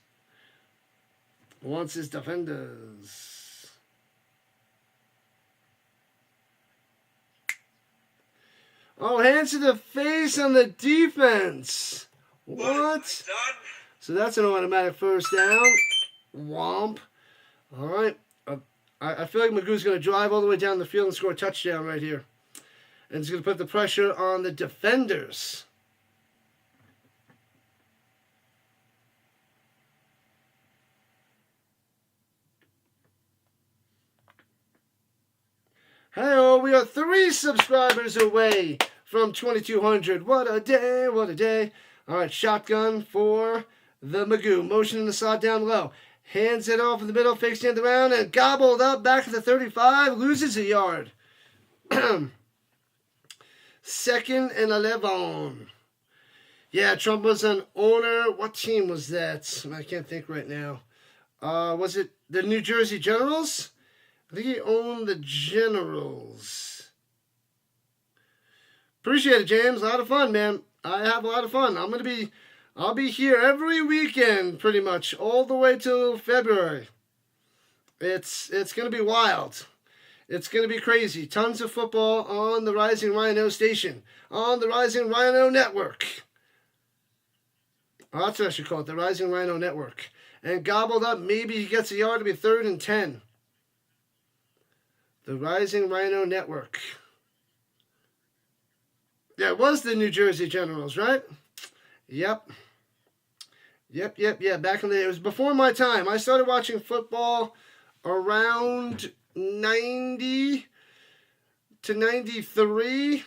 Wants his defenders. Oh, hands to the face on the defense. What? So that's an automatic first down. Womp. All right. I feel like Magoo's going to drive all the way down the field and score a touchdown right here. And he's going to put the pressure on the defenders. Hey, we are 3 subscribers away from 2,200. What a day, what a day. All right, shotgun for the Magoo. Motion in the slot down low. Hands it off in the middle, fakes it around, and gobbled up back at the 35. Loses a yard. 2nd and 11. Yeah, Trump was an owner. What team was that? I can't think right now. Was it the New Jersey Generals? I think he owned the Generals. Appreciate it, James. A lot of fun, man. I have a lot of fun. I'll be here every weekend, pretty much, all the way till February. It's going to be wild. It's going to be crazy. Tons of football on the Rising Rhino station, on the Rising Rhino Network. Oh, that's what I should call it, the Rising Rhino Network. And gobbled up, maybe he gets a yard to be 3rd and 10. The Rising Rhino Network. Yeah, it was the New Jersey Generals, right? Yep. Back in the day. It was before my time. I started watching football around 90 to 93.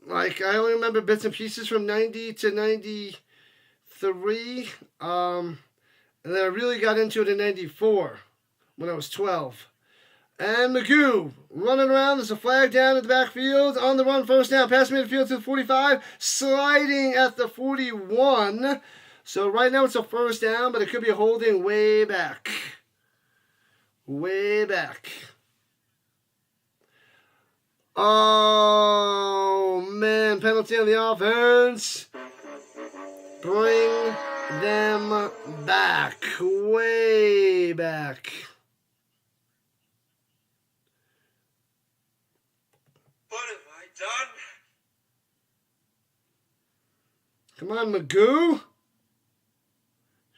Like, I only remember bits and pieces from 90 to 93. And then I really got into it in 94 when I was 12. And Magoo running around. There's a flag down in the backfield. On the run, 1st down. Pass midfield to the 45. Sliding at the 41. So right now it's a 1st down, but it could be a holding way back. Way back. Oh, man. Penalty on the offense. Bring them back. Way back. What have I done? Come on, Magoo.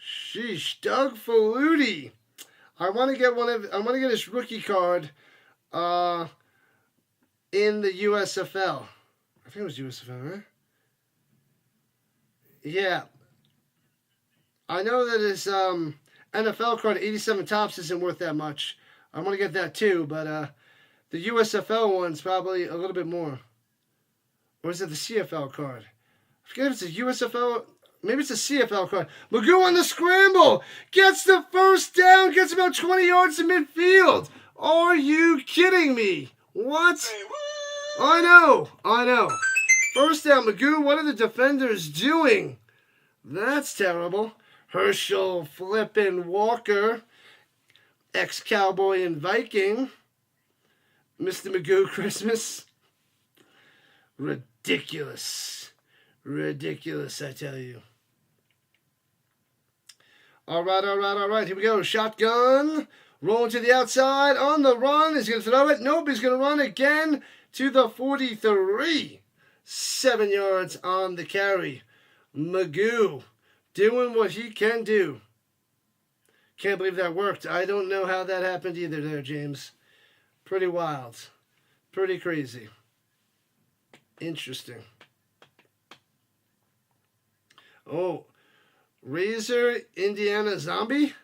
Sheesh, Doug Faludi. I want to get his rookie card in the USFL. I think it was USFL, right? Yeah. I know that his NFL card 87 tops isn't worth that much. I want to get that too, but the USFL one's probably a little bit more. Or is it the CFL card? I forget if it's a USFL. Maybe it's a CFL card. Magoo on the scramble. Gets the 1st down. Gets about 20 yards to midfield. Are you kidding me? What? I know. 1st down, Magoo. What are the defenders doing? That's terrible. Herschel flippin' Walker. Ex-Cowboy and Viking. Mr. Magoo Christmas. Ridiculous. Ridiculous, I tell you. All right. Here we go. Shotgun. Rolling to the outside. On the run. He's going to throw it. Nope, he's going to run again to the 43. 7 yards on the carry. Magoo doing what he can do. Can't believe that worked. I don't know how that happened either there, James. Pretty wild. Pretty crazy. Interesting. Oh, Razor Indiana Zombie?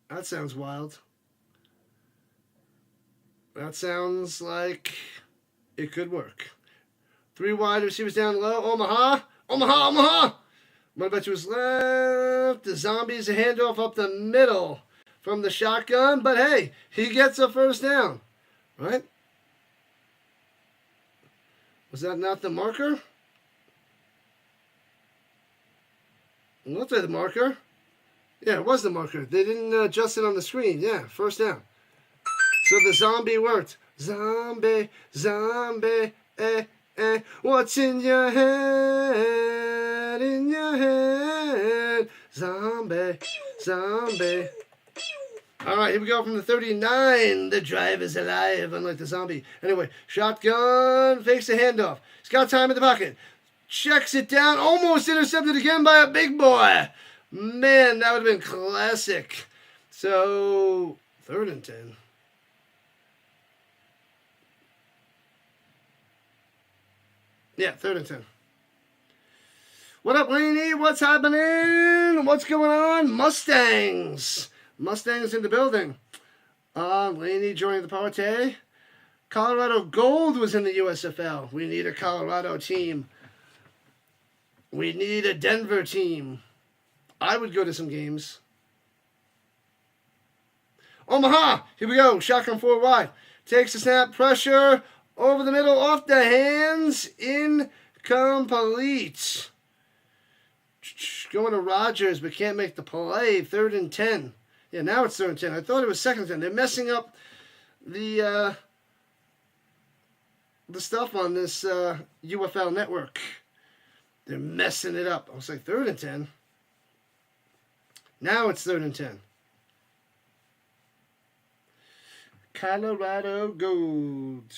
That sounds wild. That sounds like it could work. 3 wide receivers down low. Omaha. What about you was left? The Zombies a handoff up the middle from the shotgun. But hey, he gets a first down. Right? Was that not the marker? It looked like the marker. Yeah, it was the marker. They didn't adjust it on the screen. Yeah, first down. So the zombie worked. Zombie, what's in your head, zombie. All right, here we go from the 39. The drive is alive, unlike the zombie. Anyway, shotgun, fakes the handoff. He's got time in the pocket. Checks it down, almost intercepted again by a big boy. Man, that would have been classic. So, 3rd and 10. Yeah, 3rd and 10. What up, Laney? What's happening? What's going on? Mustangs in the building. Laney joining the party. Colorado Gold was in the USFL. We need a Colorado team. We need a Denver team. I would go to some games. Omaha, here we go. Shotgun 4 wide. Takes the snap, pressure, over the middle, off the hands, incomplete. Going to Rodgers, but can't make the play. 3rd and 10. Yeah, now it's 3rd and 10. I thought it was 2nd and 10. They're messing up the stuff on this UFL network. They're messing it up. I was like, 3rd and 10. Now it's 3rd and 10. Colorado Gold.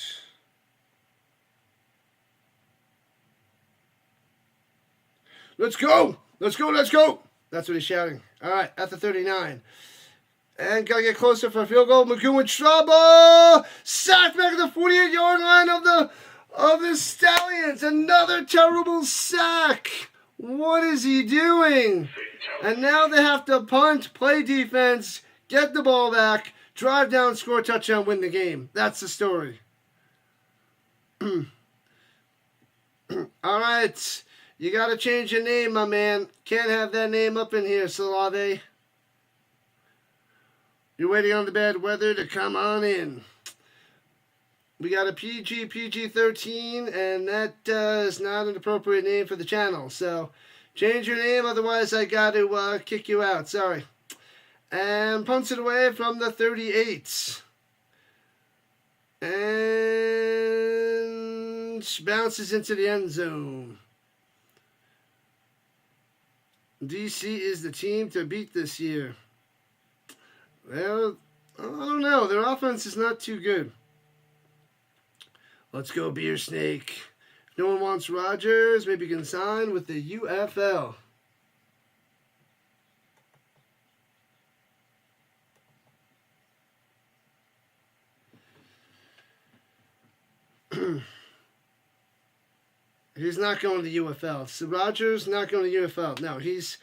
Let's go! That's what he's shouting. All right, at the 39. And got to get closer for a field goal. Magoo in trouble! Sacked back at the 48-yard line of the Stallions. Another terrible sack. What is he doing? And now they have to punt, play defense, get the ball back, drive down, score a touchdown, win the game. That's the story. All right. You got to change your name, my man. Can't have that name up in here, Salave. You're waiting on the bad weather to come on in. We got a PG-13, and that is not an appropriate name for the channel. So, change your name, otherwise I got to kick you out. Sorry. And punts it away from the 38. And bounces into the end zone. DC is the team to beat this year. Well, I don't know. Their offense is not too good. Let's go, Beer Snake. If no one wants Rodgers, maybe you can sign with the UFL. He's not going to the UFL. So Rodgers not going to UFL. No, he's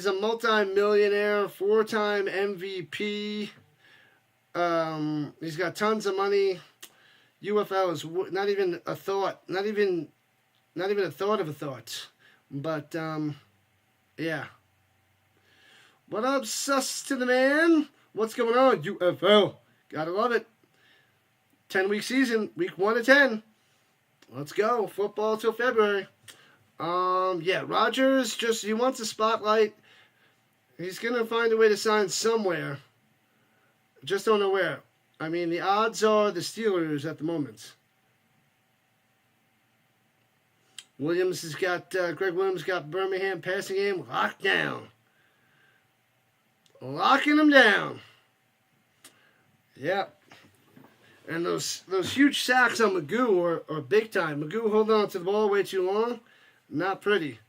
a multi-millionaire, 4-time MVP. He's got tons of money. UFL is not even a thought. Not even a thought of a thought. But yeah. What up, sus to the man? What's going on, UFL? Gotta love it. 10-week season, week 1 to 10. Let's go. Football till February. Yeah, Rodgers, he wants a spotlight. He's going to find a way to sign somewhere. Just don't know where. I mean, the odds are the Steelers at the moment. Williams has got, Greg Williams got Birmingham passing game locked down. Locking them down. Yep. And those huge sacks on Magoo are big time. Magoo holding on to the ball way too long. Not pretty.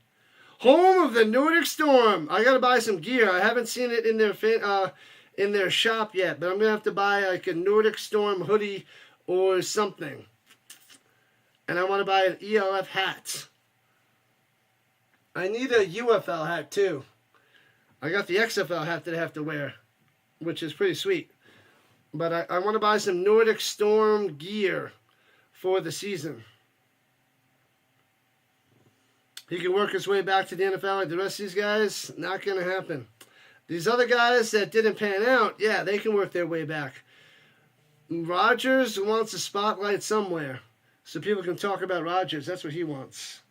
Home of the Nordic Storm. I got to buy some gear. I haven't seen it in their shop yet, but I'm going to have to buy like a Nordic Storm hoodie or something. And I want to buy an ELF hat. I need a UFL hat too. I got the XFL hat that I have to wear, which is pretty sweet. But I want to buy some Nordic Storm gear for the season. He can work his way back to the NFL like the rest of these guys. Not going to happen. These other guys that didn't pan out, yeah, they can work their way back. Rodgers wants a spotlight somewhere so people can talk about Rodgers. That's what he wants.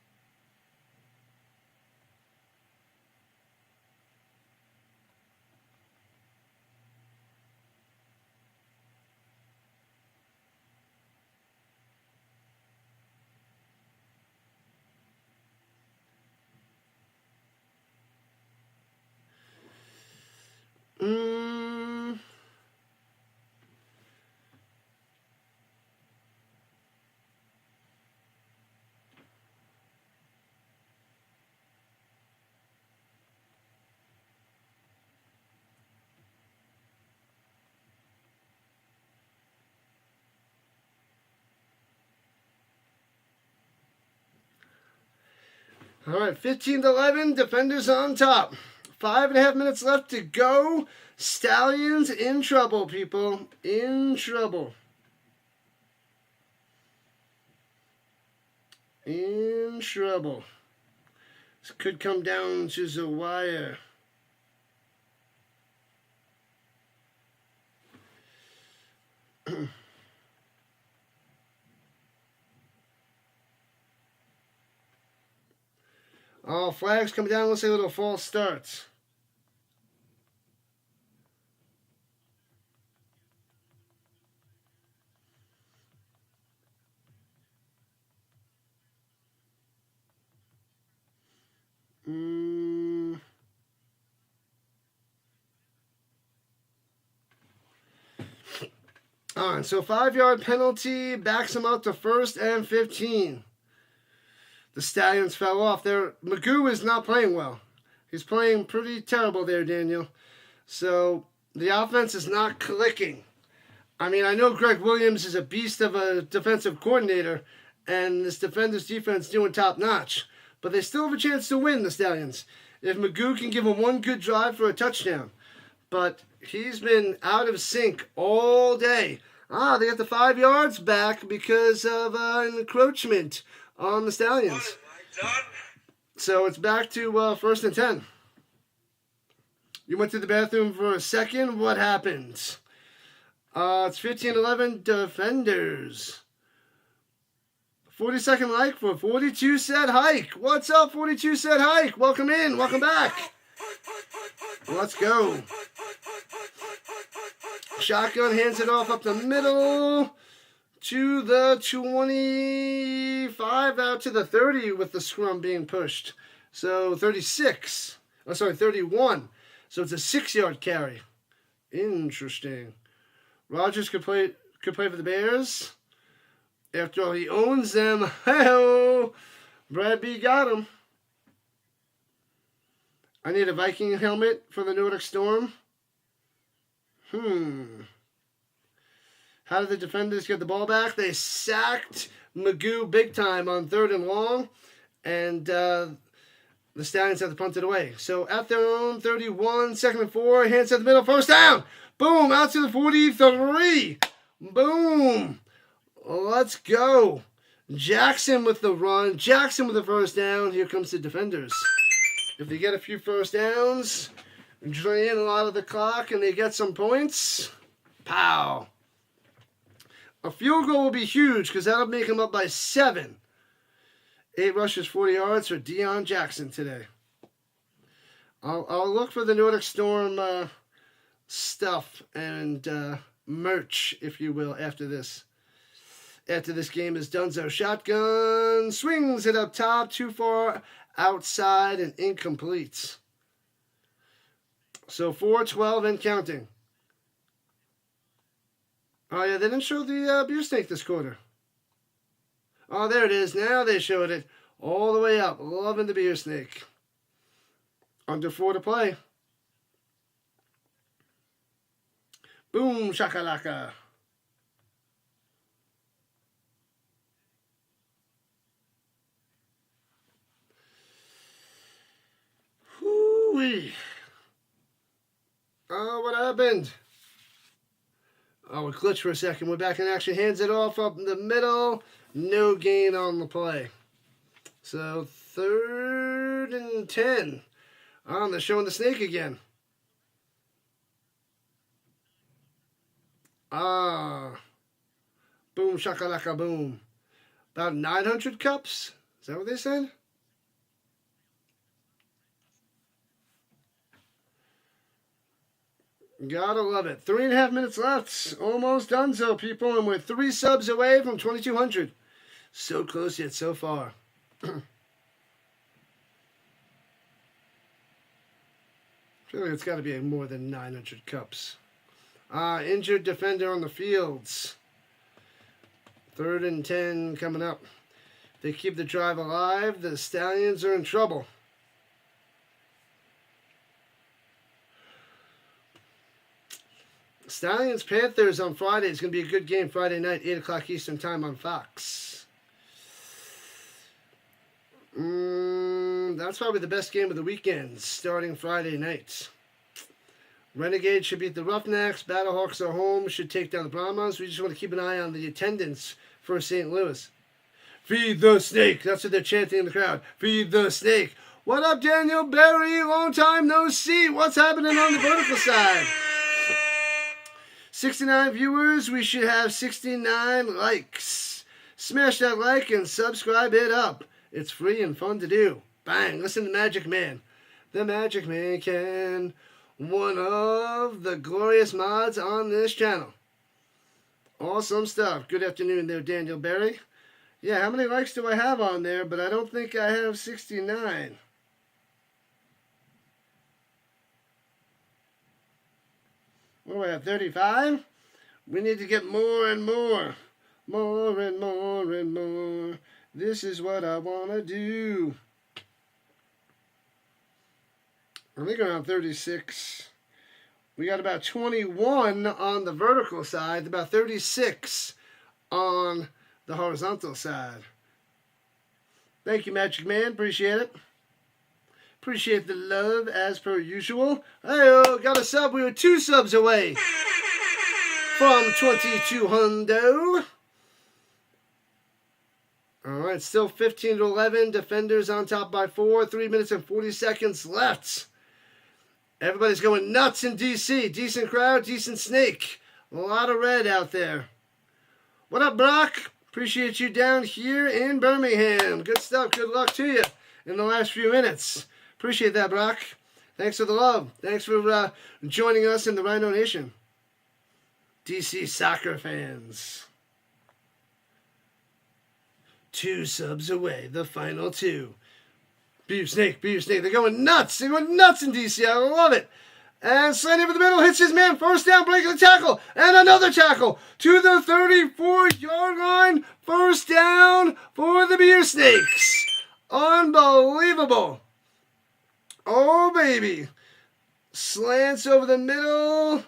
All right, 15-11, Defenders on top. 5.5 minutes left to go. Stallions in trouble, people. In trouble. In trouble. This could come down to the wire. Oh, flags coming down. Looks like a little false starts. All right, so 5-yard penalty backs him up to 1st and 15. The Stallions fell off. Magoo is not playing well. He's playing pretty terrible there, Daniel. So the offense is not clicking. I mean, I know Greg Williams is a beast of a defensive coordinator, and this Defenders defense doing top notch. But they still have a chance to win, the Stallions, if Magoo can give them one good drive for a touchdown. But he's been out of sync all day. They got the 5 yards back because of an encroachment on the Stallions. So it's back to 1st and 10. You went to the bathroom for a second. What happened? It's 15-11 Defenders. 40-second like for 42 Set Hike. What's up, 42 Set Hike? Welcome in. Welcome back. Let's go. Shotgun hands it off up the middle to the 25 out to the 30 with the scrum being pushed. So 31. So it's a 6-yard carry. Interesting. Rodgers could play for the Bears. After all, he owns them. Hey-oh. Brad B got him. I need a Viking helmet for the Nordic Storm. How did the Defenders get the ball back? They sacked Magoo big time on 3rd and long, and the Stallions had to punt it away. So at their own 31, 2nd and 4, hands at the middle, 1st down. Boom, out to the 43. Boom. Let's go. Jackson with the run. Jackson with the 1st down. Here comes the Defenders. If they get a few 1st downs, drain a lot of the clock, and they get some points, pow. A field goal will be huge because that'll make them up by 7. 8 rushes, 40 yards for Deion Jackson today. I'll look for the Nordic Storm stuff and merch, if you will, after this. after this game is Dunzo. Shotgun swings it up top, too far outside and incomplete. So 4-12 and counting. Oh yeah, they didn't show the beer snake this quarter. Oh, there it is. Now they showed it all the way up. Loving the beer snake. Under 4 to play. Boom, shakalaka. Whoo-wee. Oh, what happened? Oh, it glitched for a second. We're back in action. Hands it off up in the middle. No gain on the play. So 3rd and 10. Oh, they're showing the snake again. Ah. Boom, shakalaka, boom. About 900 cups? Is that what they said? Gotta love it. 3.5 minutes left. Almost done so, people. And we're 3 subs away from 2,200. So close yet so far. I feel like it's got to be more than 900 cups. Injured defender on the fields. 3rd and 10 coming up. If they keep the drive alive, the Stallions are in trouble. Stallions Panthers on Friday. It's going to be a good game Friday night, 8 o'clock Eastern time on Fox. That's probably the best game of the weekend, starting Friday night. Renegades should beat the Roughnecks. Battlehawks are home, should take down the Brahmas. We just want to keep an eye on the attendance for St. Louis. Feed the snake. That's what they're chanting in the crowd. Feed the snake. What up, Daniel Berry? Long time no see. What's happening on the vertical side? 69 viewers. We should have 69 likes. Smash that like and subscribe it up. It's free and fun to do. Bang. Listen to Magic Man. The Magic Man can. One of the glorious mods on this channel. Awesome stuff. Good afternoon there, Daniel Berry. Yeah, how many likes do I have on there? But I don't think I have 69. What do I have, 35? We need to get more and more. More and more and more. This is what I want to do. I think around 36. We got about 21 on the vertical side, about 36 on the horizontal side. Thank you, Magic Man. Appreciate it. Appreciate the love as per usual. Hey, got a sub. We were 2 subs away from 2,200. All right, still 15-11. Defenders on top by 4. 3 minutes and 40 seconds left. Everybody's going nuts in D.C. Decent crowd, decent snake. A lot of red out there. What up, Brock? Appreciate you down here in Birmingham. Good stuff. Good luck to you in the last few minutes. Appreciate that, Brock. Thanks for the love. Thanks for joining us in the Rhino Nation. D.C. soccer fans. 2 subs away. The final 2. Beef snake, beef snake. They're going nuts. They're going nuts in DC. I love it. And Slaney over the middle hits his man. First down, breaking the tackle. And another tackle to the 34-yard line. First down for the beer snakes. Unbelievable. Oh, baby. Slants over the middle.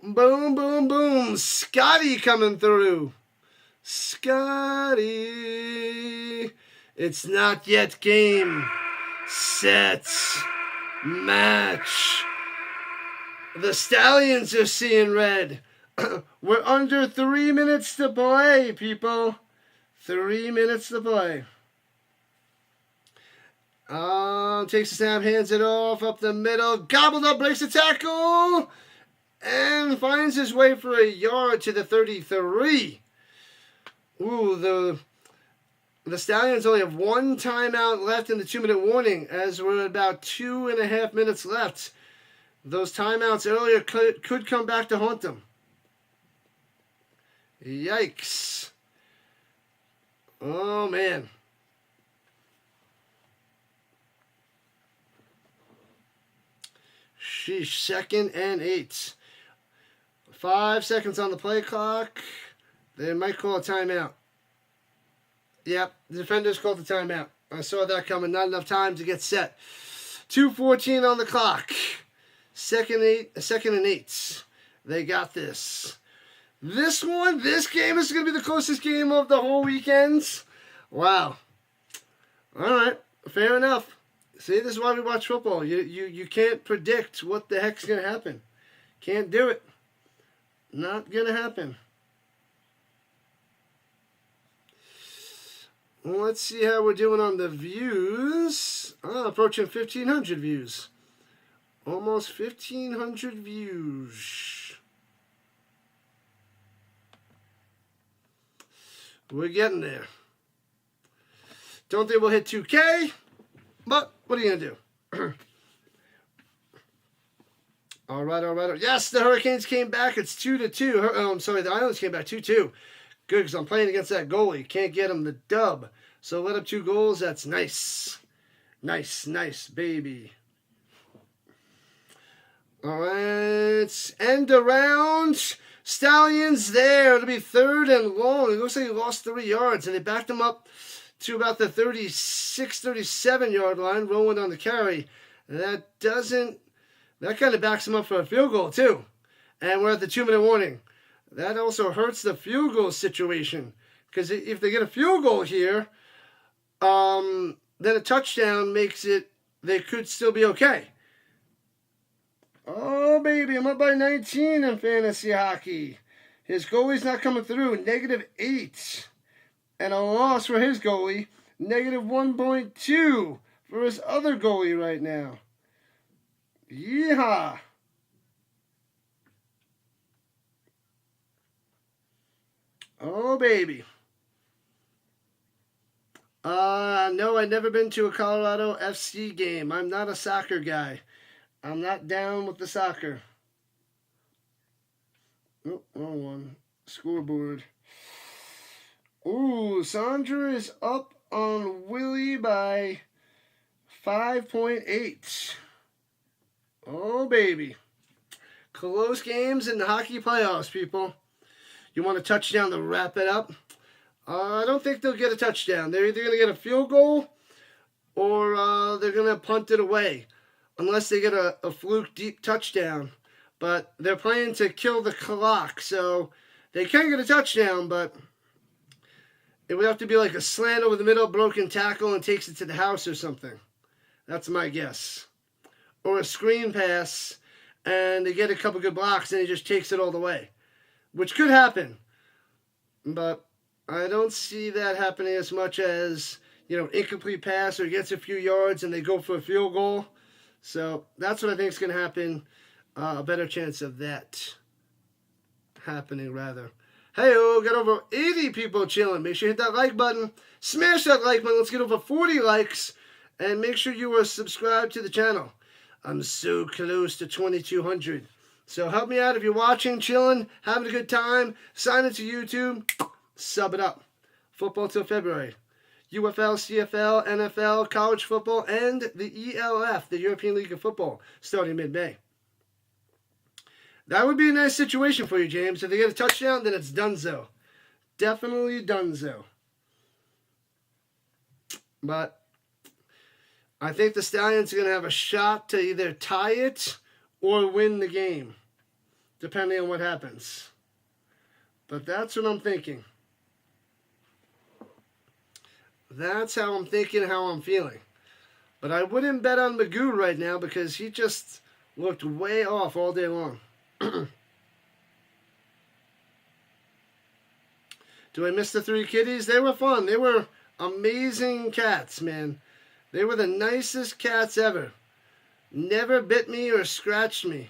Boom, boom, boom. Scotty coming through. Scotty. It's not yet game, set, match. The Stallions are seeing red. We're under 3 minutes to play, people. 3 minutes to play. Takes a snap, hands it off, up the middle. Gobbled up, breaks the tackle. And finds his way for a yard to the 33. Ooh, the Stallions only have 1 timeout left in the 2-minute warning, as we're about 2.5 minutes left. Those timeouts earlier could come back to haunt them. Yikes. Oh, man. Sheesh. 2nd and 8. 5 seconds on the play clock. They might call a timeout. Yep, the defenders called the timeout. I saw that coming. Not enough time to get set. 2:14 on the clock. 2nd and 8. They got this. This game is going to be the closest game of the whole weekend. Wow. All right, fair enough. See, this is why we watch football. You can't predict what the heck's going to happen. Can't do it. Not going to happen. Well, let's see how we're doing on the views. Approaching 1,500 views. Almost 1,500 views. We're getting there. Don't think we'll hit 2K, but what are you going to do? All right. Yes, the Hurricanes came back. It's 2-2. I'm sorry, the Islanders came back 2-2. Good, because I'm playing against that goalie. Can't get him the dub. So let up 2 goals. That's nice. Nice, baby. All right. End around. Stallions there. It'll be 3rd and long. It looks like he lost 3 yards, and they backed him up to about the 36, 37-yard line, rolling on the carry. And that kind of backs him up for a field goal, too. And we're at the 2-minute warning. That also hurts the field goal situation. Because if they get a field goal here, then a touchdown makes it, they could still be okay. Oh, baby, I'm up by 19 in fantasy hockey. His goalie's not coming through. -8. And a loss for his goalie. -1.2 for his other goalie right now. Yeehaw. Oh, baby. No, I've never been to a Colorado FC game. I'm not a soccer guy. I'm not down with the soccer. Oh, wrong one. Scoreboard. Ooh, Sandra is up on Willie by 5.8. Oh, baby. Close games in the hockey playoffs, people. You want a touchdown to wrap it up? I don't think they'll get a touchdown. They're either going to get a field goal or they're going to punt it away. Unless they get a fluke deep touchdown. But they're playing to kill the clock. So they can get a touchdown, but it would have to be like a slant over the middle, broken tackle, and takes it to the house or something. That's my guess. Or a screen pass, and they get a couple good blocks, and he just takes it all the way. Which could happen. But I don't see that happening as much as, incomplete pass or gets a few yards and they go for a field goal. So that's what I think is going to happen. A better chance of that happening, rather. Hey-oh, got over 80 people chilling. Make sure you hit that like button. Smash that like button. Let's get over 40 likes. And make sure you are subscribed to the channel. I'm so close to 2,200. So help me out if you're watching, chilling, having a good time. Sign into YouTube. Sub it up. Football till February. UFL, CFL, NFL, college football, and the ELF, the European League of Football, starting mid-May. That would be a nice situation for you, James. If they get a touchdown, then it's donezo. Definitely donezo. But I think the Stallions are going to have a shot to either tie it or win the game, depending on what happens. But that's what I'm thinking. That's how I'm thinking, how I'm feeling. But I wouldn't bet on Magoo right now because he just looked way off all day long. Do I miss the 3 kitties? They were fun. They were amazing cats, man. They were the nicest cats ever. Never bit me or scratched me.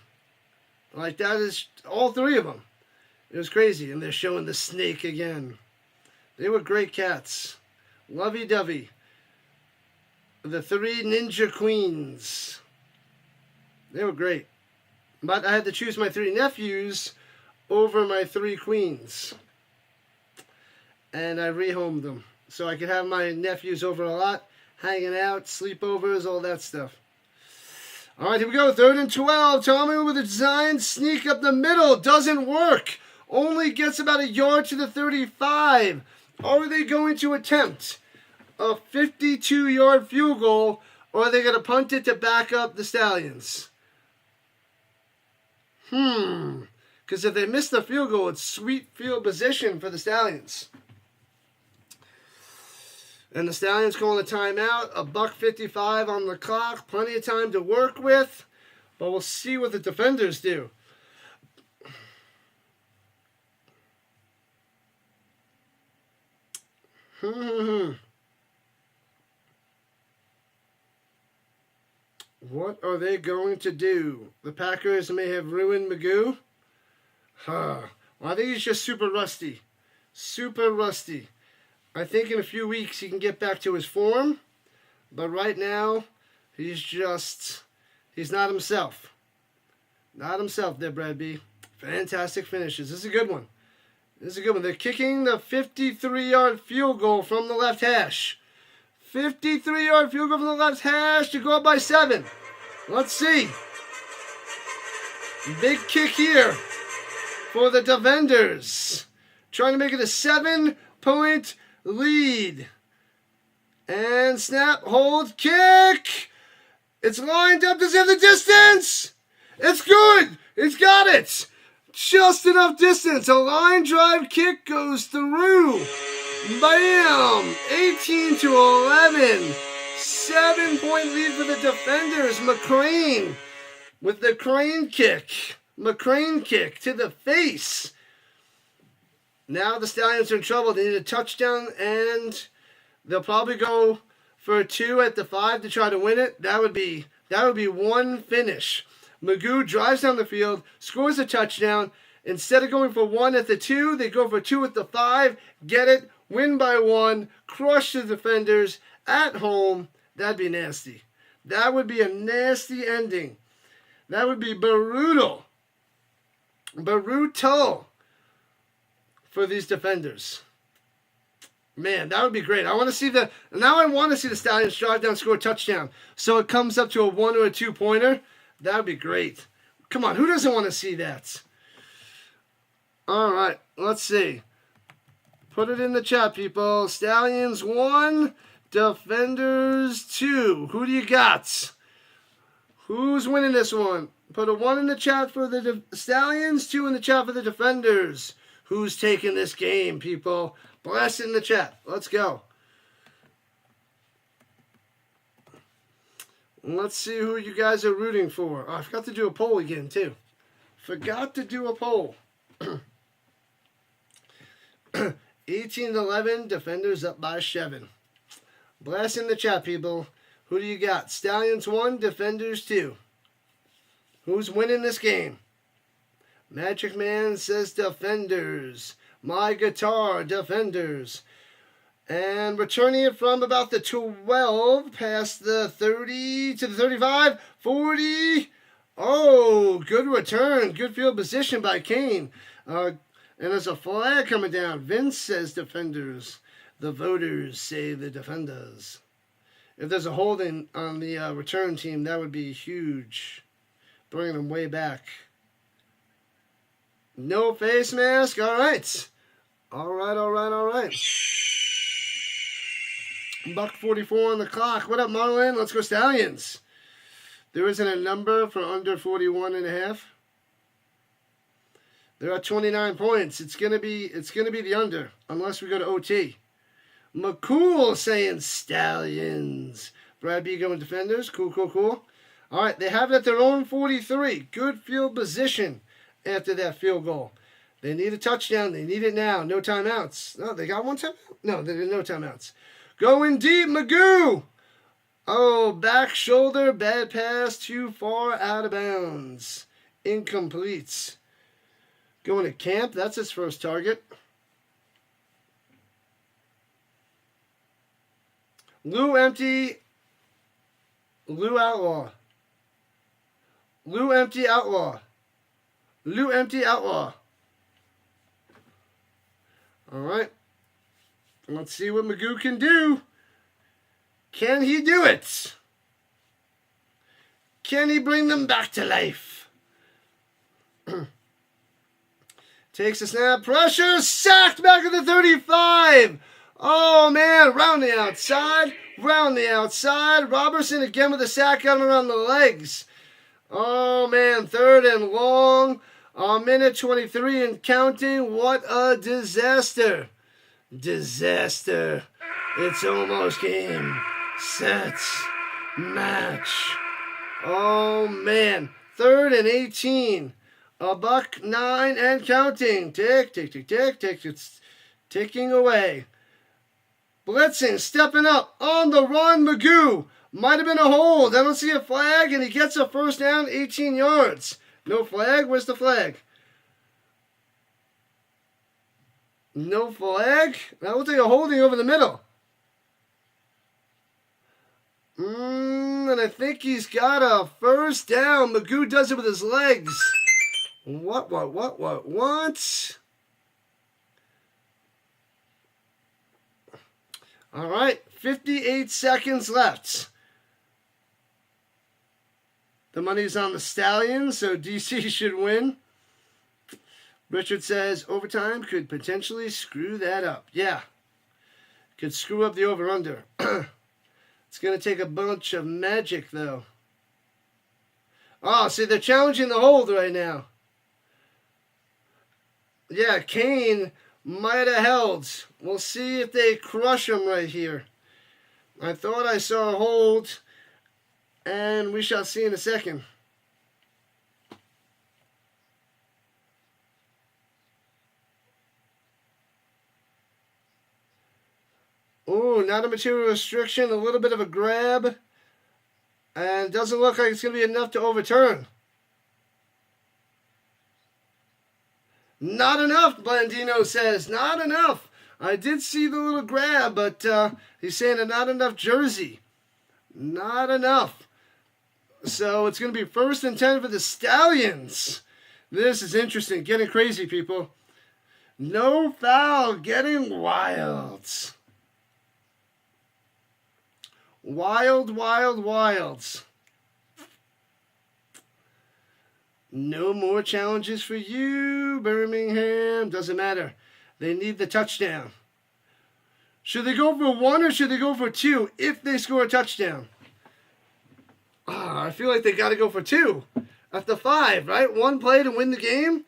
Like, that is all 3 of them. It was crazy. And they're showing the snake again. They were great cats. Lovey-dovey. The 3 ninja queens. They were great. But I had to choose my 3 nephews over my 3 queens. And I rehomed them. so I could have my nephews over a lot, hanging out, sleepovers, all that stuff. All right, here we go. 3rd and 12. Tommy with a design sneak up the middle. Doesn't work. Only gets about a yard to the 35. Are they going to attempt a 52-yard field goal, or are they going to punt it to back up the Stallions? Because if they miss the field goal, it's sweet field position for the Stallions. And the Stallions calling a timeout. $1:55 on the clock. Plenty of time to work with. But we'll see what the defenders do. What are they going to do? The Packers may have ruined Magoo. Well, I think he's just super rusty. Super rusty. I think in a few weeks he can get back to his form. But right now, he's not himself. Not himself there, Brad B. Fantastic finishes. This is a good one. They're kicking the 53-yard field goal from the left hash. 53-yard field goal from the left hash to go up by 7. Let's see. Big kick here for the defenders. Trying to make it a 7-point lead. And snap, hold, kick. It's lined up. Does it have the distance? It's good. It's got it. Just enough distance. A line drive kick goes through. Bam! 18-11. 7-point lead for the defenders. McCrane with the crane kick. McCrane kick to the face. Now the Stallions are in trouble. They need a touchdown, and they'll probably go for a 2 at the 5 to try to win it. That would be one finish. Magoo drives down the field, scores a touchdown. Instead of going for 1 at the 2, they go for 2 at the 5, get it, win by 1, crush the defenders at home. That'd be nasty. That would be a nasty ending. That would be brutal. Brutal for these defenders. Man, that would be great. I want to see the Stallions drive down, score a touchdown. So it comes up to a 1 or a 2-pointer. That would be great. Come on, who doesn't want to see that? All right, let's see. Put it in the chat, people. Stallions 1, defenders 2. Who do you got? Who's winning this one? Put a 1 in the chat for the Stallions, 2 in the chat for the defenders. Who's taking this game, people? Blast in the chat. Let's go. Let's see who you guys are rooting for. Oh, I forgot to do a poll again, too. Forgot to do a poll. 18-11, defenders up by 7. Blast in the chat, people. Who do you got? Stallions 1, defenders 2. Who's winning this game? Magic Man says defenders. My guitar, defenders. And returning it from about the 12 past the 30 to the 35, 40. Oh, good return. Good field position by Kane. And there's a flag coming down. Vince says defenders. The voters say the defenders. If there's a holding on the return team, that would be huge. Bringing them way back. No face mask. All right. All right. $1:44 on the clock. What up, Marlon? Let's go Stallions. There isn't a number for under 41.5. They're at 29 points. It's gonna be the under unless we go to OT. McCool saying Stallions. Brad B going defenders. Cool. All right, they have it at their own 43. Good field position after that field goal. They need a touchdown. They need it now. No timeouts. No, they got one timeout? No, there are no timeouts. Going deep, Magoo. Oh, back shoulder, bad pass, too far out of bounds. Incomplete. Going to Camp, that's his first target. Lou empty. Lou outlaw. Lou empty outlaw. Lou empty outlaw. All right. Let's see what Magoo can do. Can he do it? Can he bring them back to life? Takes a snap, pressure, sacked back at the 35. Oh, man, round the outside. Robertson again with a sack, got him around the legs. Oh, man, 3rd and long. A minute 23 and counting. What a disaster. It's almost game, set, match. Oh, man. 3rd and 18. $1.09 and counting. Tick. It's ticking away. Blitzing, stepping up, on the run, Magoo. Might have been a hold. I don't see a flag, and he gets a first down, 18 yards. No flag? Where's the flag? No flag? That looks like a holding over the middle. And I think he's got a first down. Magoo does it with his legs. What? All right, 58 seconds left. The money's on the Stallions, so DC should win. Richard says overtime could potentially screw that up. Yeah, could screw up the over-under. It's going to take a bunch of magic, though. Oh, see, they're challenging the hold right now. Yeah, Kane might have held. We'll see if they crush him right here. I thought I saw a hold, and we shall see in a second. Oh, not a material restriction, a little bit of a grab. And doesn't look like it's going to be enough to overturn. Not enough, Blandino says. Not enough. I did see the little grab, but he's saying not enough jersey. Not enough. So it's going to be 1st and 10 for the Stallions. This is interesting. Getting crazy, people. No foul. Getting wild. Wild. No more challenges for you, Birmingham. Doesn't matter. They need the touchdown. Should they go for 1 or should they go for 2 if they score a touchdown? I feel like they got to go for 2 at the 5, right? 1 play to win the game.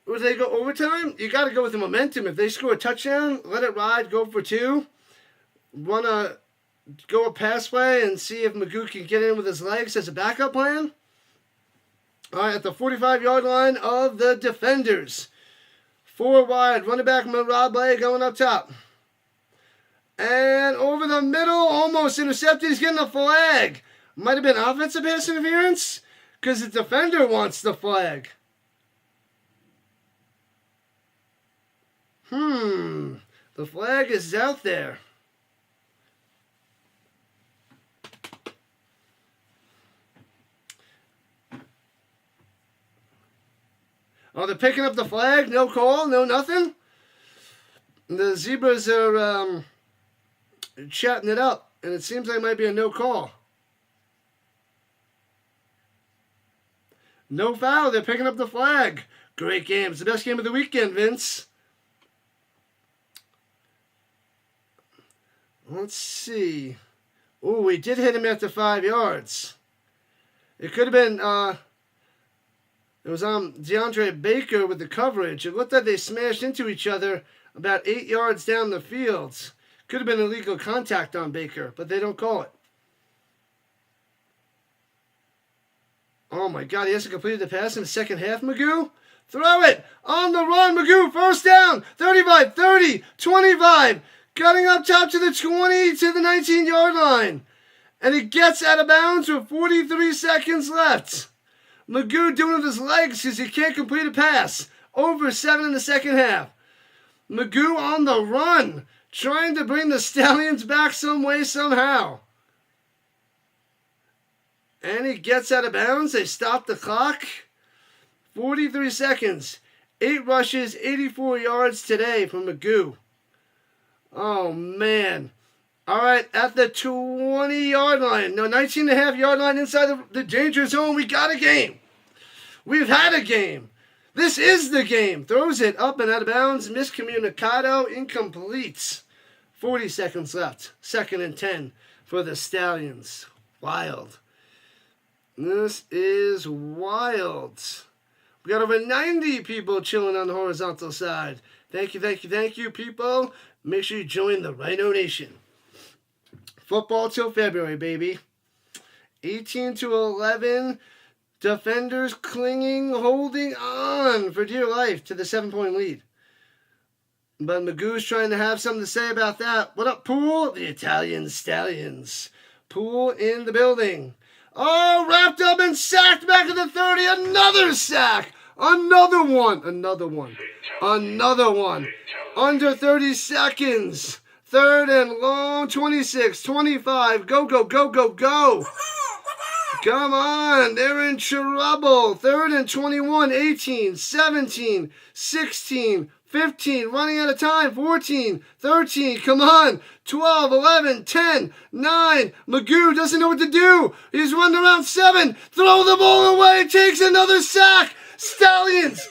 Or do they go overtime? You got to go with the momentum. If they score a touchdown, let it ride, go for 2. Want to go a pass play and see if Magoo can get in with his legs as a backup plan? All right, at the 45-yard line of the defenders. 4 wide, running back Marabe going up top. And over the middle, almost intercepted. He's getting a flag. Might have been offensive pass interference because the defender wants the flag. The flag is out there. Oh, they're picking up the flag? No call? No nothing? The Zebras are chatting it up, and it seems like it might be a no call. No foul. They're picking up the flag. Great game. It's the best game of the weekend, Vince. Let's see. Oh, we did hit him at the 5 yards. It could have been... It was on DeAndre Baker with the coverage. It looked like they smashed into each other about 8 yards down the field. Could have been illegal contact on Baker, but they don't call it. Oh my God, he hasn't completed the pass in the second half, Magoo. Throw it! On the run, Magoo, first down! 35, 30, 25. Cutting up top to the 20 to the 19-yard line. And he gets out of bounds with 43 seconds left. Magoo doing it with his legs because he can't complete a pass. Over 7 in the second half. Magoo on the run, trying to bring the Stallions back some way, somehow. And he gets out of bounds. They stop the clock. 43 seconds. 8 rushes, 84 yards today from Magoo. Oh, man. All right, at the 20-yard line. No, 19.5-yard line inside the danger zone. We got a game. We've had a game. This is the game. Throws it up and out of bounds. Miscommunicado. Incomplete. 40 seconds left. 2nd and 10 for the Stallions. Wild. This is wild. We got over 90 people chilling on the horizontal side. Thank you, people. Make sure you join the Rhino Nation. Football till February, baby. 18-11. Defenders clinging, holding on for dear life to the 7-point lead. But Magoo's trying to have something to say about that. What up, Poole? The Italian Stallions. Poole in the building. Oh, wrapped up and sacked back at the 30. Another sack. Another one. Under 30 seconds. 3rd and long. 26, 25. Go. Come on, they're in trouble. 3rd and 21, 18, 17, 16, 15, running out of time, 14, 13, come on, 12, 11, 10, 9. Magoo doesn't know what to do. He's running around 7. Throw the ball away, takes another sack. Stallions,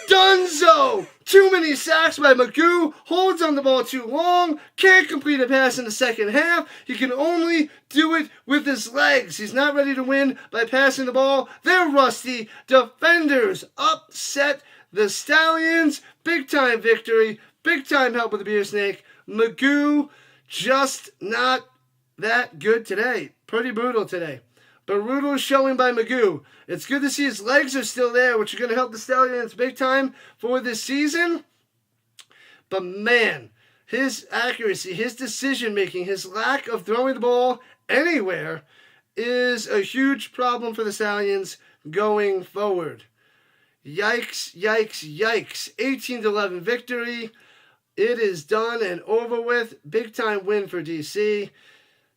Dunzo. Too many sacks by Magoo. Holds on the ball too long. Can't complete a pass in the second half. He can only do it with his legs. He's not ready to win by passing the ball. They're rusty. Defenders upset the Stallions. Big time victory. Big time help with the beer snake. Magoo just not that good today. Pretty brutal today. Brutal showing by Magoo. It's good to see his legs are still there, which are going to help the Stallions big time for this season. But man, his accuracy, his decision making, his lack of throwing the ball anywhere is a huge problem for the Stallions going forward. Yikes. 18-11 victory. It is done and over with. Big time win for DC.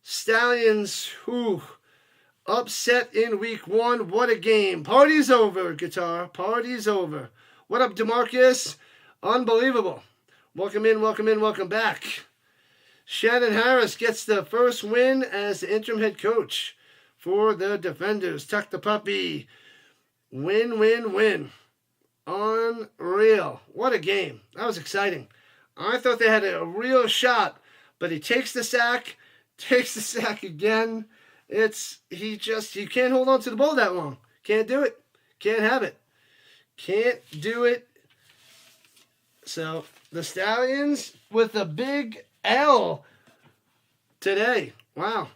Stallions, upset in week 1. What a game. Party's over, Guitar. Party's over. What up, DeMarcus? Unbelievable. Welcome in, welcome back. Shannon Harris gets the first win as the interim head coach for the Defenders. Tuck the puppy. Win. Unreal. What a game. That was exciting. I thought they had a real shot, but he takes the sack again. He can't hold on to the ball that long. Can't do it. Can't have it. Can't do it. So the Stallions with a big L today. Wow.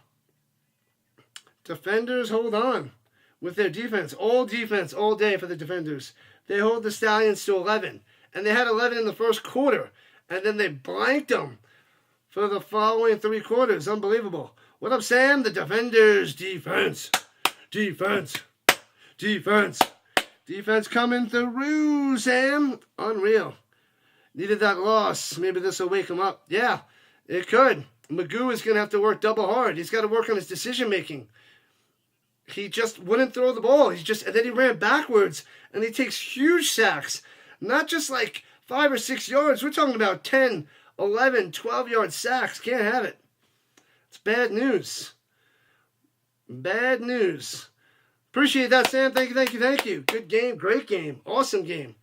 Defenders hold on with their defense. All day for the Defenders. They hold the Stallions to 11. And they had 11 in the first quarter. And then they blanked them for the following 3 quarters. Unbelievable. What up, Sam? The Defenders defense. Defense coming through, Sam. Unreal. Needed that loss. Maybe this will wake him up. Yeah, it could. Magoo is going to have to work double hard. He's got to work on his decision making. He just wouldn't throw the ball. And then he ran backwards, and he takes huge sacks. Not just like 5 or 6 yards. We're talking about 10, 11, 12-yard sacks. Can't have it. It's bad news. Bad news. Appreciate that, Sam. Thank you. Good game. Great game. Awesome game.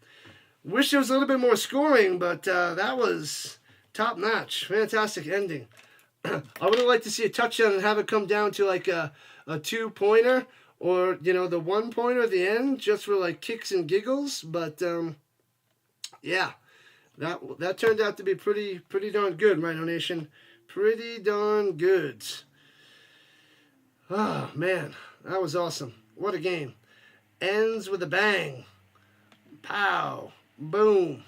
Wish there was a little bit more scoring, but that was top-notch. Fantastic ending. I would have liked to see a touchdown and have it come down to like a 2-pointer or, the 1-pointer at the end just for like kicks and giggles. But, yeah, that turned out to be pretty darn good, Rhino Nation. Pretty darn good. Oh, man. That was awesome. What a game. Ends with a bang. Pow. Boom.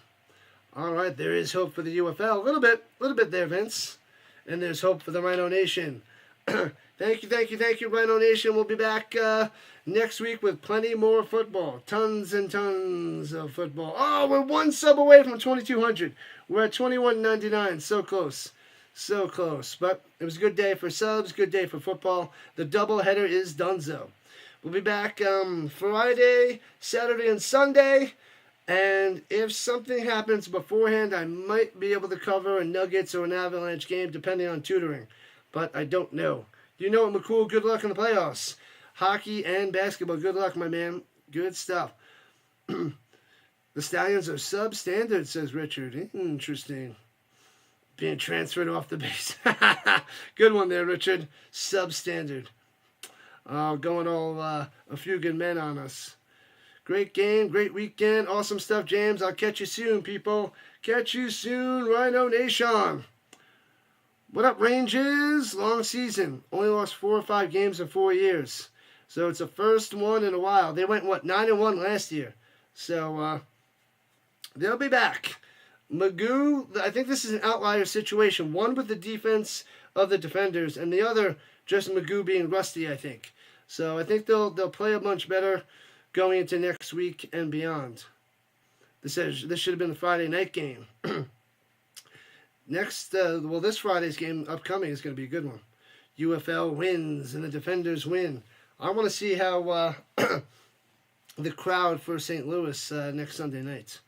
All right, there is hope for the UFL. A little bit there, Vince. And there's hope for the Rhino Nation. Thank you, Rhino Nation. We'll be back next week with plenty more football. Tons and tons of football. Oh, we're 1 sub away from 2,200. We're at 21.99. So close. So close. But it was a good day for subs, good day for football. The doubleheader is donezo. We'll be back Friday, Saturday, and Sunday. And if something happens beforehand, I might be able to cover a Nuggets or an Avalanche game, depending on tutoring. But I don't know. You know what, McCool? Good luck in the playoffs. Hockey and basketball. Good luck, my man. Good stuff. The Stallions are substandard, says Richard. Interesting. Being transferred off the base. Good one there, Richard. Substandard. Going all a few good men on us. Great game, great weekend. Awesome stuff, James. I'll catch you soon, people. Catch you soon, Rhino Nation. What up, Rangers? Long season. Only lost 4 or 5 games in 4 years. So it's the first one in a while. They went, 9-1 last year. So they'll be back. Magoo, I think this is an outlier situation. One with the defense of the defenders, and the other just Magoo being rusty, I think. So I think they'll play a bunch better going into next week and beyond. This should have been the Friday night game. This Friday's game upcoming is going to be a good one. UFL wins and the defenders win. I want to see how the crowd for St. Louis next Sunday night.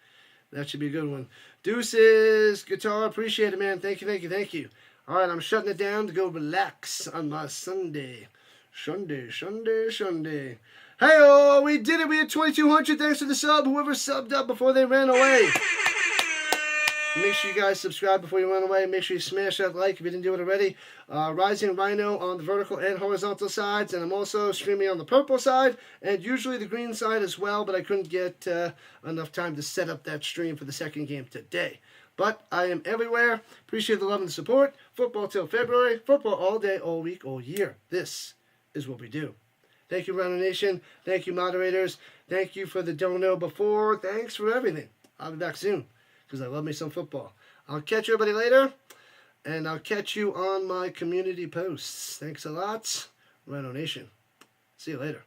That should be a good one. Deuces, guitar, appreciate it, man. Thank you. All right, I'm shutting it down to go relax on my Sunday. Sunday. Hey, we did it. We had 2,200. Thanks for the sub. Whoever subbed up before they ran away. Make sure you guys subscribe before you run away. Make sure you smash that like if you didn't do it already. Rising Rhino on the vertical and horizontal sides. And I'm also streaming on the purple side and usually the green side as well. But I couldn't get enough time to set up that stream for the second game today. But I am everywhere. Appreciate the love and the support. Football till February. Football all day, all week, all year. This is what we do. Thank you, Rhino Nation. Thank you, moderators. Thank you for the dono before. Thanks for everything. I'll be back soon because I love me some football. I'll catch everybody later, and I'll catch you on my community posts. Thanks a lot, Rhino Nation. See you later.